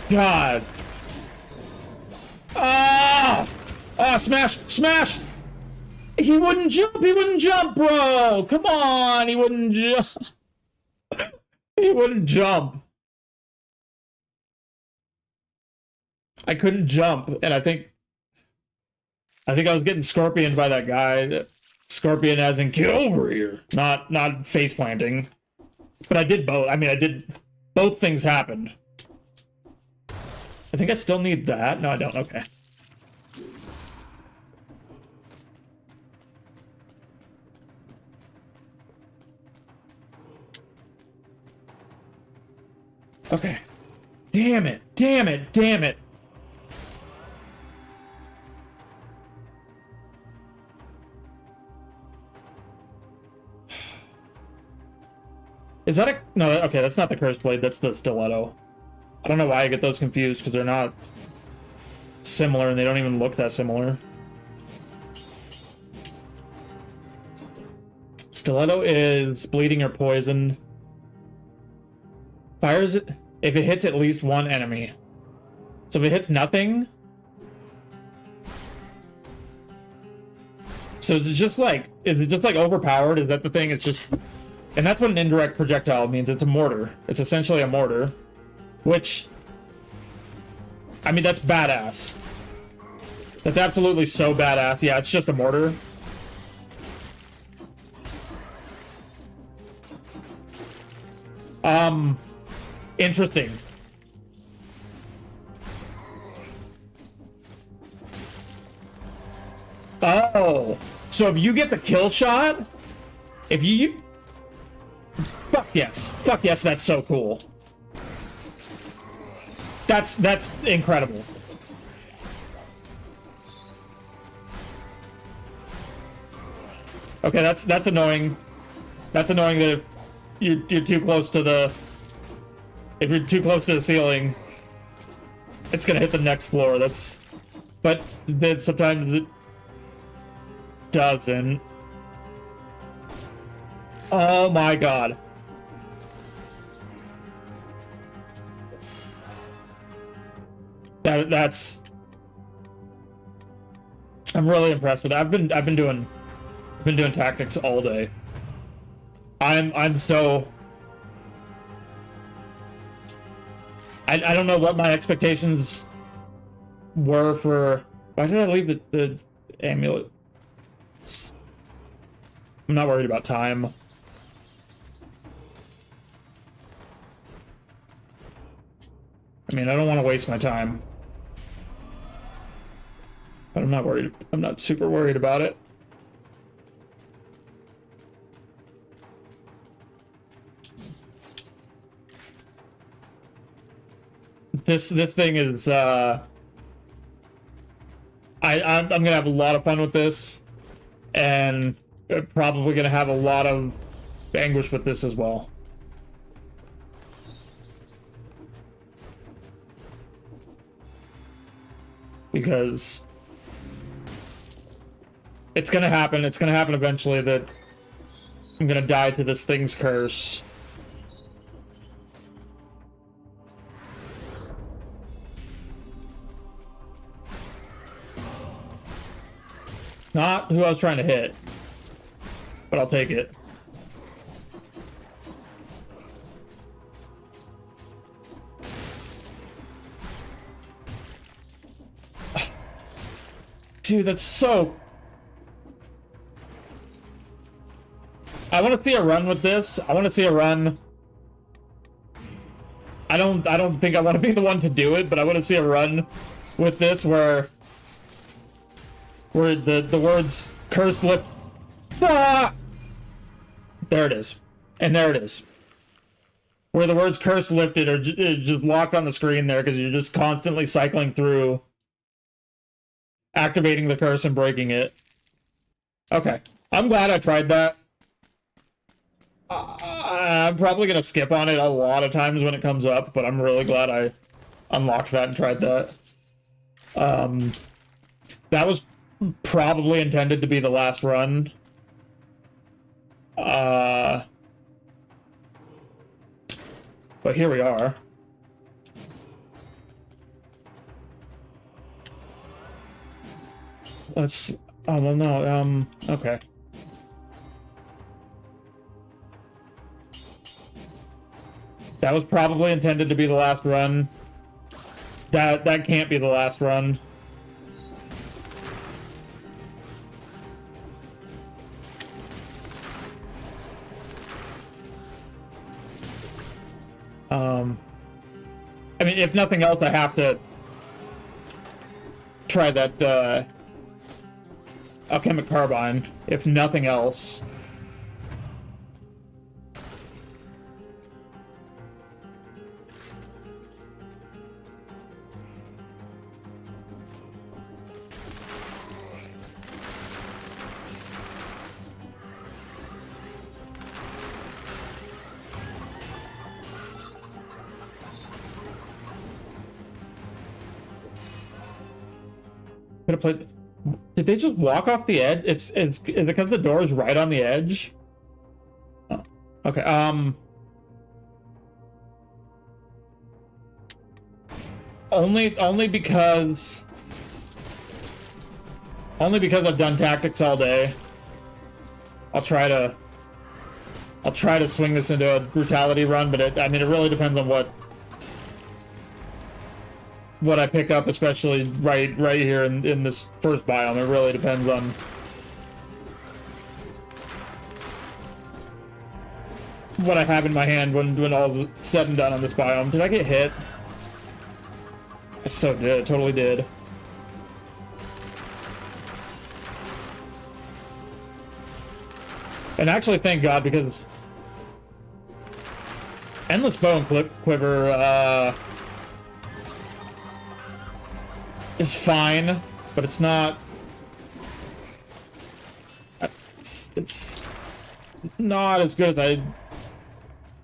Speaker 1: God. Ah! Ah, smash! Smash! He wouldn't jump, bro! Come on, he wouldn't jump. He wouldn't jump. I couldn't jump, and I think I was getting scorpioned by that guy. Scorpion as in get over here, not face planting. But I did both. I mean, both things happened. I think I still need that. No, I don't. Okay. Okay. Damn it. Damn it. Damn it. Is that a... No, okay, that's not the cursed blade, that's the stiletto. I don't know why I get those confused, because they're not similar, and they don't even look that similar. Stiletto is bleeding or poisoned. Fires it if it hits at least one enemy. So if it hits nothing... So is it just like overpowered? Is that the thing? It's just... And that's what an indirect projectile means. It's a mortar. It's essentially a mortar. Which... I mean, that's badass. That's absolutely so badass. Yeah, it's just a mortar. Interesting. Oh. So if you get the kill shot... If you... Fuck yes. Fuck yes, that's so cool. That's incredible. Okay, that's annoying. That's annoying that you're too close to the... If you're too close to the ceiling, it's gonna hit the next floor. That's... But then sometimes doesn't. Oh my god. That's I'm really impressed with that. I've been doing tactics all day. I'm so I don't know what my expectations were for. Why did I leave the amulet? I'm not worried about time. I mean, I don't want to waste my time. But I'm not worried. I'm not super worried about it. This thing is I'm gonna have a lot of fun with this, and probably gonna have a lot of anguish with this as well. Because it's gonna happen. It's gonna happen eventually that I'm gonna die to this thing's curse. Not who I was trying to hit, but I'll take it. Dude, that's so... I want to see a run with this. I want to see a run. I don't think I want to be the one to do it, but I want to see a run with this where the words curse lip. Ah! There it is. And there it is. Where the words curse lifted are just locked on the screen there because you're just constantly cycling through activating the curse and breaking it. Okay. I'm glad I tried that. I'm probably going to skip on it a lot of times when it comes up, but I'm really glad I unlocked that and tried that. That was probably intended to be the last run. But here we are. Let's... Oh, well, no, okay. That was probably intended to be the last run. That can't be the last run. I mean, if nothing else, I have to try that, alchemic carbine, if nothing else. Could have played. Did they just walk off the edge? It's because the door is right on the edge. Oh, okay. Only because I've done tactics all day. I'll try to swing this into a brutality run, but I mean, it really depends on what I pick up, especially right here in this first biome. It really depends on what I have in my hand when all is said and done on this biome. Did I get hit? I so did. Totally did. And actually, thank God, because Endless Bow and Quiver, is fine, but it's not... It's not as good as I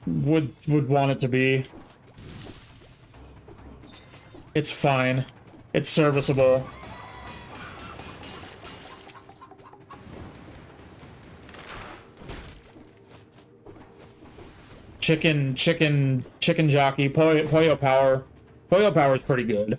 Speaker 1: would want it to be. It's fine. It's serviceable. chicken jockey, Pollo Power. Pollo Power is pretty good.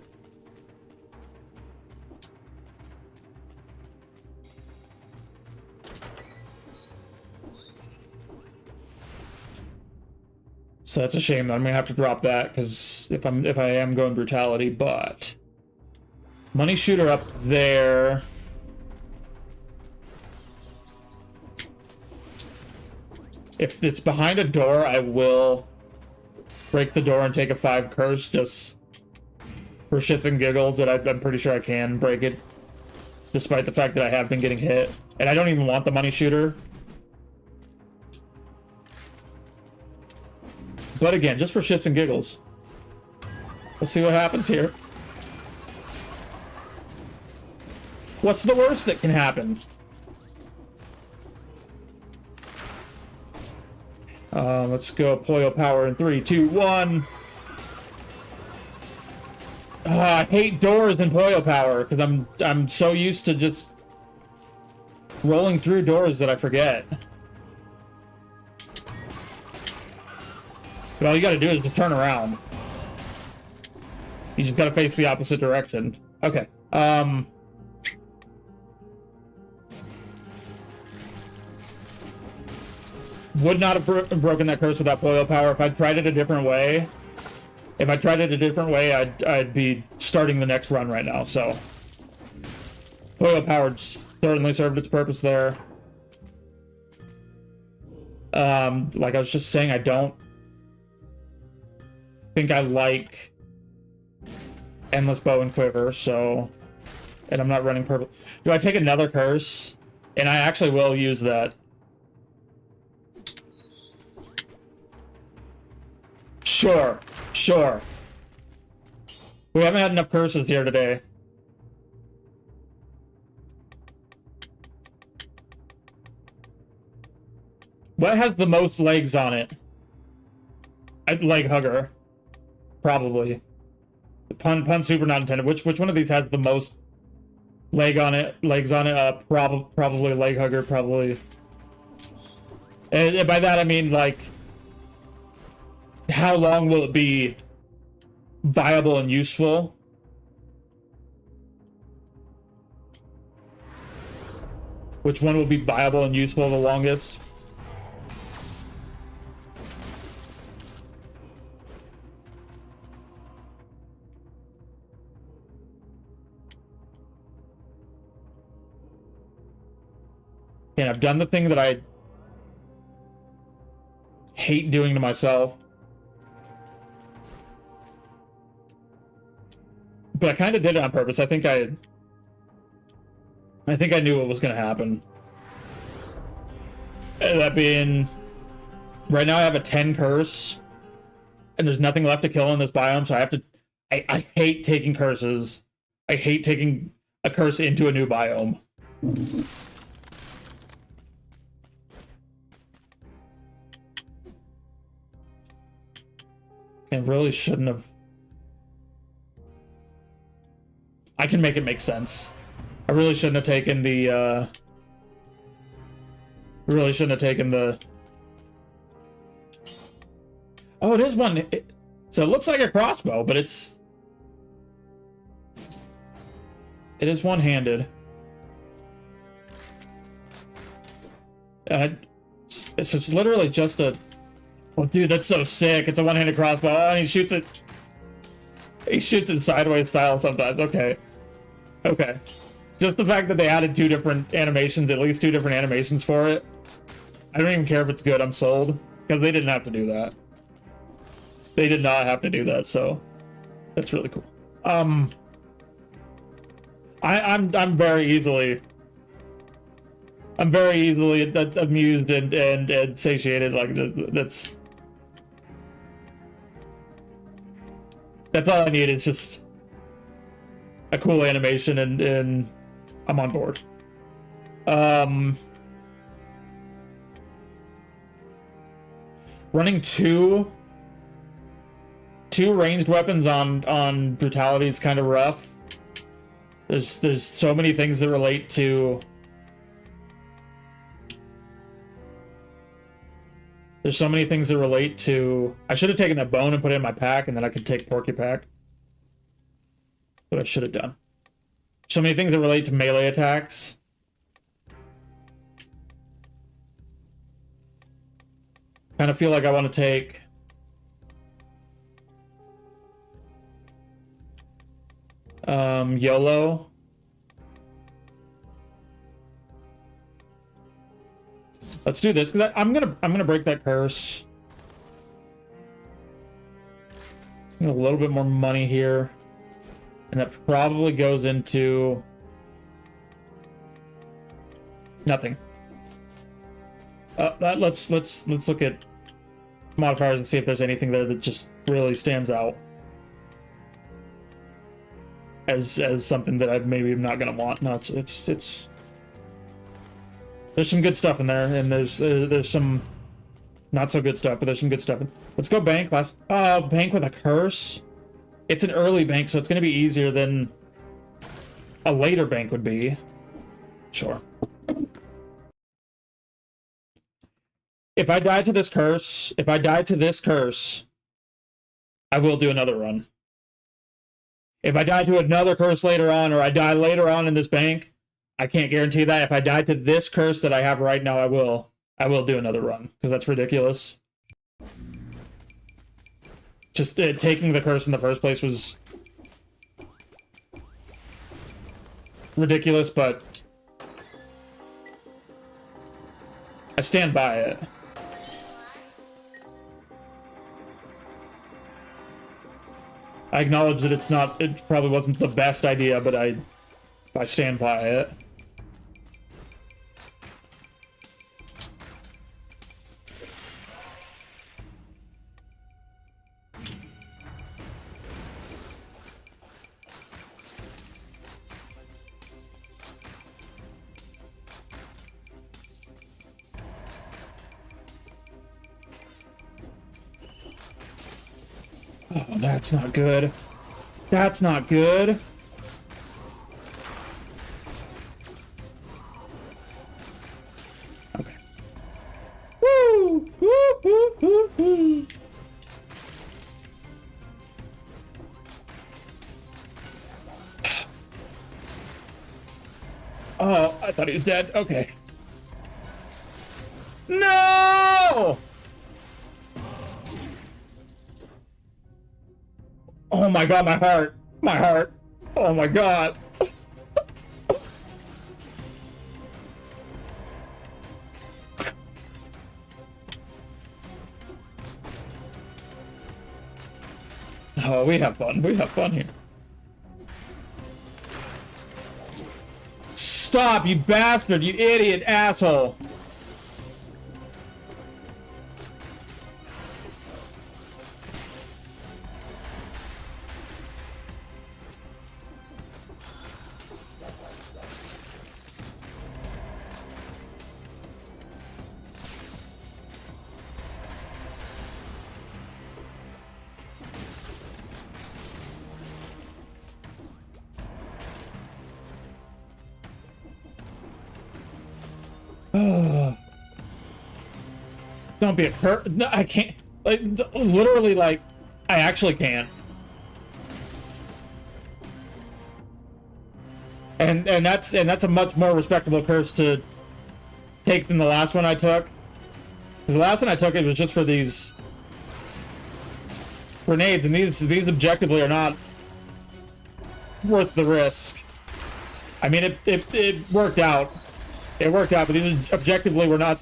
Speaker 1: So that's a shame that I'm gonna have to drop that, because if I am going brutality, but money shooter up there. If it's behind a door, I will break the door and take a 5 curse, just for shits and giggles, that I'm pretty sure I can break it, despite the fact that I have been getting hit. And I don't even want the money shooter. But again, just for shits and giggles. Let's see what happens here. What's the worst that can happen? Let's go Pollo Power in 3, 2, 1. I hate doors in Pollo Power because I'm so used to just rolling through doors that I forget. But all you gotta do is just turn around. You just gotta face the opposite direction. Okay. Would not have broken that curse without Pollo Power. If I'd tried it a different way, I'd be starting the next run right now, so. Pollo Power certainly served its purpose there. Like I was just saying, I don't think I like Endless Bow and Quiver, so. And I'm not running purple. Do I take another curse? And I actually will use that. Sure, sure. We haven't had enough curses here today. What has the most legs on it? Leg hugger. Probably. Pun super not intended. Which one of these has the most legs on it? Probably leg hugger, probably. And by that I mean, like, how long will it be viable and useful? Which one will be viable and useful the longest? And I've done the thing that I hate doing to myself. But I kind of did it on purpose. I think I knew what was going to happen. That being, right now I have a 10 curse, and there's nothing left to kill in this biome, so I have to. I hate taking curses. I hate taking a curse into a new biome. I really shouldn't have. I can make it make sense. I really shouldn't have taken the, Oh, it is one. So it looks like a crossbow, but it is one-handed. It's literally just a... Oh, dude, that's so sick. It's a one-handed crossbow. Oh, and he shoots it... He shoots it sideways style sometimes. Okay. Okay. Just the fact that they added 2 different animations, at least 2 different animations for it. I don't even care if it's good, I'm sold. Because they didn't have to do that. They did not have to do that, so... That's really cool. I'm very easily... I'm very easily amused and satiated. Like, that's all I need, is just a cool animation, and I'm on board. Running two ranged weapons on brutality is kind of rough. There's so many things that relate to There's so many things that relate to... I should have taken that bone and put it in my pack, and then I could take Porky Pack. What I should have done. So many things that relate to melee attacks. Kind of feel like I want to take... YOLO. Let's do this, because I'm gonna break that curse. Get a little bit more money here. And that probably goes into nothing. Let's look at modifiers and see if there's anything there that just really stands out as something that I maybe am not gonna want. No, it's there's some good stuff in there, and there's some not so good stuff, but there's some good stuff. Let's go bank. Bank with a curse. It's an early bank, so it's going to be easier than a later bank would be. Sure. If I die to this curse, I will do another run. If I die to another curse later on, or I die later on in this bank, I can't guarantee that. If I die to this curse that I have right now, I will do another run, because that's ridiculous. Just taking the curse in the first place was ridiculous, but I stand by it. I acknowledge that it probably wasn't the best idea, but I stand by it. Oh, that's not good. That's not good. Okay. Woo! Woo! Woo! Woo! Woo! Oh, I thought he was dead. Okay. No! Oh my god, my heart. My heart. Oh my god. Oh, we have fun. We have fun here. Stop, you bastard, you idiot asshole. Don't be a cur- No, I can't. Like, literally, like, I actually can't. And that's a much more respectable curse to take than the last one I took. Because the last one I took, it was just for these grenades, and these objectively are not worth the risk. I mean, it worked out. It worked out, but these objectively were not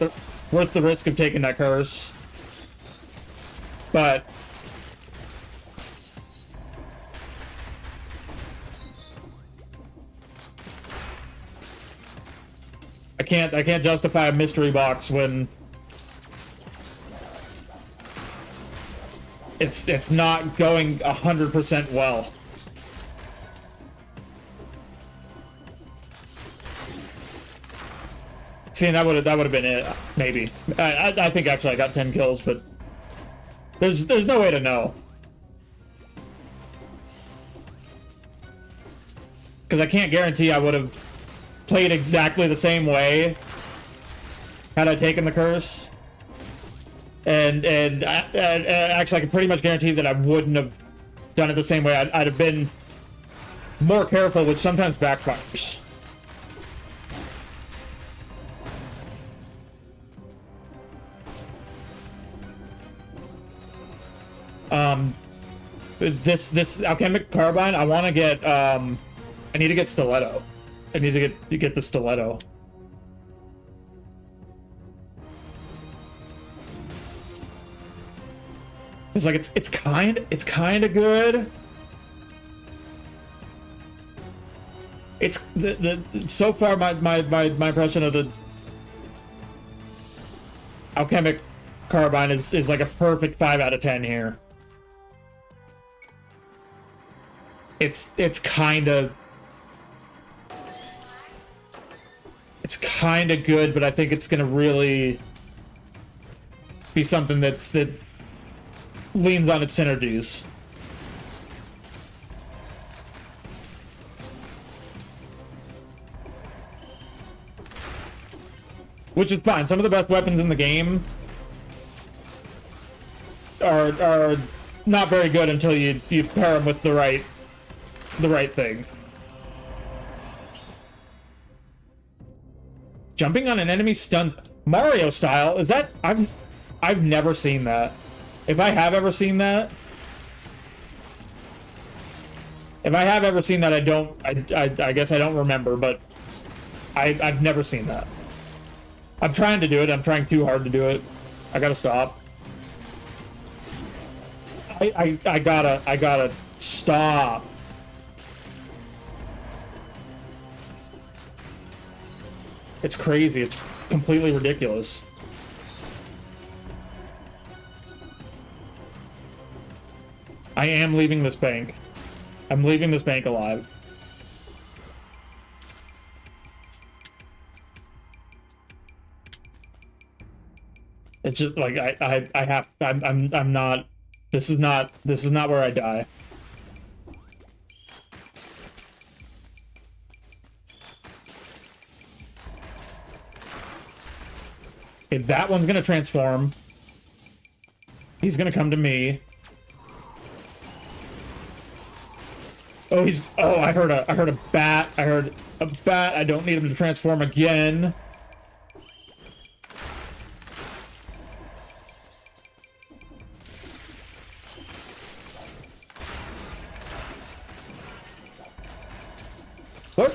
Speaker 1: worth the risk of taking that curse. But I can't justify a mystery box when it's not going 100% well. See, and that would have been it, maybe. I think actually I got 10 kills, but there's no way to know. Because I can't guarantee I would have played exactly the same way had I taken the curse. and actually, I can pretty much guarantee that I wouldn't have done it the same way. I'd have been more careful, which sometimes backfires. This alchemic carbine, I want to get I need to get stiletto. I need to get the stiletto. It's like it's kind of good. It's the so far my impression of the alchemic carbine is like a perfect 5 out of 10 here. It's kind of good, but I think it's gonna really be something that leans on its synergies. Which is fine. Some of the best weapons in the game are not very good until you pair them with the right thing. Jumping on an enemy stuns Mario style. Is that I've never seen that. If I have ever seen that, I guess I don't remember, but I've never seen that. I'm trying to do it. I'm trying too hard to do it. I gotta stop. I gotta stop. It's crazy. It's completely ridiculous. I am leaving this bank. I'm leaving this bank alive. It's just like I'm not. This is not where I die. Okay, that one's gonna transform. He's gonna come to me. Oh, I heard a bat. I heard a bat. I don't need him to transform again.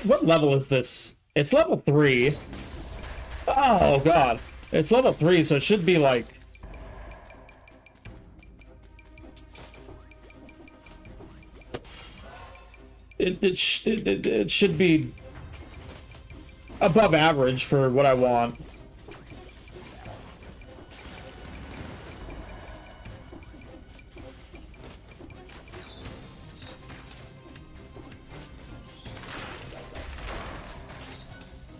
Speaker 1: What level is this? It's level 3. Oh god. It's level 3, so it should be like it should be above average for what I want.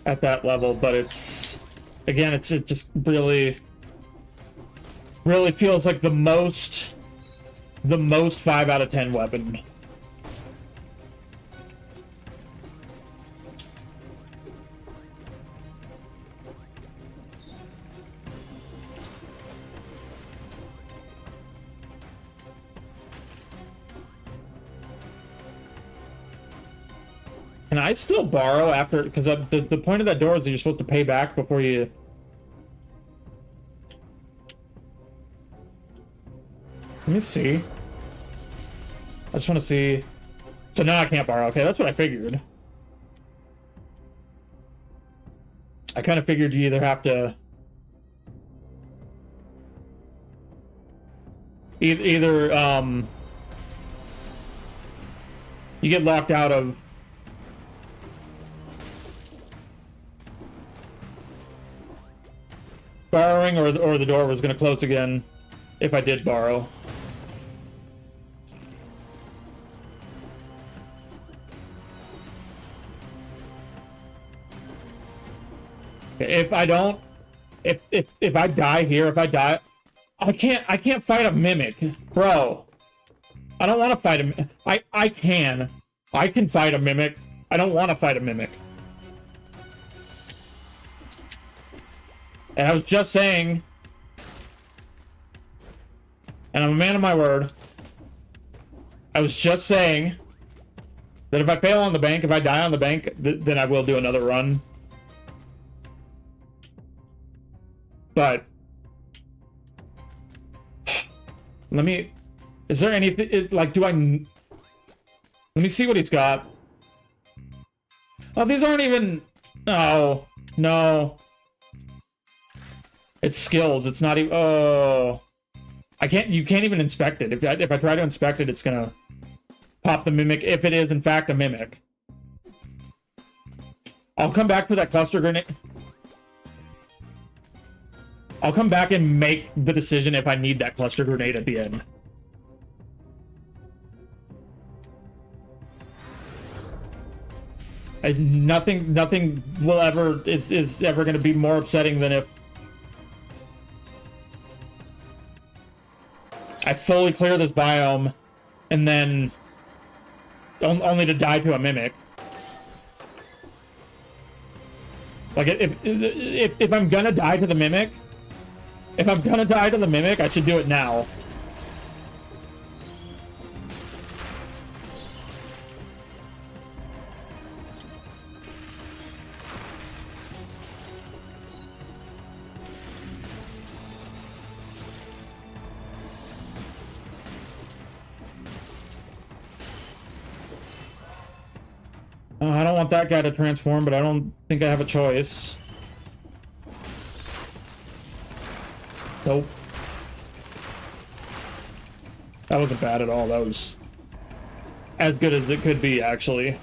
Speaker 1: At that level, but it's again, it just really feels like the most 5 out of 10 weapon. Can I still borrow after? Because the point of that door is that you're supposed to pay back before you. Let me see. I just want to see. So now I can't borrow. Okay, that's what I figured. I kind of figured you either have to. Either you get locked out of. Borrowing, or the door was going to close again if I did borrow. If I don't, if I die here, I can't fight a mimic, bro. I don't want to fight a. I can fight a mimic. I don't want to fight a mimic. And I was just saying And I'm a man of my word. I was just saying that if I fail on the bank, if I die on the bank, then I will do another run. But let me... Is there anything... Like, do I... Let me see what he's got. Oh, these aren't even... Oh, no. It's skills. It's not even... Oh... I can't... You can't even inspect it. If I try to inspect it, it's gonna pop the mimic, if it is, in fact, a mimic. I'll come back for that cluster grenade. I'll come back and make the decision if I need that cluster grenade at the end. Nothing will ever... is ever going to be more upsetting than if I fully clear this biome, and then only to die to a mimic. Like, if I'm gonna die to the mimic, I should do it now. I don't want that guy to transform, but I don't think I have a choice. Nope. That wasn't bad at all. That was as good as it could be, actually.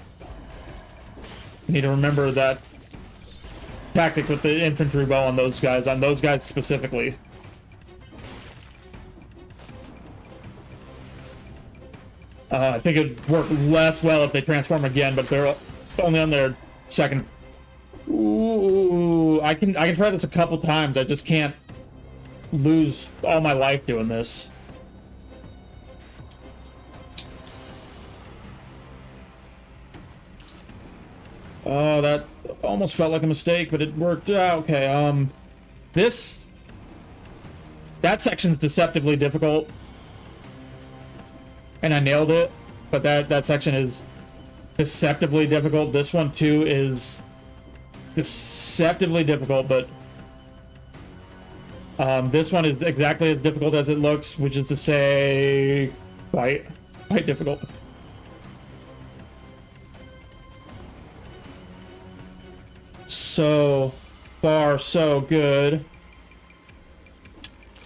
Speaker 1: Need to remember that tactic with the infantry bow on those guys specifically. I think it'd work less well if they transform again, but they're only on their second. Ooh, I can try this a couple times. I just can't lose all my life doing this. Oh, that almost felt like a mistake, but it worked out. Okay, that section's deceptively difficult. And I nailed it, but that section is deceptively difficult. This one too is deceptively difficult, but this one is exactly as difficult as it looks, which is to say quite difficult. So far, so good.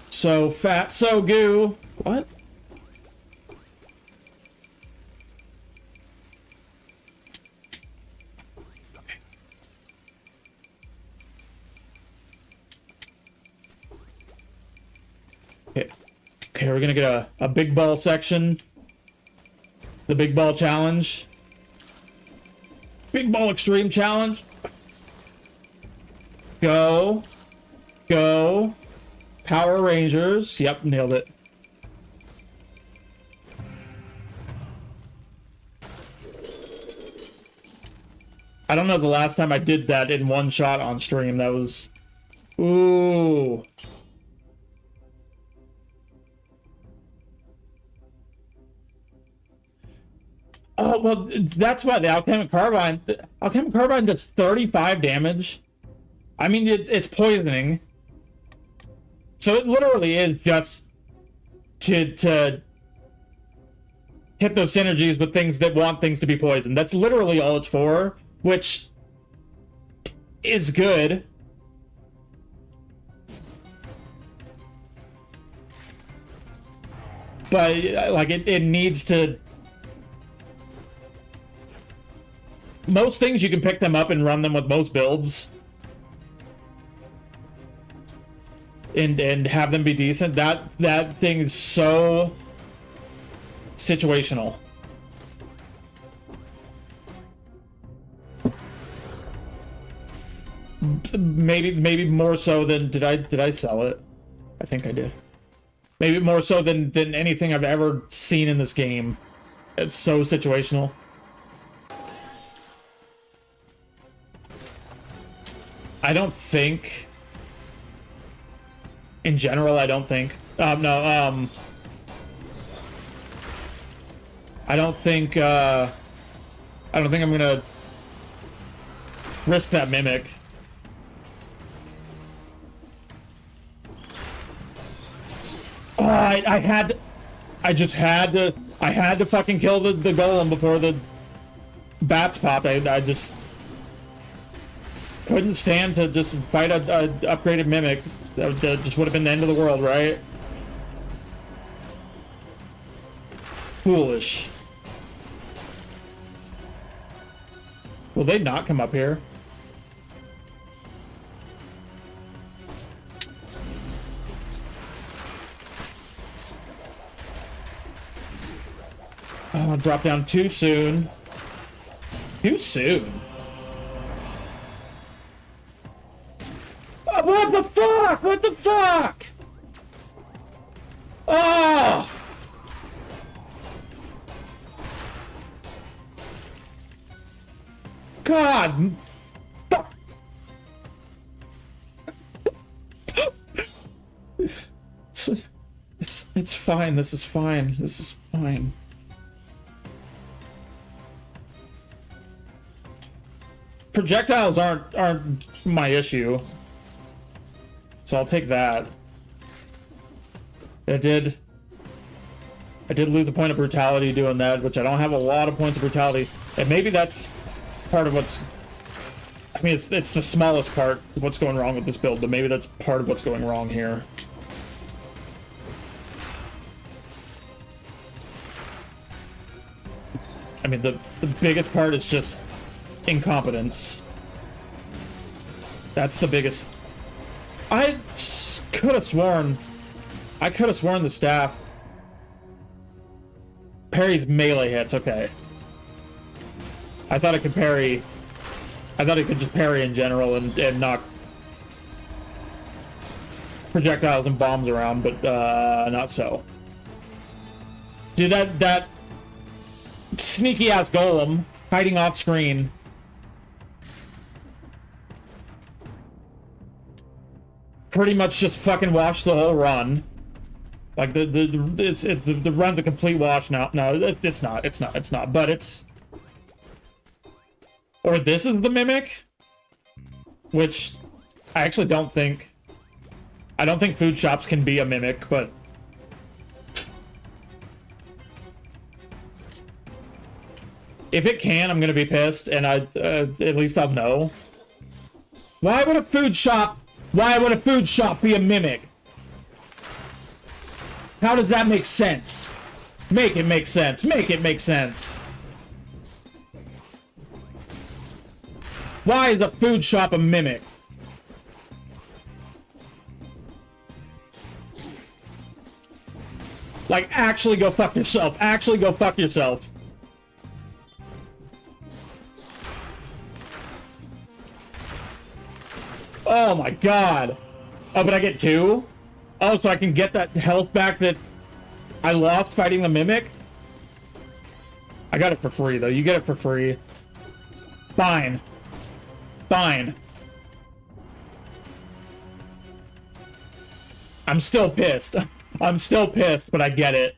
Speaker 1: So fat, so goo. What? Okay, we're gonna get a big ball section. The big ball challenge. Big ball extreme challenge. Go. Go. Power Rangers. Yep, nailed it. I don't know the last time I did that in one shot on stream. That was... Ooh. Oh, well, that's why the Alchemic Carbine does 35 damage. I mean, it's poisoning. So it literally is just to hit those synergies with things that want things to be poisoned. That's literally all it's for, which is good. But, like, it needs to... Most things you can pick them up and run them with most builds. And have them be decent. That thing is so situational. Maybe more so than did I sell it? I think I did. Maybe more so than anything I've ever seen in this game. It's so situational. I don't think... In general, I don't think... I don't think I'm gonna risk that mimic. Oh, I had to fucking kill the golem before the bats popped. I just couldn't stand to just fight a upgraded mimic. That just would have been the end of the world, right? Foolish. Will they not come up here? Oh, drop down too soon. Too soon? Oh, what the fuck? What the fuck? Oh! God! Fuck! It's fine. This is fine. This is fine. Projectiles aren't my issue, so I'll take that. I did lose a point of brutality doing that, which I don't have a lot of points of brutality, and maybe that's part of what's. I mean, it's the smallest part of what's going wrong with this build, but maybe that's part of what's going wrong here. I mean, the biggest part is just incompetence. That's the biggest. I could have sworn the staff parries melee hits. Okay, I thought it could parry. I thought it could just parry in general and knock projectiles and bombs around, but not so. Dude, that sneaky ass golem hiding off screen. Pretty much just fucking washed the whole run. Like the run's a complete wash now. No, it's not. But it's. Or this is the mimic, which I actually don't think. I don't think food shops can be a mimic, but. If it can, I'm gonna be pissed, and at least I'll know. Why would a food shop be a mimic? How does that make sense? Make it make sense. Make it make sense. Why is a food shop a mimic? Like, actually go fuck yourself. Actually go fuck yourself. Oh my god. Oh, but I get 2? Oh, so I can get that health back that I lost fighting the mimic? I got it for free, though. You get it for free. Fine. Fine. I'm still pissed. I'm still pissed, but I get it.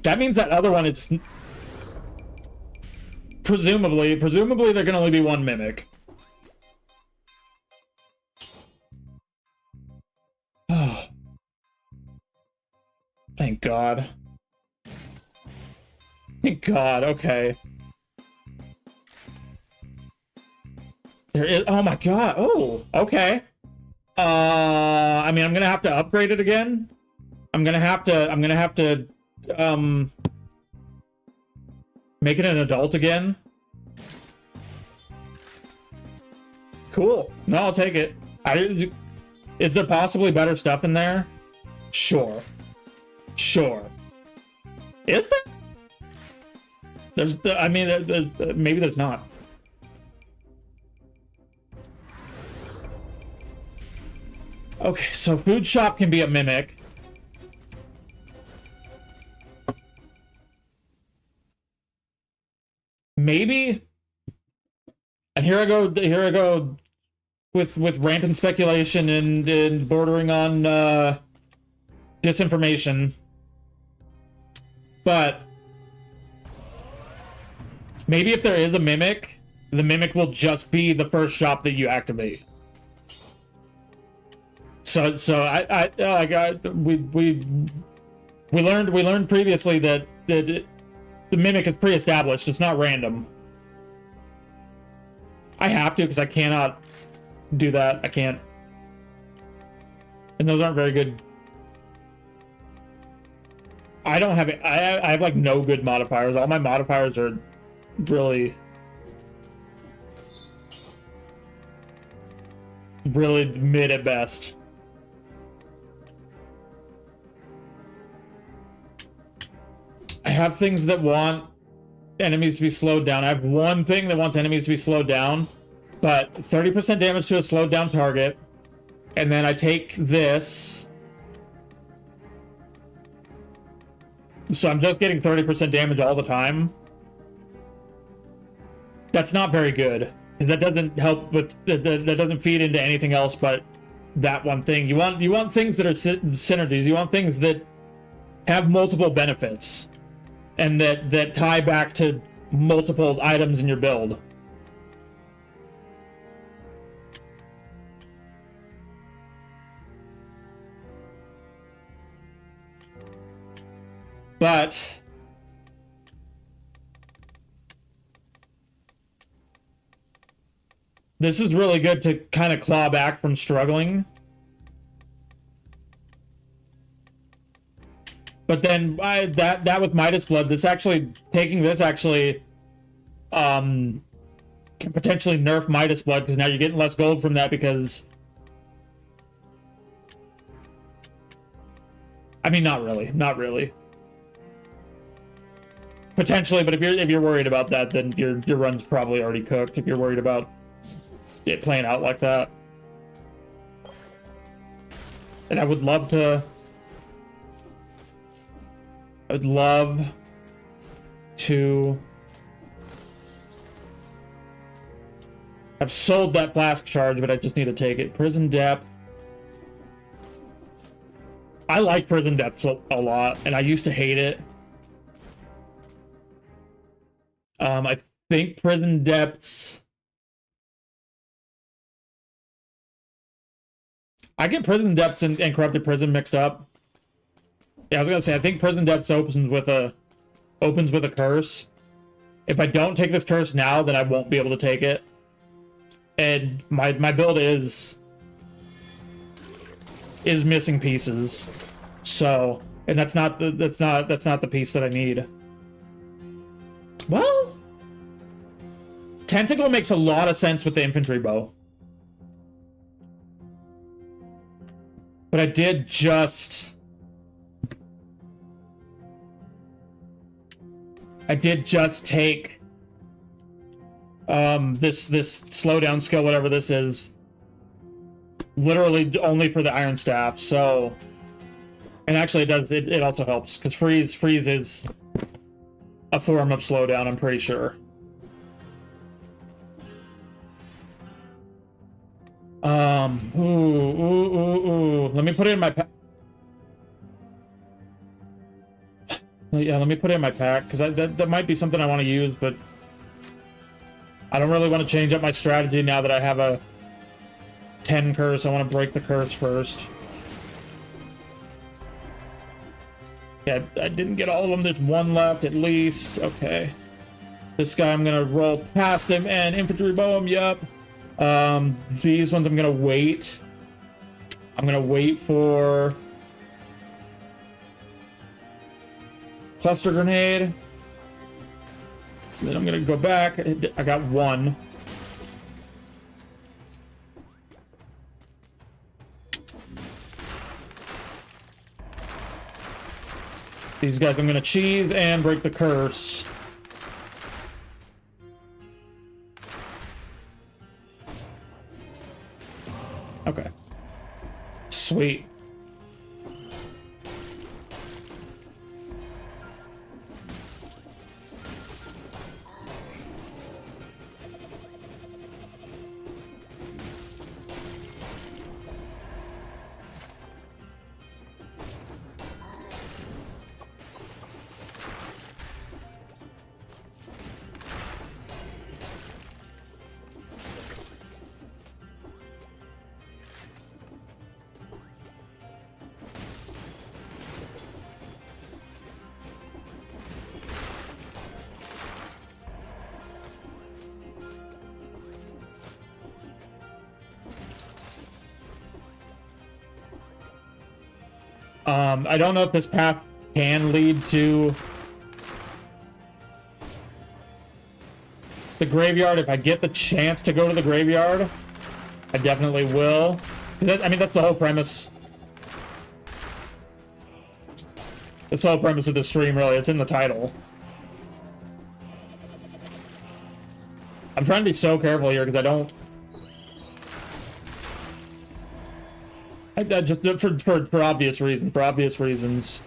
Speaker 1: That means that other one is... Presumably there can only be one mimic. Oh. Thank God. Thank God, okay. There is, oh my God, oh, okay. I mean, I'm gonna have to upgrade it again. I'm gonna have to, make it an adult again. Cool. No, I'll take it. Is there possibly better stuff in there? Sure. Sure. Is there? I mean, maybe there's not. Okay, so food shop can be a mimic. Maybe. And here I go with rampant speculation and bordering on disinformation. But maybe if there is a mimic, the mimic will just be the first shop that you activate. So we learned previously that the mimic is pre-established. It's not random. I have to because I cannot do that. I can't. And those aren't very good. I don't have it. I have like no good modifiers. All my modifiers are really mid at best. I have things that want enemies to be slowed down. I have one thing that wants enemies to be slowed down, but 30% damage to a slowed down target. And then I take this. So I'm just getting 30% damage all the time. That's not very good, because that doesn't help with that doesn't feed into anything else but that one thing. You want things that are synergies. You want things that have multiple benefits and that tie back to multiple items in your build. But this is really good to kind of claw back from struggling. But then that with Midas Blood, taking this actually can potentially nerf Midas Blood, because now you're getting less gold from that, because I mean, not really. Potentially, but if you're worried about that, then your run's probably already cooked. If you're worried about it playing out like that, and I would love to have sold that flask charge, but I just need to take it. Prison Depth. I like Prison Depths a lot, and I used to hate it. I think Prison Depths. I get Prison Depths and Corrupted Prison mixed up. Yeah, I was gonna say, I think Prison Depths opens with a curse. If I don't take this curse now, then I won't be able to take it. And my build is missing pieces. So, and that's not the piece that I need. Well, Tentacle makes a lot of sense with the infantry bow. But I did just take this slowdown skill, whatever this is, literally only for the Iron Staff. So, and actually it also helps, because freeze is a form of slowdown, I'm pretty sure. Let me put it in my pack. Yeah, let me put it in my pack, because that might be something I want to use, but I don't really want to change up my strategy now that I have a 10 curse. I want to break the curse first. Yeah, I didn't get all of them. There's one left at least. Okay. This guy, I'm going to roll past him and infantry bow him. Yup. These ones I'm going to wait. I'm going to wait for cluster grenade. Then I'm going to go back. I got one. These guys I'm going to cheese and break the curse. Okay. Sweet. I don't know if this path can lead to the graveyard. If I get the chance to go to the graveyard, I definitely will. I mean, that's the whole premise. That's the whole premise of this stream, really. It's in the title. I'm trying to be so careful here because I don't... I just for obvious reasons. For obvious reasons.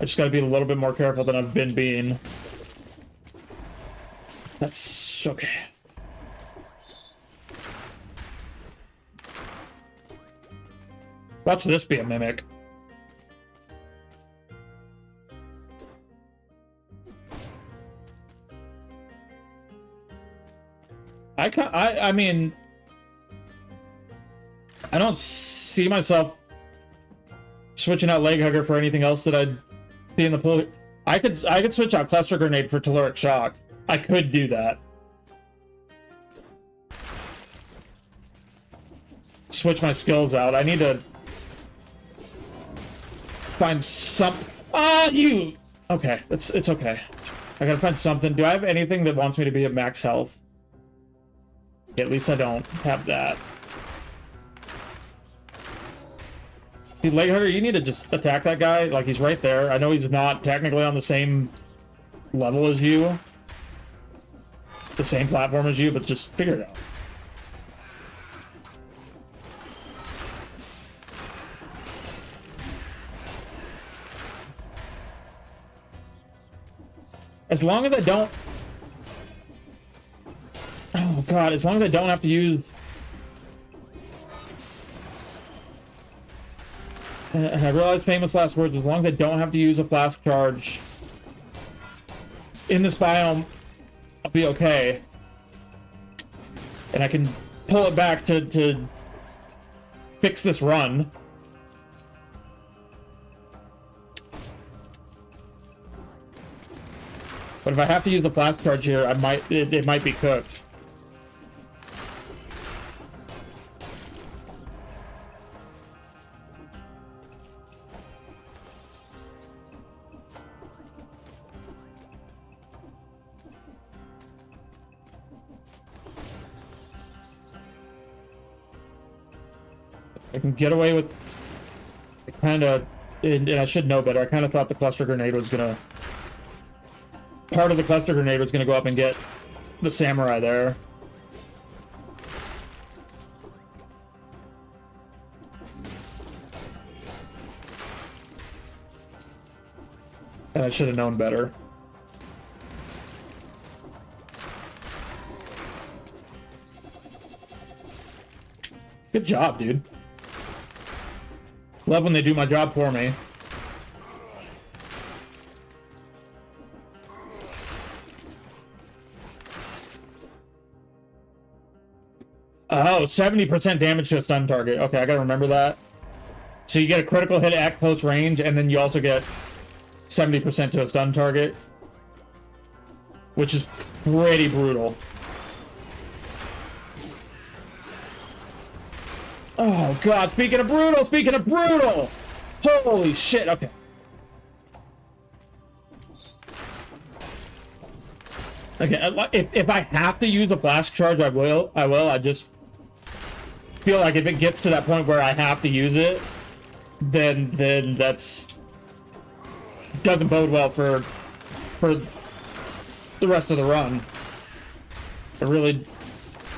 Speaker 1: I just gotta be a little bit more careful than I've been being. That's okay. Watch this be a mimic. I mean, I don't see myself switching out Leg Hugger for anything else that I'd see in the pool. I could switch out Cluster Grenade for Telluric Shock. I could do that. Switch my skills out. I need to find some... Ah, you... Okay, it's okay. I gotta find something. Do I have anything that wants me to be at max health? At least I don't have that. Dude, Leg Hugger, you need to just attack that guy. Like, he's right there. I know he's not technically on the same level as you. The same platform as you, but just figure it out. As long as I don't... Oh god, as long as I don't have to use... And I realize famous last words, as long as I don't have to use a flask charge in this biome, I'll be okay. And I can pull it back to fix this run. But if I have to use the flask charge here, I might it might be cooked. I can get away with kind of, and I should know better. I kind of thought the cluster grenade was gonna, part of the cluster grenade was gonna go up and get the samurai there. And I should have known better. Good job, dude. Love when they do my job for me. Oh, 70% damage to a stun target. Okay, I gotta remember that. So you get a critical hit at close range, and then you also get 70% to a stun target. Which is pretty brutal. Oh god, speaking of brutal! Holy shit, okay. Okay, if I have to use a flash charge, I will. I just feel like if it gets to that point where I have to use it, then that's doesn't bode well for the rest of the run. It really...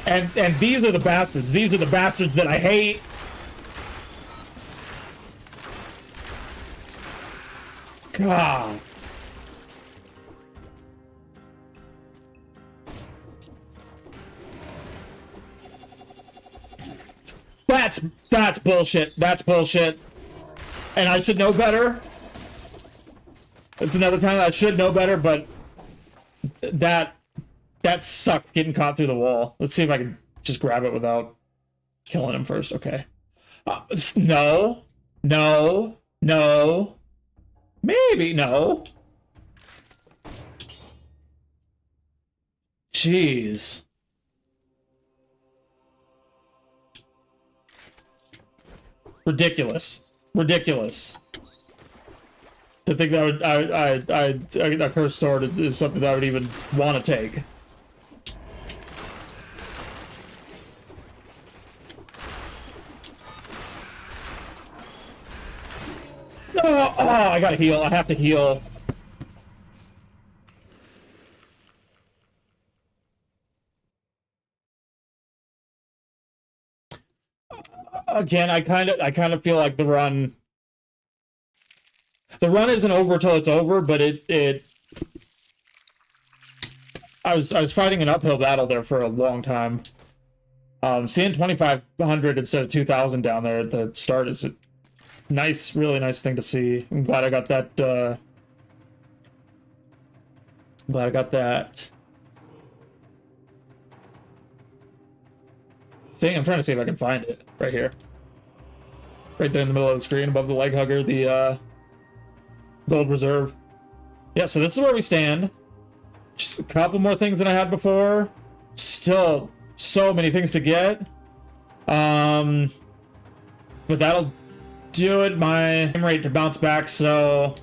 Speaker 1: And these are the bastards. These are the bastards that I hate. God. That's bullshit. That's bullshit. And I should know better. It's another time that I should know better, but that sucked getting caught through the wall. Let's see if I can just grab it without killing him first. Okay. No. No. No. Maybe. No. Jeez. Ridiculous. Ridiculous. To think that a cursed sword is something that I would even want to take. Oh, I gotta heal. I have to heal. Again, I kind of feel like the run isn't over till it's over, but I was fighting an uphill battle there for a long time. Seeing 2,500 instead of 2,000 down there at the start is a nice, really nice thing to see. I'm glad I got that. Glad I got that thing. I'm trying to see if I can find it right here, right there in the middle of the screen, above the leg hugger, the gold reserve. Yeah, so this is where we stand. Just a couple more things than I had before. Still so many things to get. But that'll do it. My frame rate to bounce back, so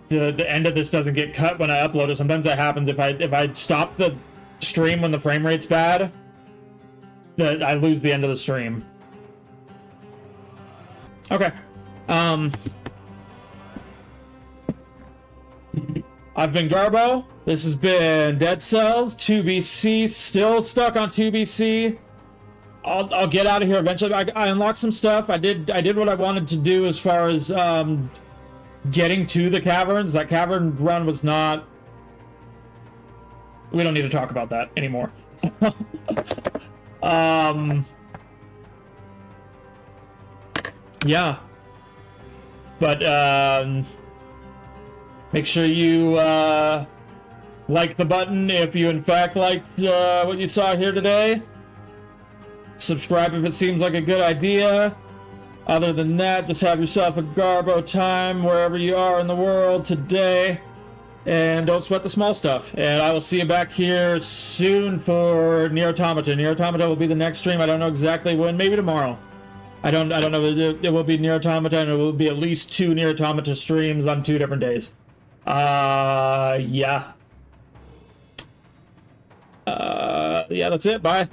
Speaker 1: the end of this doesn't get cut when I upload it. Sometimes that happens if I stop the stream when the frame rate's bad, that I lose the end of the stream. Okay. I've been Garbo. This has been Dead Cells 2BC. Still stuck on 2BC. I'll get out of here eventually. I unlocked some stuff. I did what I wanted to do as far as getting to the caverns. That cavern run was not. We don't need to talk about that anymore. Yeah. But make sure you like the button if you in fact liked what you saw here today. Subscribe if it seems like a good idea. Other than that, just have yourself a Garbo time wherever you are in the world today. And don't sweat the small stuff. And I will see you back here soon for Nier Automata. Nier Automata will be the next stream. I don't know exactly when. Maybe tomorrow. I don't know. It will be Nier Automata, and it will be at least 2 Nier Automata streams on 2 different days. Yeah. Yeah, that's it. Bye.